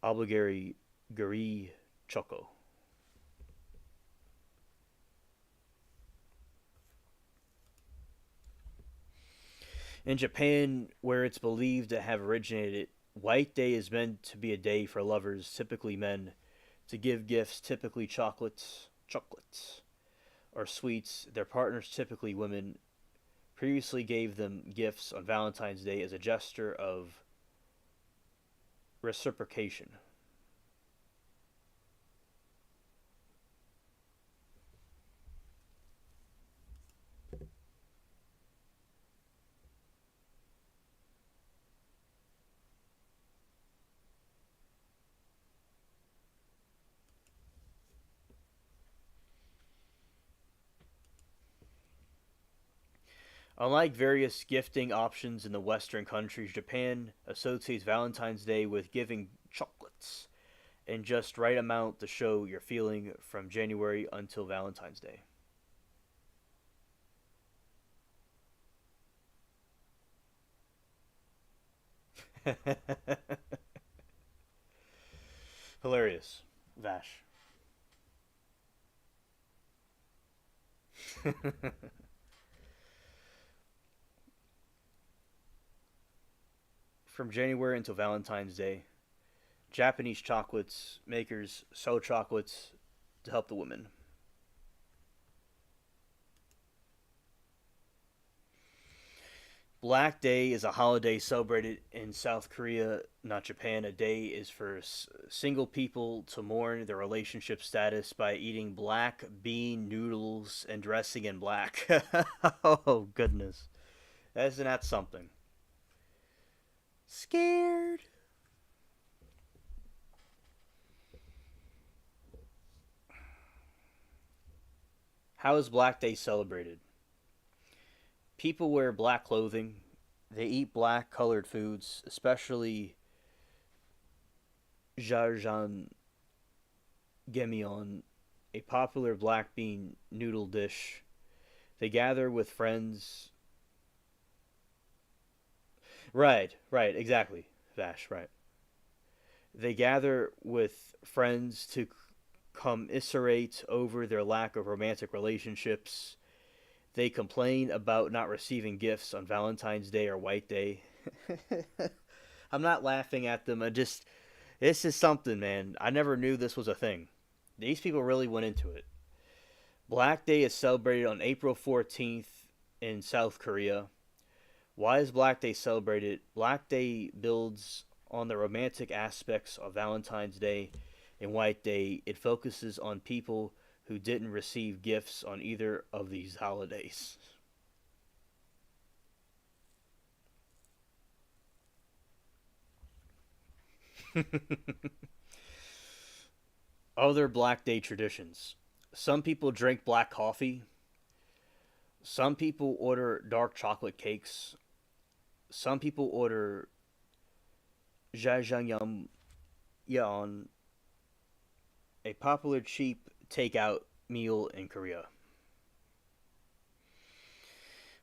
obligatory Guri Choco. In Japan, where it's believed to have originated, White Day is meant to be a day for lovers, typically men, to give gifts, typically chocolates, or sweets. Their partners, typically women, previously gave them gifts on Valentine's Day as a gesture of reciprocation. Unlike various gifting options in the Western countries, Japan associates Valentine's Day with giving chocolates in just right amount to show you're feeling from January until Valentine's Day. Hilarious. Vash. From January until Valentine's Day, Japanese chocolates makers sell chocolates to help the women. Black Day is a holiday celebrated in South Korea, not Japan. A day is for single people to mourn their relationship status by eating black bean noodles and dressing in black. Oh, goodness. Isn't that something? Scared. How is Black Day celebrated? People wear black clothing. They eat black colored foods, especially jajangmyeon, a popular black bean noodle dish. They gather with friends. Right, exactly. Vash, right. They gather with friends to commiserate over their lack of romantic relationships. They complain about not receiving gifts on Valentine's Day or White Day. I'm not laughing at them. This is something, man. I never knew this was a thing. These people really went into it. Black Day is celebrated on April 14th in South Korea. Why is Black Day celebrated? Black Day builds on the romantic aspects of Valentine's Day and White Day. It focuses on people who didn't receive gifts on either of these holidays. Other Black Day traditions. Some people drink black coffee. Some people order dark chocolate cakes. Some people order jajangmyeon, a popular cheap takeout meal in Korea.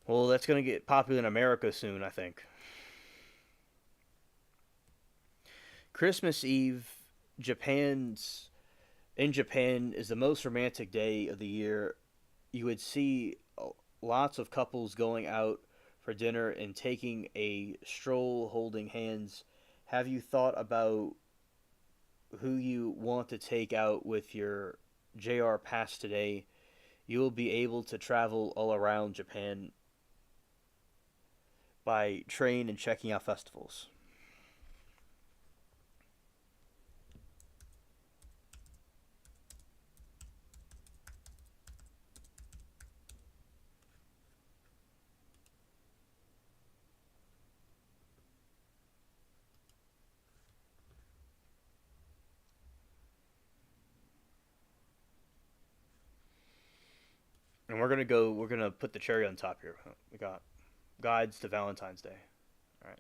Well, that's going to get popular in America soon, I think. Christmas Eve, Japan's in Japan is the most romantic day of the year. You would see lots of couples going out for dinner and taking a stroll holding hands. Have you thought about who you want to take out with your JR Pass today? You will be able to travel all around Japan by train and checking out festivals. And we're gonna put the cherry on top here. We got guides to Valentine's Day. All right.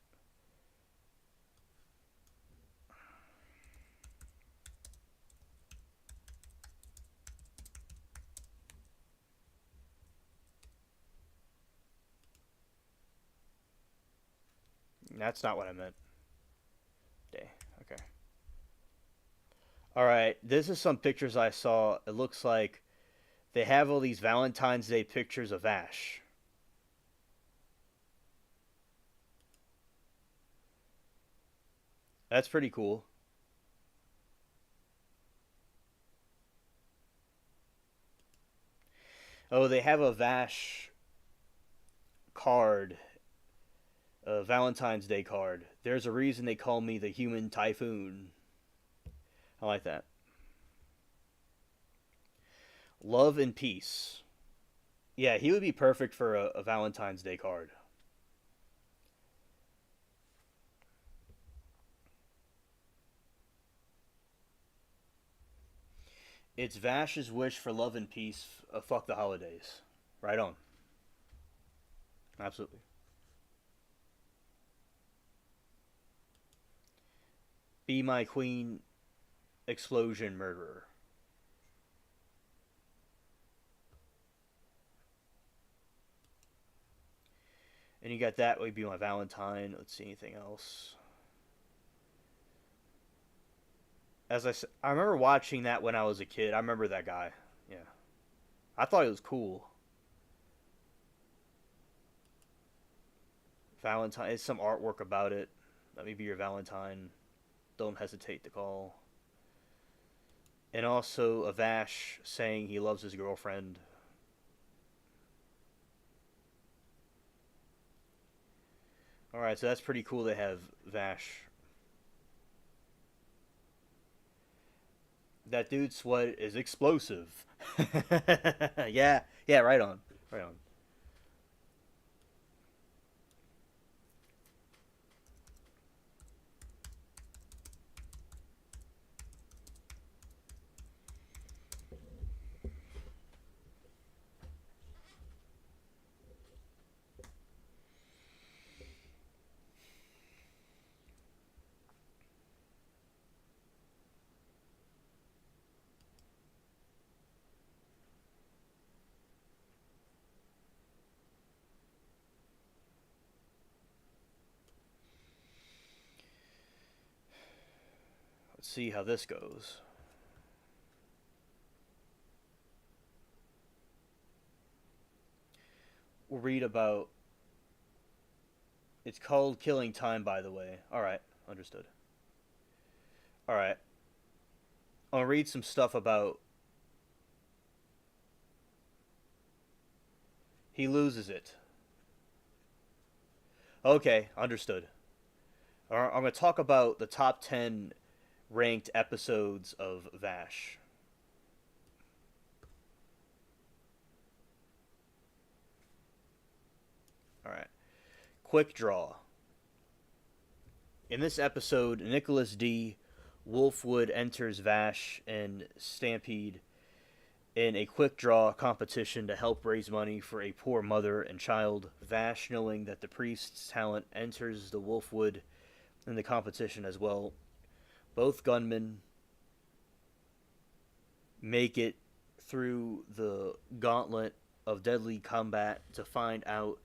That's not what I meant. Day. Okay. All right. This is some pictures I saw. It looks like they have all these Valentine's Day pictures of Ash. That's pretty cool. Oh, they have a Vash card, a Valentine's Day card. There's a reason they call me the human typhoon. I like that. Love and peace. Yeah, he would be perfect for a Valentine's Day card. It's Vash's wish for love and peace. Fuck the holidays. Right on. Absolutely. Be my queen, explosion murderer. And you got that would be my Valentine. Let's see anything else. I remember watching that when I was a kid. I remember that guy. Yeah, I thought he was cool. Valentine. It's some artwork about it. Let me be your Valentine. Don't hesitate to call. And also a Vash saying he loves his girlfriend. All right, so that's pretty cool. They have Vash. That dude's sweat is explosive. Yeah, right on, right on. Let's see how this goes. We'll read about. It's called Killing Time, by the way. Alright, understood. Alright. I'll read some stuff about. He loses it. Okay, understood. I'm going to talk about the top 10 ranked episodes of Vash. Alright. Quick Draw. In this episode, Nicholas D. Wolfwood enters Vash and Stampede in a quick draw competition to help raise money for a poor mother and child. Vash, knowing that the priest's talent, enters the Wolfwood in the competition as well. Both gunmen make it through the gauntlet of deadly combat to find out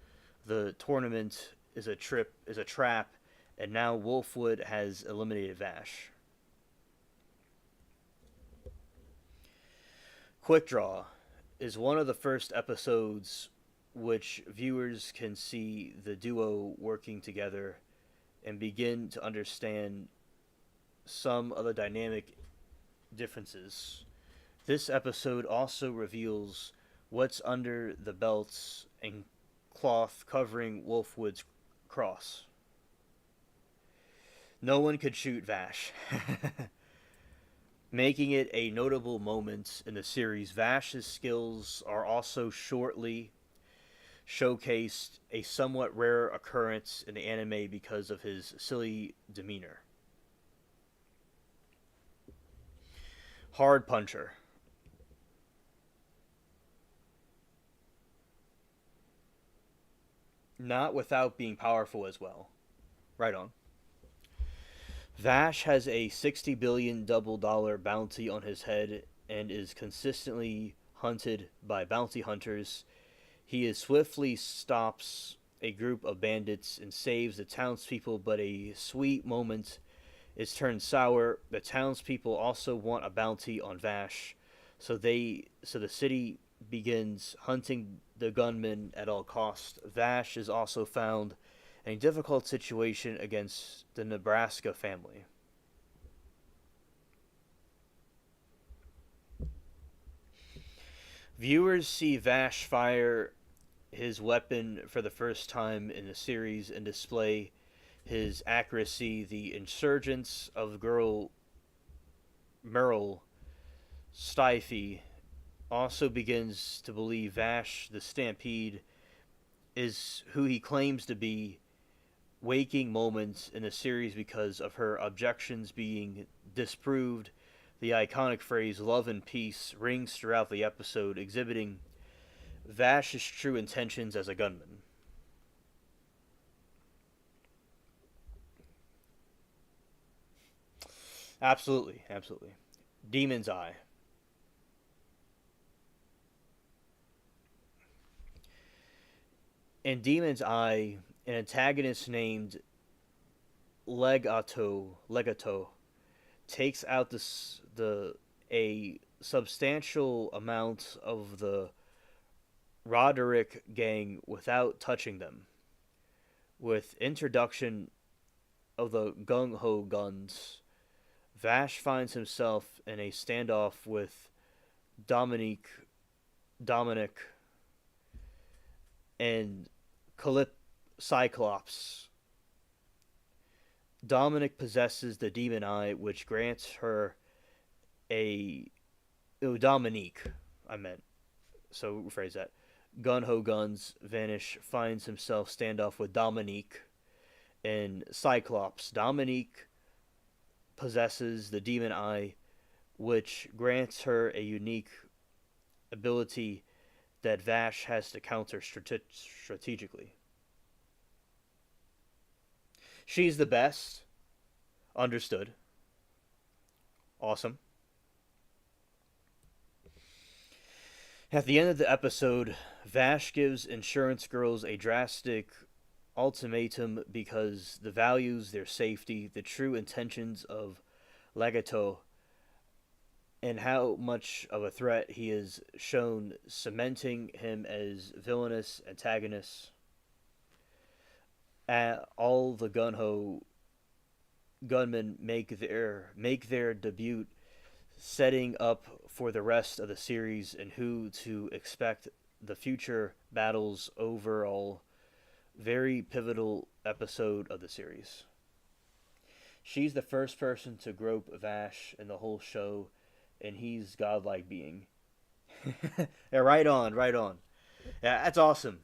the tournament is a trap, and now Wolfwood has eliminated Vash. Quick Draw is one of the first episodes which viewers can see the duo working together and begin to understand some of the dynamic differences. This episode also reveals what's under the belts and cloth covering Wolfwood's cross. No one could shoot Vash. Making it a notable moment in the series. Vash's skills are also shortly showcased, a somewhat rare occurrence in the anime because of his silly demeanor. Hard Puncher. Not without being powerful as well. Right on. Vash has a $60 billion double dollar bounty on his head and is consistently hunted by bounty hunters. He swiftly stops a group of bandits and saves the townspeople, but a sweet moment is turned sour. The townspeople also want a bounty on Vash, so the city begins hunting the gunman at all costs. Vash is also found in a difficult situation against the Nebraska family. Viewers see Vash fire his weapon for the first time in the series and display his accuracy. The insurgents of girl Merle Stiffy also begins to believe Vash the Stampede is who he claims to be. Waking moments in the series because of her objections being disproved. The iconic phrase "love and peace" rings throughout the episode, exhibiting Vash's true intentions as a gunman. Absolutely, absolutely. Demon's Eye. In Demon's Eye, an antagonist named Legato takes out a substantial amount of the Roderick gang without touching them. With introduction of the gung ho guns, Vash finds himself in a standoff with Dominic, and Cyclops. Dominic possesses the demon eye, which grants her a. Oh, Dominique, I meant. So rephrase that. Gun ho guns vanish, finds himself standoff with Dominique and Cyclops. Dominique possesses the demon eye, which grants her a unique ability that Vash has to counter strategically. She's the best. Understood. Awesome. At the end of the episode, Vash gives insurance girls a drastic ultimatum because the values their safety, the true intentions of Legato, and how much of a threat he is shown, cementing him as villainous antagonist. All the gunho gunmen make their debut, setting up for the rest of the series and who to expect the future battles. Overall, very pivotal episode of the series. She's the first person to grope Vash in the whole show, and he's godlike being. Yeah, right on, right on. Yeah, that's awesome.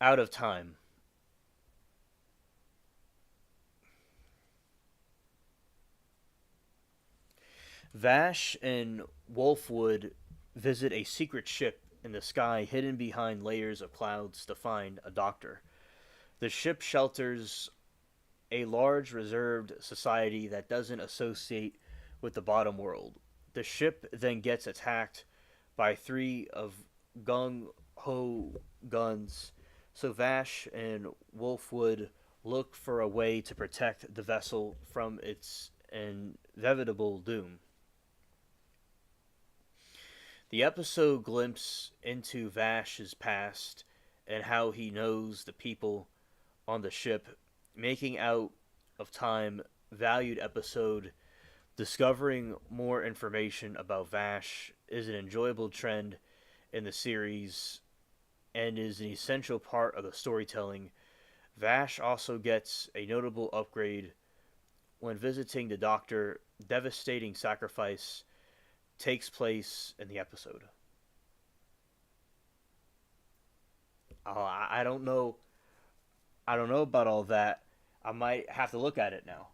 Out of time. Vash and Wolfwood visit a secret ship in the sky hidden behind layers of clouds to find a doctor. The ship shelters a large reserved society that doesn't associate with the bottom world. The ship then gets attacked by three of Gung Ho guns, so Vash and Wolfwood look for a way to protect the vessel from its inevitable doom. The episode glimpses into Vash's past and how he knows the people on the ship, making out of time valued episode. Discovering more information about Vash is an enjoyable trend in the series and is an essential part of the storytelling. Vash also gets a notable upgrade when visiting the Doctor. Devastating sacrifice takes place in the episode. I don't know. I don't know about all that. I might have to look at it now.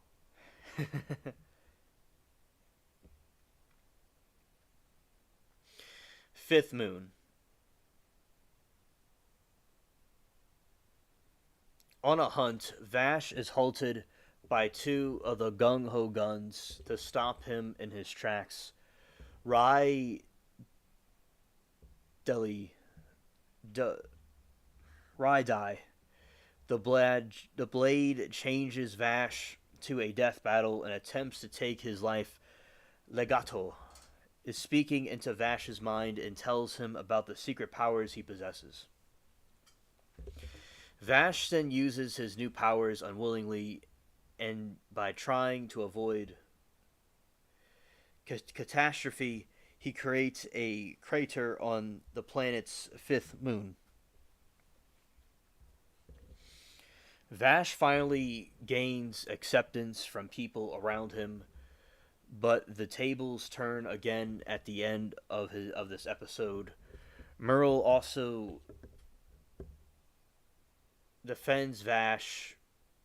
Fifth Moon. On a hunt, Vash is halted by two of the gung ho guns to stop him in his tracks. Rai Deli. Rai Die. The blade changes Vash to a death battle and attempts to take his life. Legato is speaking into Vash's mind and tells him about the secret powers he possesses. Vash then uses his new powers unwillingly, and by trying to avoid catastrophe, he creates a crater on the planet's fifth moon. Vash finally gains acceptance from people around him, but the tables turn again at the end of this episode. Merle also defends Vash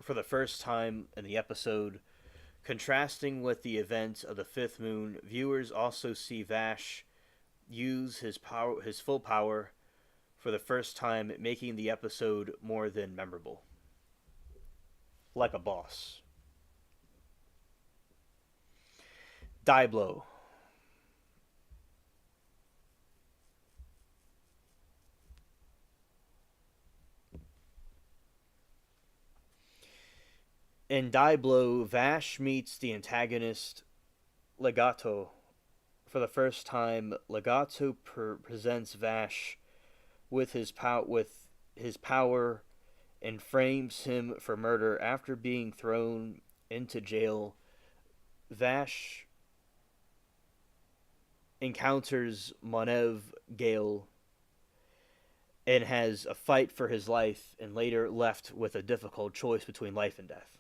for the first time in the episode. Contrasting with the events of the fifth moon, viewers also see Vash use his full power for the first time, making the episode more than memorable. Like a boss. Die blow. In Die Blow, Vash meets the antagonist Legato for the first time. Legato presents Vash with his power and frames him for murder. After being thrown into jail, Vash encounters Monev Gale and has a fight for his life, and later left with a difficult choice between life and death.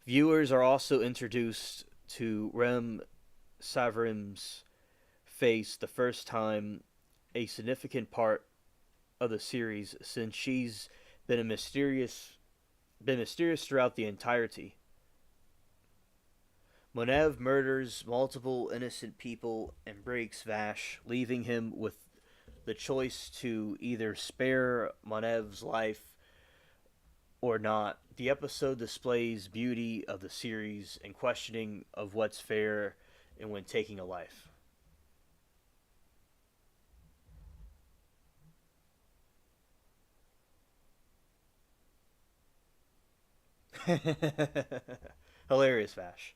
Viewers are also introduced to Rem Savrim's face the first time, a significant part of the series since she's been mysterious throughout the entirety. Monev murders multiple innocent people and breaks Vash, leaving him with the choice to either spare Monev's life or not. The episode displays beauty of the series and questioning of what's fair and when taking a life. Hilarious, Vash.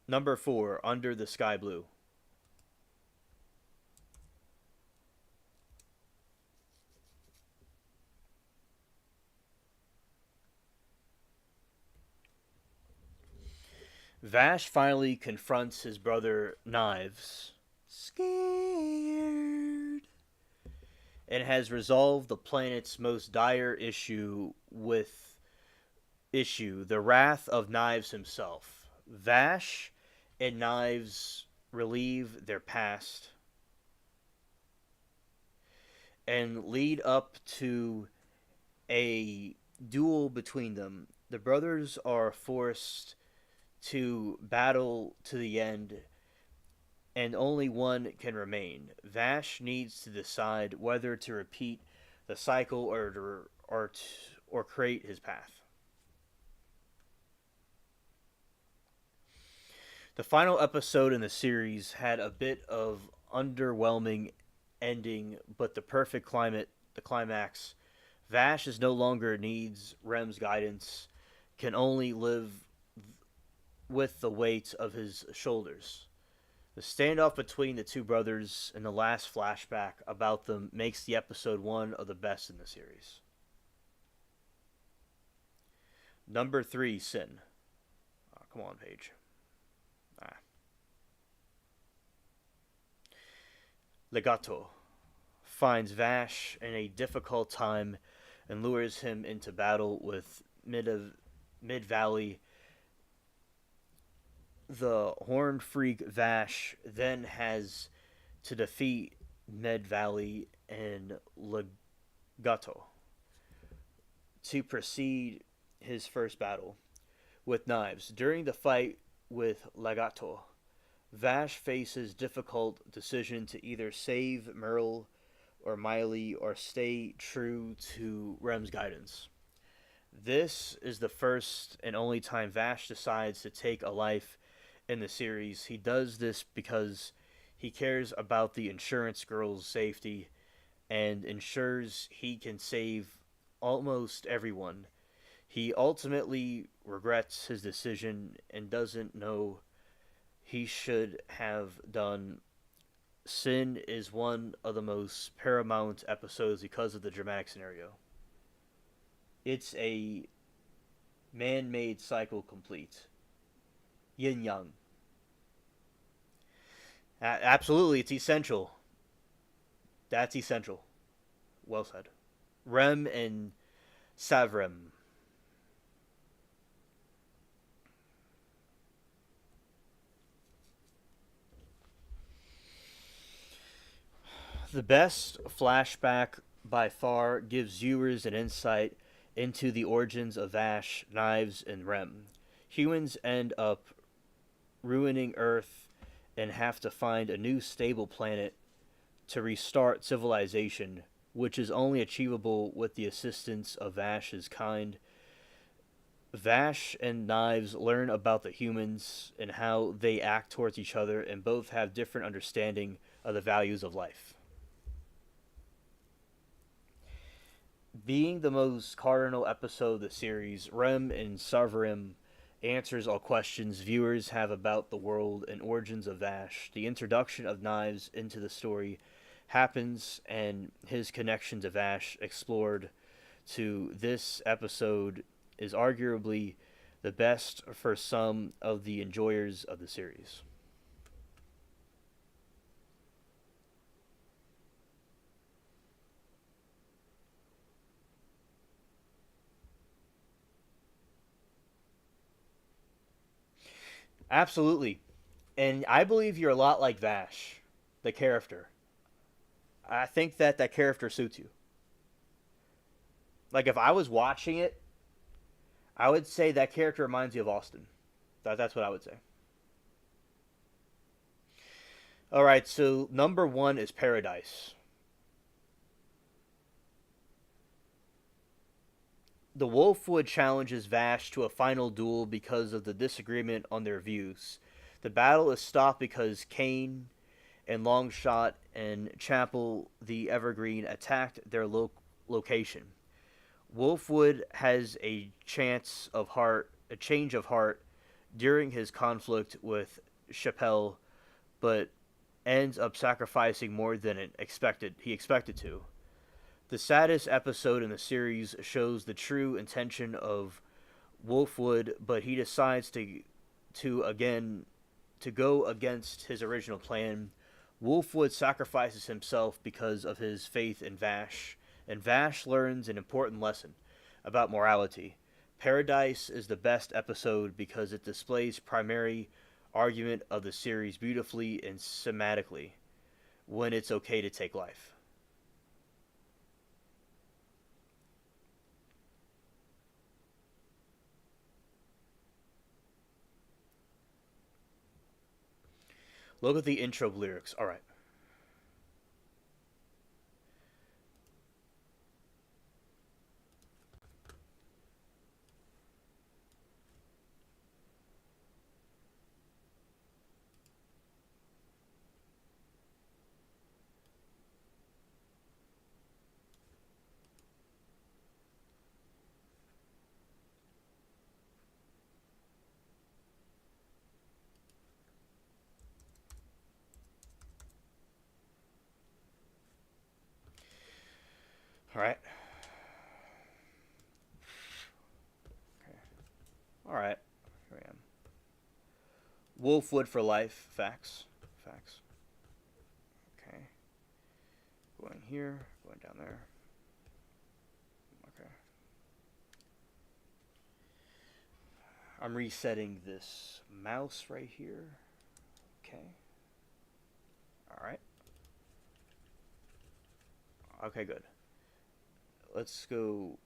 Number 4, Under the Sky Blue. Vash finally confronts his brother Knives, scared, and has resolved the planet's most dire issue, the wrath of Knives himself. Vash and Knives relieve their past and lead up to a duel between them. The brothers are forced to battle to the end, and only one can remain. Vash needs to decide whether to repeat the cycle or create his path. The final episode in the series had a bit of underwhelming ending, but the climax. Vash is no longer needs Rem's guidance, can only live with the weight of his shoulders. The standoff between the two brothers and the last flashback about them makes the episode one of the best in the series. Number 3, Sin. Oh, come on, Paige. Legato finds Vash in a difficult time and lures him into battle with Mid Valley. The Horned Freak Vash then has to defeat Mid Valley and Legato to proceed his first battle with Knives. During the fight with Legato, Vash faces difficult decision to either save Merle or Miley or stay true to Rem's guidance. This is the first and only time Vash decides to take a life in the series. He does this because he cares about the insurance girl's safety and ensures he can save almost everyone. He ultimately regrets his decision and doesn't know he should have done. Sin is one of the most paramount episodes because of the dramatic scenario. It's a man-made cycle complete. Yin yang. Absolutely, it's essential. That's essential. Well said. Rem and Savrem. The best flashback by far gives viewers an insight into the origins of Vash, Knives, and Rem. Humans end up ruining Earth and have to find a new stable planet to restart civilization, which is only achievable with the assistance of Vash's kind. Vash and Knives learn about the humans and how they act towards each other, and both have different understanding of the values of life. Being the most cardinal episode of the series, Rem and Savrim answers all questions viewers have about the world and origins of Vash. The introduction of Knives into the story happens, and his connection to Vash explored to this episode is arguably the best for some of the enjoyers of the series. Absolutely. And I believe you're a lot like Vash, the character. I think that character suits you. Like, if I was watching it, I would say that character reminds you of Austin. That's what I would say. All right, so number 1 is Paradise. The Wolfwood challenges Vash to a final duel because of the disagreement on their views. The battle is stopped because Kane and Longshot and Chapel the Evergreen attacked their location. Wolfwood has a change of heart during his conflict with Chappelle, but ends up sacrificing more than he expected to. The saddest episode in the series shows the true intention of Wolfwood, but he decides to again to go against his original plan. Wolfwood sacrifices himself because of his faith in Vash, and Vash learns an important lesson about morality. Paradise is the best episode because it displays primary argument of the series beautifully and cinematically when it's okay to take life. Look at the intro lyrics. All right. All right. Okay. All right. Here I am. Wolfwood for life. Facts. Facts. Okay. Going here. Going down there. Okay. I'm resetting this mouse right here. Okay. All right. Okay, good. Let's go.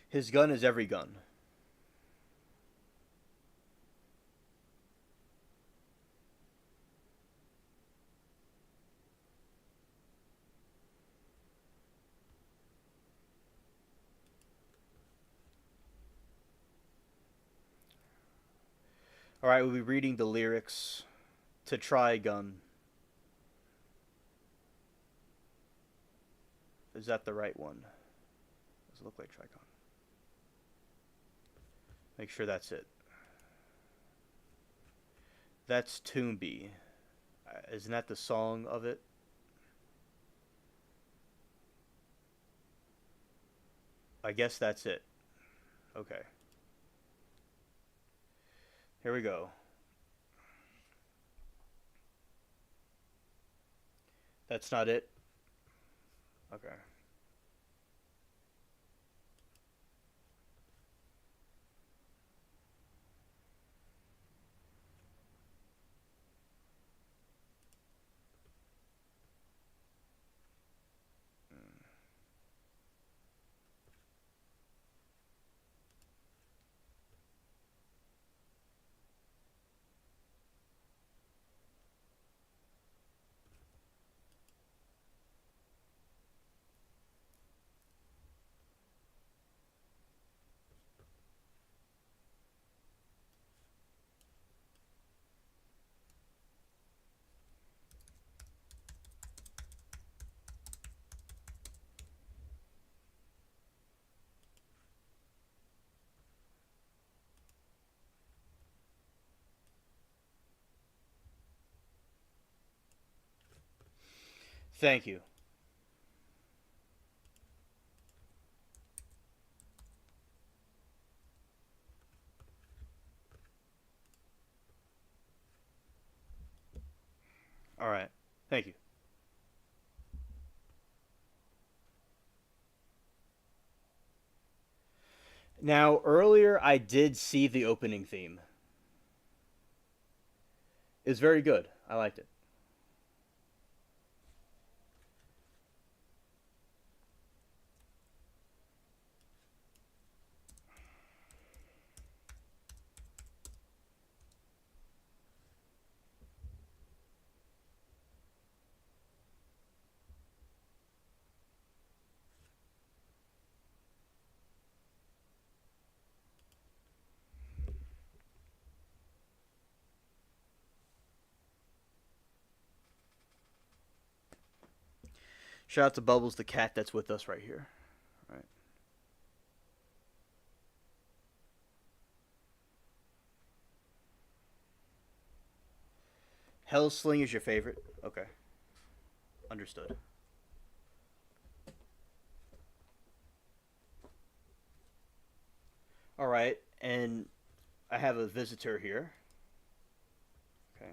His gun is every gun. All right, we'll be reading the lyrics to Trigun. Is that the right one? Does it look like Trigun? Make sure that's it. That's Toomby. Isn't that the song of it? I guess that's it. Okay. Here we go. That's not it? Okay. Thank you. All right. Thank you. Now, earlier I did see the opening theme. It's very good. I liked it. Shout out to Bubbles, the cat that's with us right here. All right. Hellsling is your favorite. Okay, understood. All right, and I have a visitor here. Okay.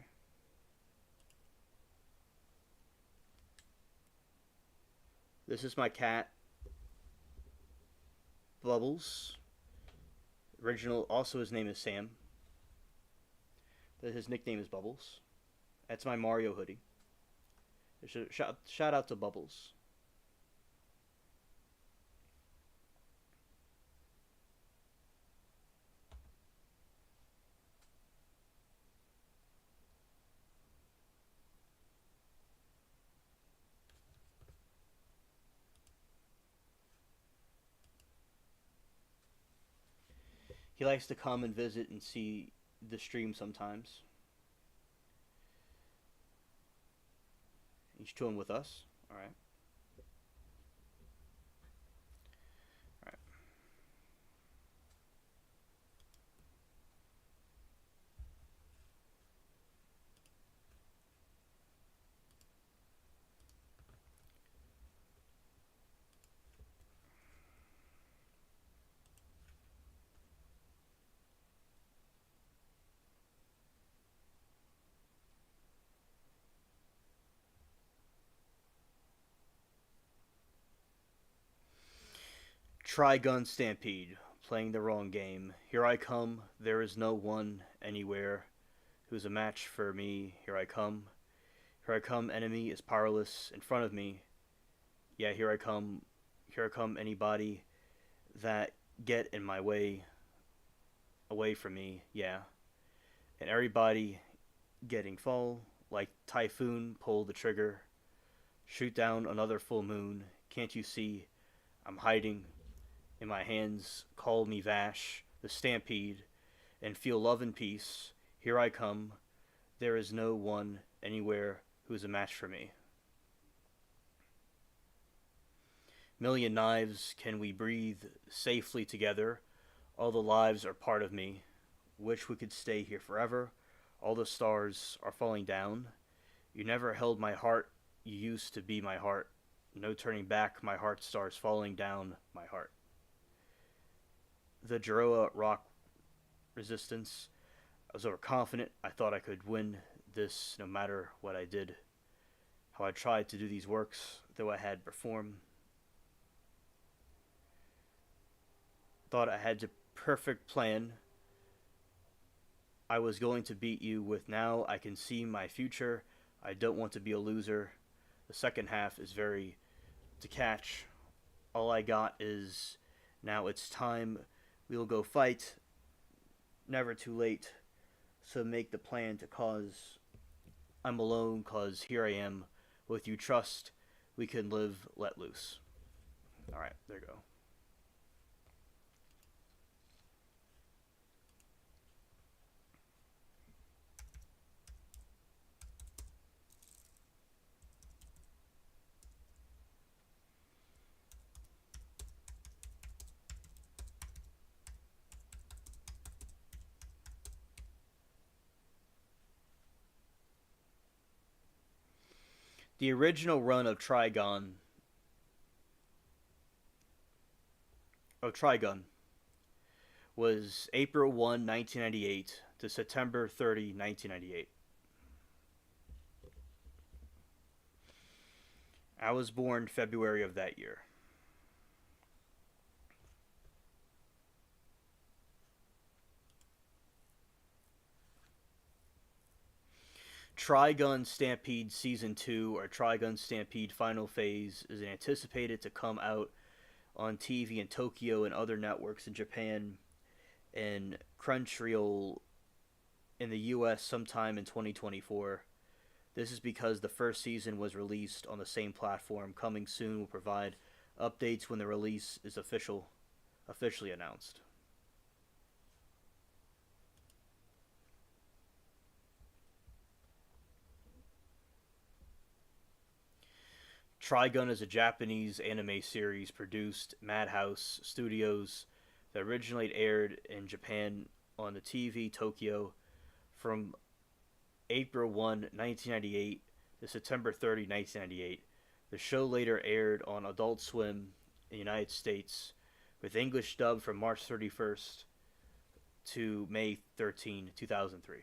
This is my cat, Bubbles. Original, also his name is Sam. But his nickname is Bubbles. That's my Mario hoodie. Shout out to Bubbles. He likes to come and visit and see the stream sometimes. He's chilling with us. All right. All right. Trigun Stampede. Playing the wrong game. Here I come. There is no one anywhere who's a match for me. Here I come. Here I come. Enemy is powerless in front of me. Yeah, here I come. Here I come. Anybody that get in my way, away from me. Yeah. And everybody getting fall. Like Typhoon, pull the trigger. Shoot down another full moon. Can't you see? I'm hiding in my hands. Call me Vash, the Stampede, and feel love and peace. Here I come. There is no one anywhere who is a match for me. Million knives, can we breathe safely together? All the lives are part of me. Wish we could stay here forever. All the stars are falling down. You never held my heart. You used to be my heart. No turning back. My heart stars falling down my heart. The Jeroa Rock Resistance. I was overconfident. I thought I could win this no matter what I did. How I tried to do these works, though I had performed. Thought I had the perfect plan. I was going to beat you with. Now I can see my future. I don't want to be a loser. The second half is very to catch. All I got is now it's time. We'll go fight. Never too late. So make the plan to cause. I'm alone cause here I am. With you trust, we can live let loose. Alright, there you go. The original run of Trigun was April 1, 1998 to September 30, 1998. I was born February of that year. Trigun Stampede Season 2 or Trigun Stampede Final Phase is anticipated to come out on TV in Tokyo and other networks in Japan and Crunchyroll in the US sometime in 2024. This is because the first season was released on the same platform. Coming soon will provide updates when the release is officially announced. Trigun is a Japanese anime series produced Madhouse Studios that originally aired in Japan on the TV Tokyo from April 1, 1998 to September 30, 1998. The show later aired on Adult Swim in the United States with English dub from March 31st to May 13, 2003.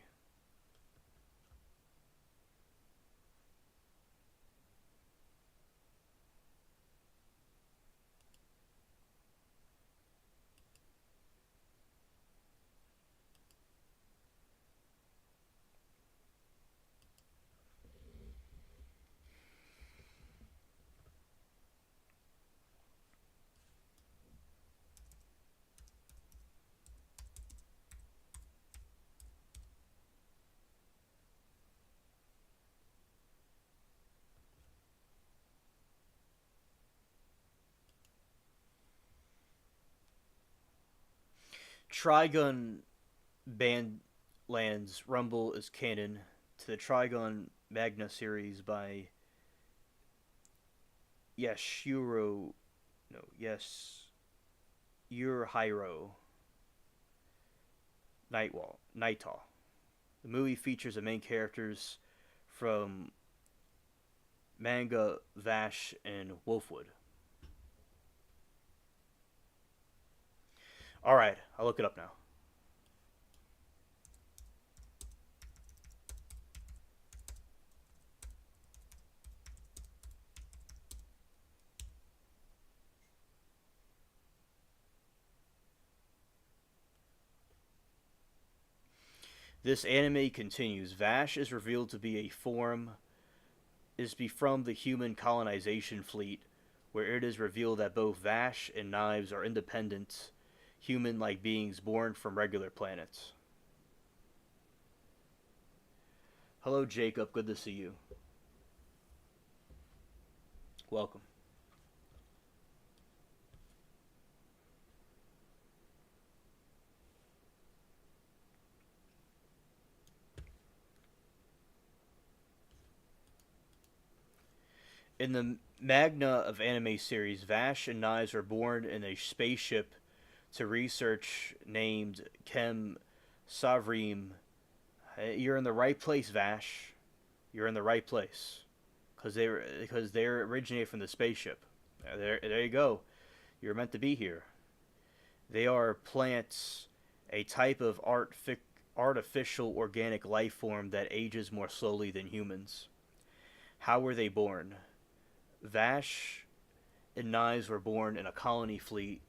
Trigun Bandland's Rumble is canon to the Trigun Magna series by Yashiro no yes Yurihiro Nightaw. The movie features the main characters from manga Vash and Wolfwood. All right, I'll look it up now. This anime continues. Vash is revealed to be a form is be from the human colonization fleet, where it is revealed that both Vash and Knives are independent, human-like beings born from regular planets. Hello, Jacob. Good to see you. Welcome. In the Magna of anime series, Vash and Knives are born in a spaceship to research named Chem Savrim. You're in the right place, Vash. You're in the right place. Because they originate from the spaceship. There you go. You're meant to be here. They are plants, a type of artificial organic life form that ages more slowly than humans. How were they born? Vash and Knives were born in a colony fleet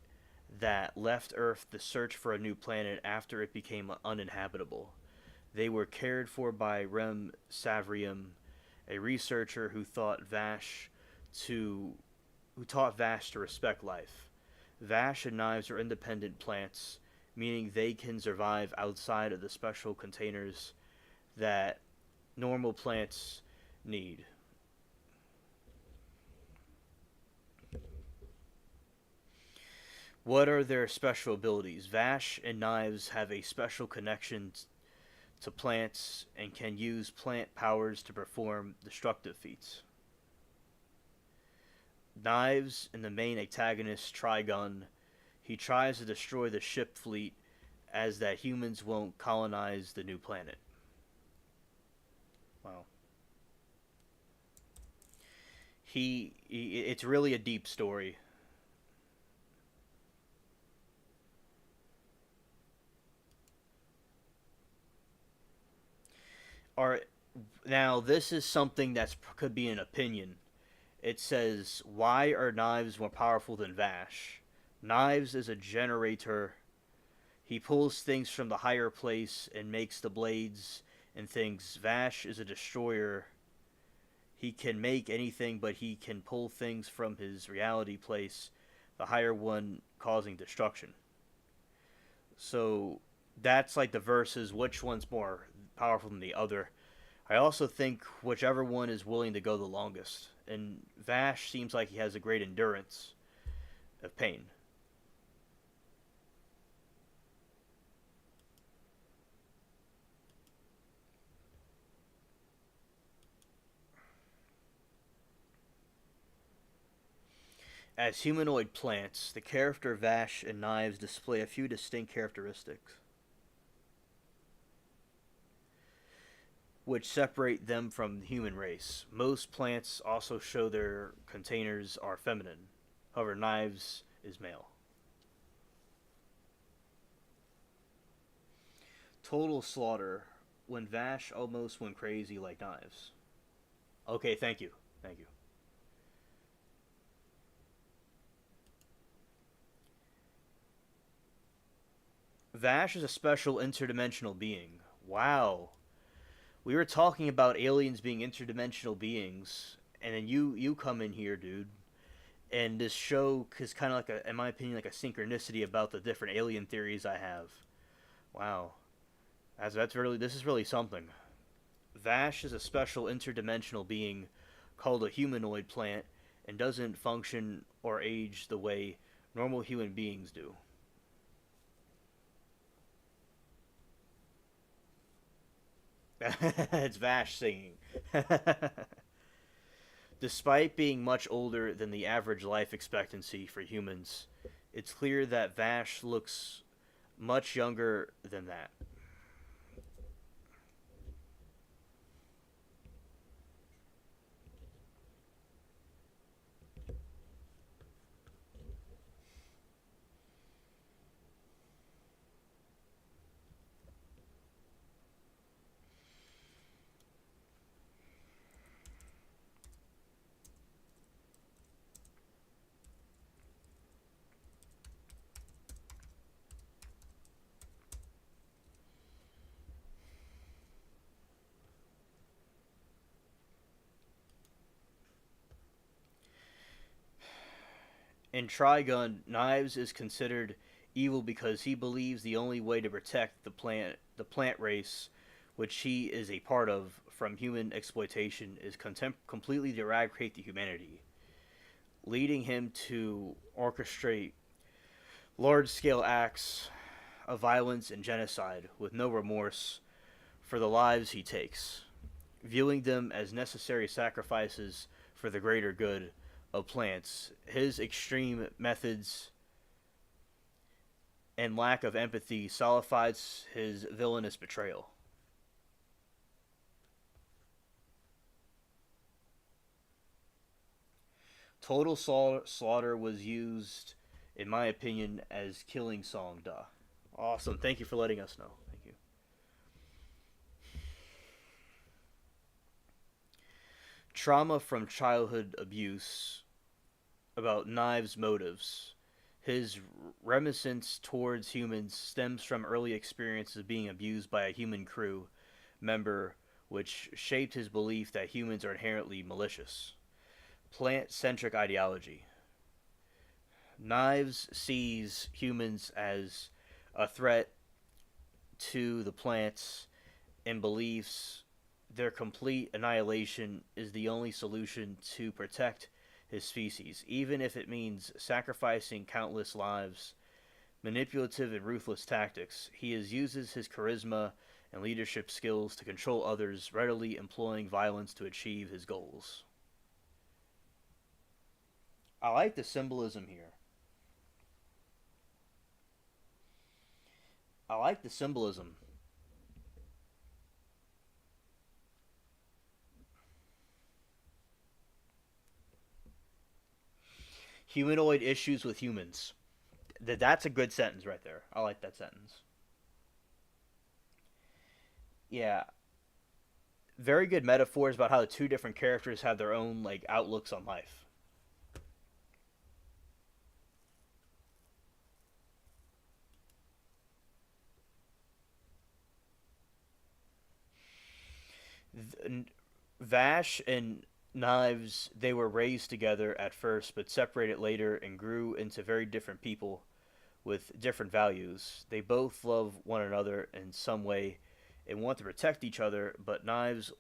that left Earth to search for a new planet after it became uninhabitable. They were cared for by Rem Savrium, a researcher who taught Vash to respect life. Vash and Knives are independent plants, meaning they can survive outside of the special containers that normal plants need. What are their special abilities? Vash and Knives have a special connection to plants and can use plant powers to perform destructive feats. Knives and the main antagonist Trigun, he tries to destroy the ship fleet as that humans won't colonize the new planet. Wow. It's really a deep story. Are Now this is something that could be an opinion. It says, why are Knives more powerful than Vash? Knives is a generator. He pulls things from the higher place and makes the blades and things. Vash is a destroyer. He can make anything, but he can pull things from his reality place, the higher one causing destruction. So that's like the verses, which one's more powerful than the other. I also think whichever one is willing to go the longest. And Vash seems like he has a great endurance of pain. As humanoid plants, the character Vash and Knives display a few distinct characteristics, which separate them from the human race. Most plants also show their containers are feminine. However, Knives is male. Total slaughter when Vash almost went crazy like Knives. Okay, thank you. Thank you. Vash is a special interdimensional being. Wow. We were talking about aliens being interdimensional beings, and then you come in here, dude. And this show is kind of like a, in my opinion, like a synchronicity about the different alien theories I have. Wow, that's really, this is really something. Vash is a special interdimensional being called a humanoid plant and doesn't function or age the way normal human beings do. It's Vash singing. Despite being much older than the average life expectancy for humans, it's clear that Vash looks much younger than that. In Trigun, Knives is considered evil because he believes the only way to protect the plant race, which he is a part of, from human exploitation is completely to eradicate the humanity, leading him to orchestrate large-scale acts of violence and genocide with no remorse for the lives he takes, viewing them as necessary sacrifices for the greater good of plants. His extreme methods and lack of empathy solidifies his villainous betrayal. Total slaughter was used, in my opinion, as killing song. Duh. Awesome. Thank you for letting us know. Thank you. Trauma from childhood abuse about Knives' motives. His reminiscence towards humans stems from early experiences of being abused by a human crew member, which shaped his belief that humans are inherently malicious. Plant centric ideology. Knives sees humans as a threat to the plants and believes their complete annihilation is the only solution to protect his species, even if it means sacrificing countless lives. Manipulative and ruthless tactics. He uses his charisma and leadership skills to control others, readily employing violence to achieve his goals. I like the symbolism here. I like the symbolism. Humanoid issues with humans. That's a good sentence right there. I like that sentence. Yeah, very good metaphors about how the two different characters have their own like outlooks on life. Vash and Knives, they were raised together at first, but separated later and grew into very different people with different values. They both love one another in some way and want to protect each other, but Knives'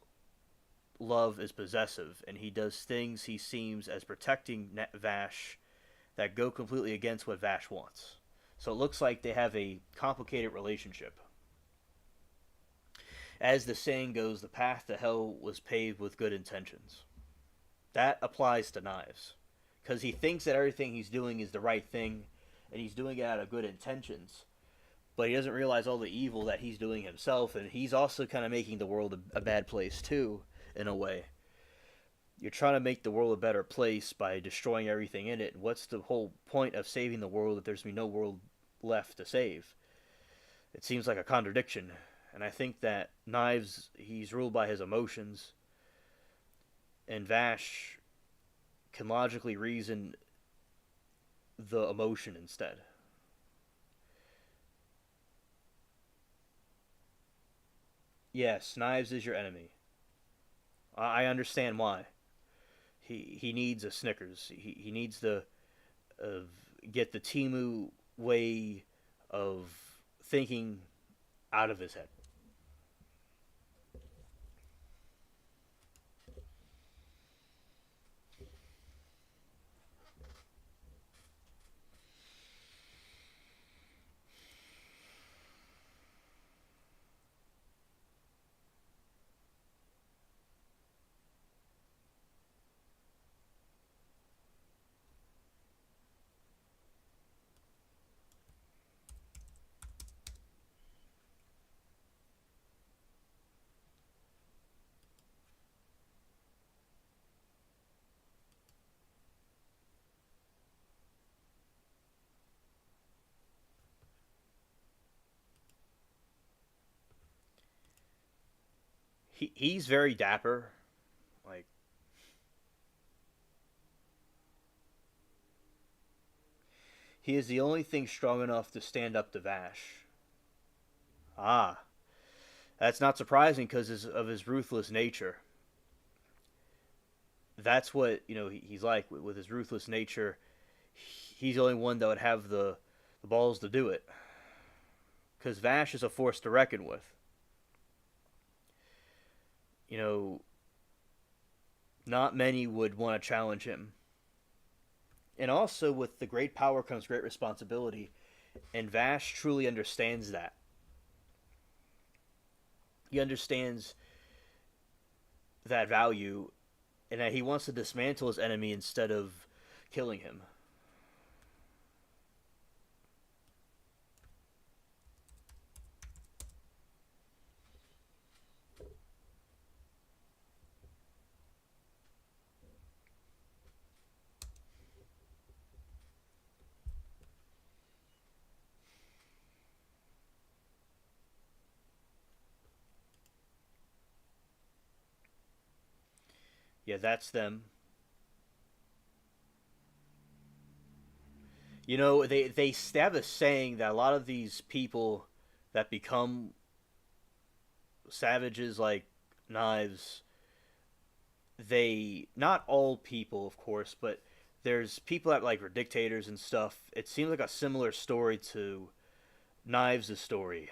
love is possessive, and he does things he seems as protecting Vash that go completely against what Vash wants. So it looks like they have a complicated relationship. As the saying goes, the path to hell was paved with good intentions. That applies to Knives because he thinks that everything he's doing is the right thing, and he's doing it out of good intentions. But he doesn't realize all the evil that he's doing himself, and he's also kind of making the world a bad place too, in a way. You're trying to make the world a better place by destroying everything in it. What's the whole point of saving the world if there's no world left to save? It seems like a contradiction. And I think that Knives, he's ruled by his emotions, and Vash can logically reason the emotion instead. Yes, Knives is your enemy. I understand why. He needs a Snickers. He needs to uh, get the Timu way of thinking out of his head. He's very dapper. Like, he is the only thing strong enough to stand up to Vash. Ah, that's not surprising because of his ruthless nature. That's what he's like with his ruthless nature. He's the only one that would have the balls to do it. Because Vash is a force to reckon with. You know, not many would want to challenge him. And also, with the great power comes great responsibility, and Vash truly understands that. He understands that value, and that he wants to dismantle his enemy instead of killing him. Yeah, that's them. They have a saying that a lot of these people that become savages like Knives, they not all people, of course, but there's people that like were dictators and stuff. It seems like a similar story to Knives' story.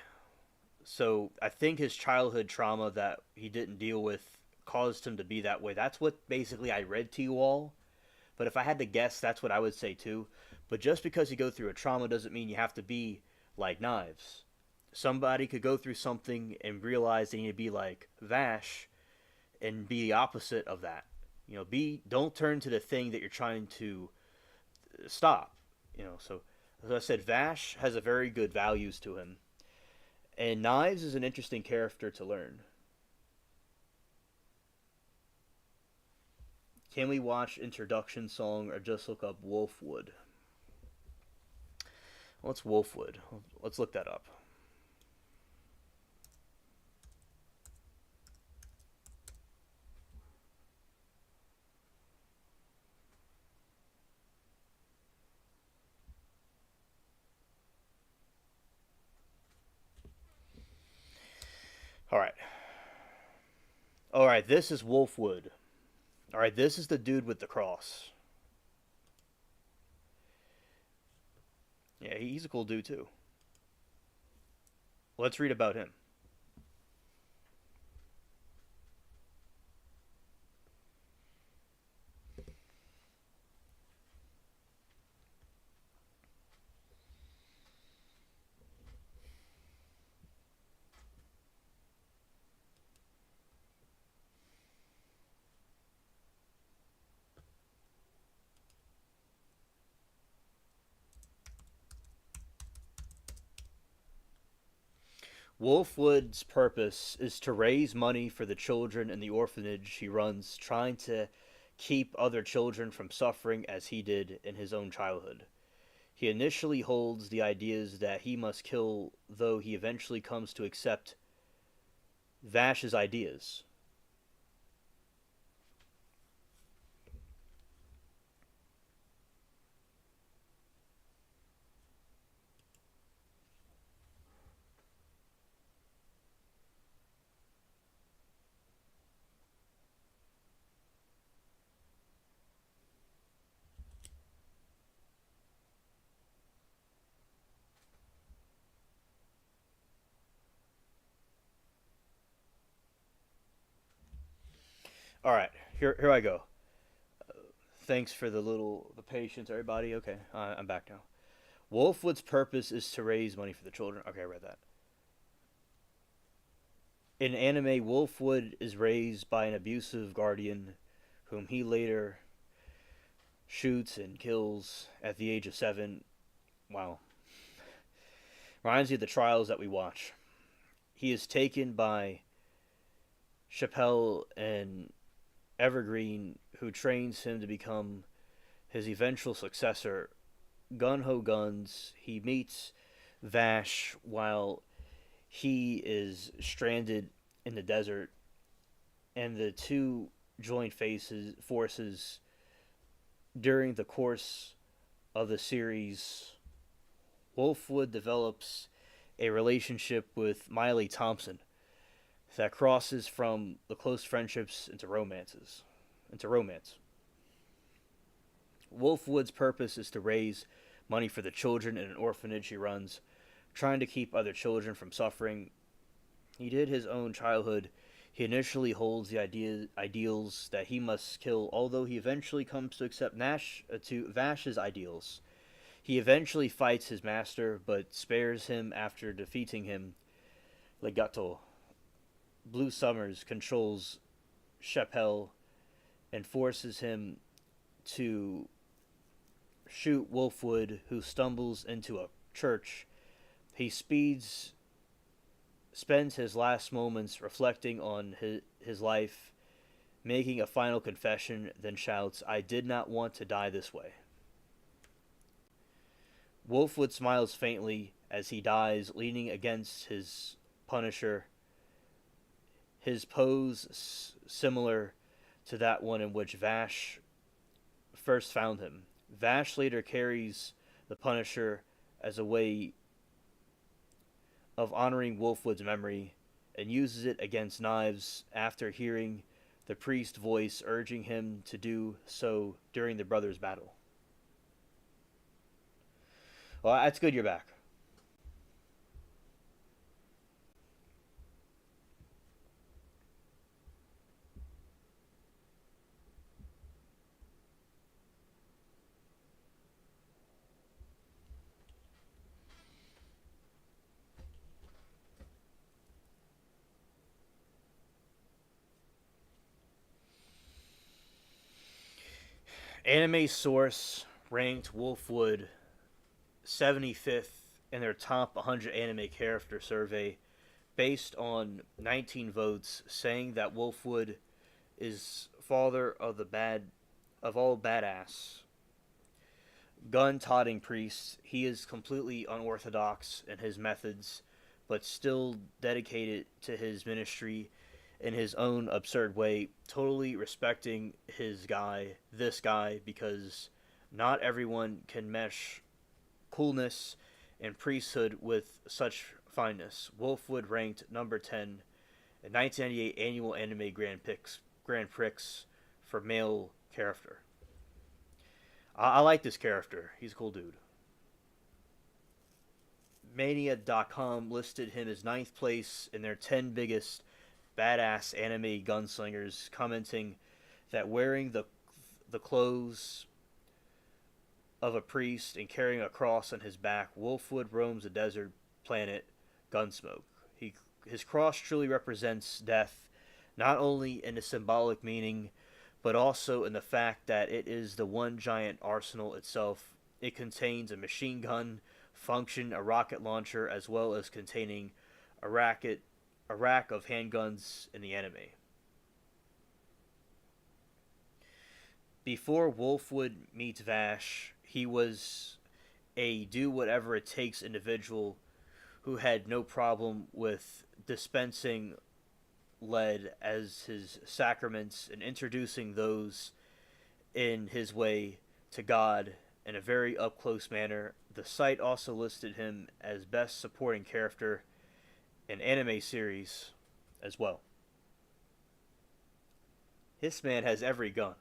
So I think his childhood trauma that he didn't deal with caused him to be that way. That's what basically I read to you all. But if I had to guess, that's what I would say too. But just because you go through a trauma doesn't mean you have to be like Knives. Somebody could go through something and realize they need to be like Vash and be the opposite of that. Don't turn to the thing that you're trying to stop. So as I said, Vash has a very good values to him, and Knives is an interesting character to learn. Can we watch introduction song or just look up Wolfwood? What's Wolfwood? Let's look that up. All right. All right, this is Wolfwood. All right, this is the dude with the cross. Yeah, he's a cool dude too. Let's read about him. Wolfwood's purpose is to raise money for the children in the orphanage he runs, trying to keep other children from suffering as he did in his own childhood. He initially holds the ideas that he must kill, though he eventually comes to accept Vash's ideas. All right, here I go. Thanks for the patience, everybody. Okay, I'm back now. Wolfwood's purpose is to raise money for the children. Okay, I read that. In anime, Wolfwood is raised by an abusive guardian whom he later shoots and kills at the age of 7. Wow. Reminds me of the trials that we watch. He is taken by Chappelle and Evergreen, who trains him to become his eventual successor, Gun Ho Guns. He meets Vash while he is stranded in the desert, and the two join forces during the course of the series. Wolfwood develops a relationship with Miley Thompson that crosses from the close friendships into romance. Wolfwood's purpose is to raise money for the children in an orphanage he runs, trying to keep other children from suffering. He did his own childhood. He initially holds the ideals that he must kill, although he eventually comes to accept Vash's ideals. He eventually fights his master, but spares him after defeating him. Legato. Blue Summers controls Chappelle and forces him to shoot Wolfwood, who stumbles into a church. He spends his last moments reflecting on his life, making a final confession, then shouts, "I did not want to die this way." Wolfwood smiles faintly as he dies, leaning against his Punisher. His pose similar to that one in which Vash first found him. Vash later carries the Punisher as a way of honoring Wolfwood's memory and uses it against Knives after hearing the priest voice urging him to do so during the brothers' battle. Well, that's good you're back. Anime Source ranked Wolfwood 75th in their top 100 anime character survey based on 19 votes, saying that Wolfwood is father of all badass gun-toting priests. He is completely unorthodox in his methods, but still dedicated to his ministry in his own absurd way, totally respecting this guy, because not everyone can mesh coolness and priesthood with such fineness. Wolfwood ranked number 10 in 1998 annual anime Grand Prix for male character. I like this character. He's a cool dude. Mania.com listed him as ninth place in their 10 biggest badass anime gunslingers, commenting that wearing the clothes of a priest and carrying a cross on his back, Wolfwood roams the desert planet Gunsmoke. His cross truly represents death, not only in the symbolic meaning, but also in the fact that it is the one giant arsenal itself. It contains a machine gun, function, a rocket launcher, as well as containing a rack of handguns in the anime. Before Wolfwood meets Vash, he was a do whatever it takes individual who had no problem with dispensing lead as his sacraments and introducing those in his way to God in a very up close manner. The site also listed him as best supporting character in anime series as well. This man has every gun.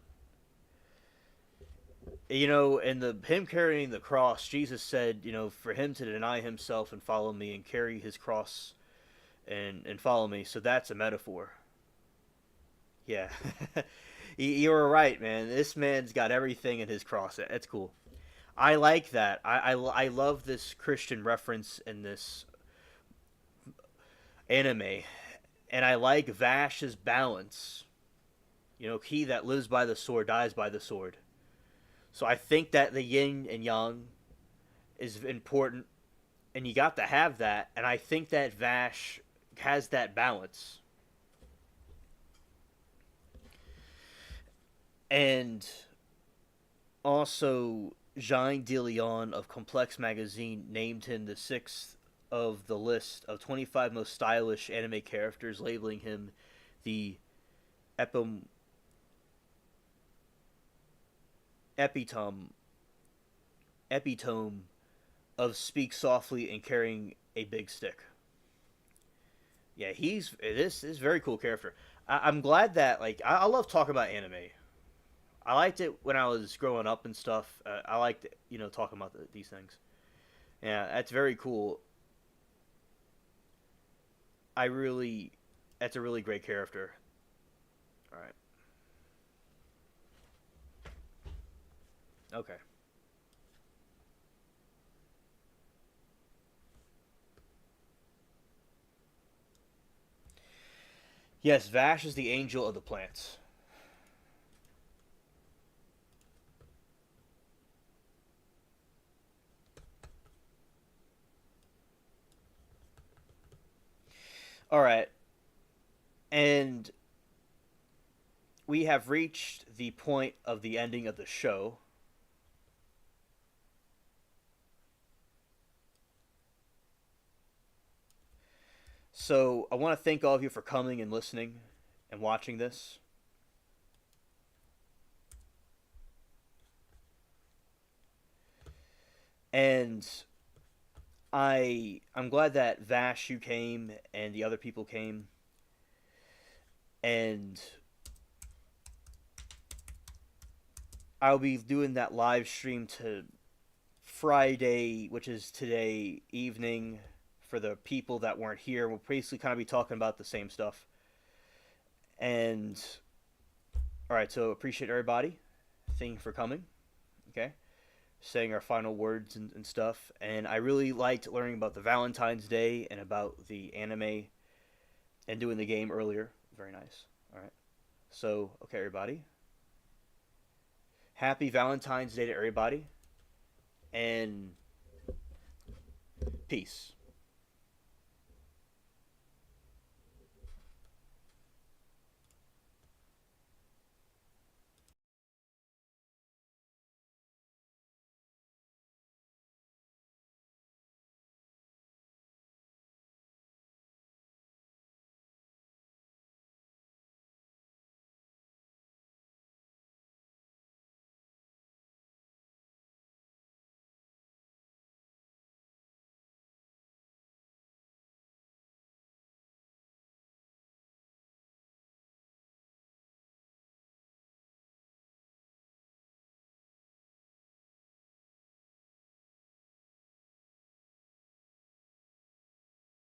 You know, in the him carrying the cross, Jesus said, you know, for him to deny himself and follow me and carry his cross and follow me. So that's a metaphor. Yeah. You were right, man. This man's got everything in his cross. That's cool. I like that. I love this Christian reference in this anime. And I like Vash's balance. You know, he that lives by the sword dies by the sword. So I think that the yin and yang is important. And you got to have that. And I think that Vash has that balance. And also, Jean de Leon of Complex Magazine named him the sixth of the list of 25 most stylish anime characters, labeling him the epitome of speak softly and carrying a big stick. Yeah, this is a very cool character. I'm glad that I love talking about anime. I liked it when I was growing up and stuff. I liked talking about these things. Yeah, that's very cool. That's a really great character. All right. Okay. Yes, Vash is the angel of the plants. All right. And we have reached the point of the ending of the show. So I want to thank all of you for coming and listening and watching this. And I'm glad that Vash, you came and the other people came. And I'll be doing that live stream to Friday, which is today evening, for the people that weren't here. We'll basically kind of be talking about the same stuff. And all right, so appreciate everybody. Thank you for coming. Okay, saying our final words and stuff. And I really liked learning about the Valentine's Day and about the anime and doing the game earlier. Very nice. All right. So, okay, everybody. Happy Valentine's Day to everybody. And peace.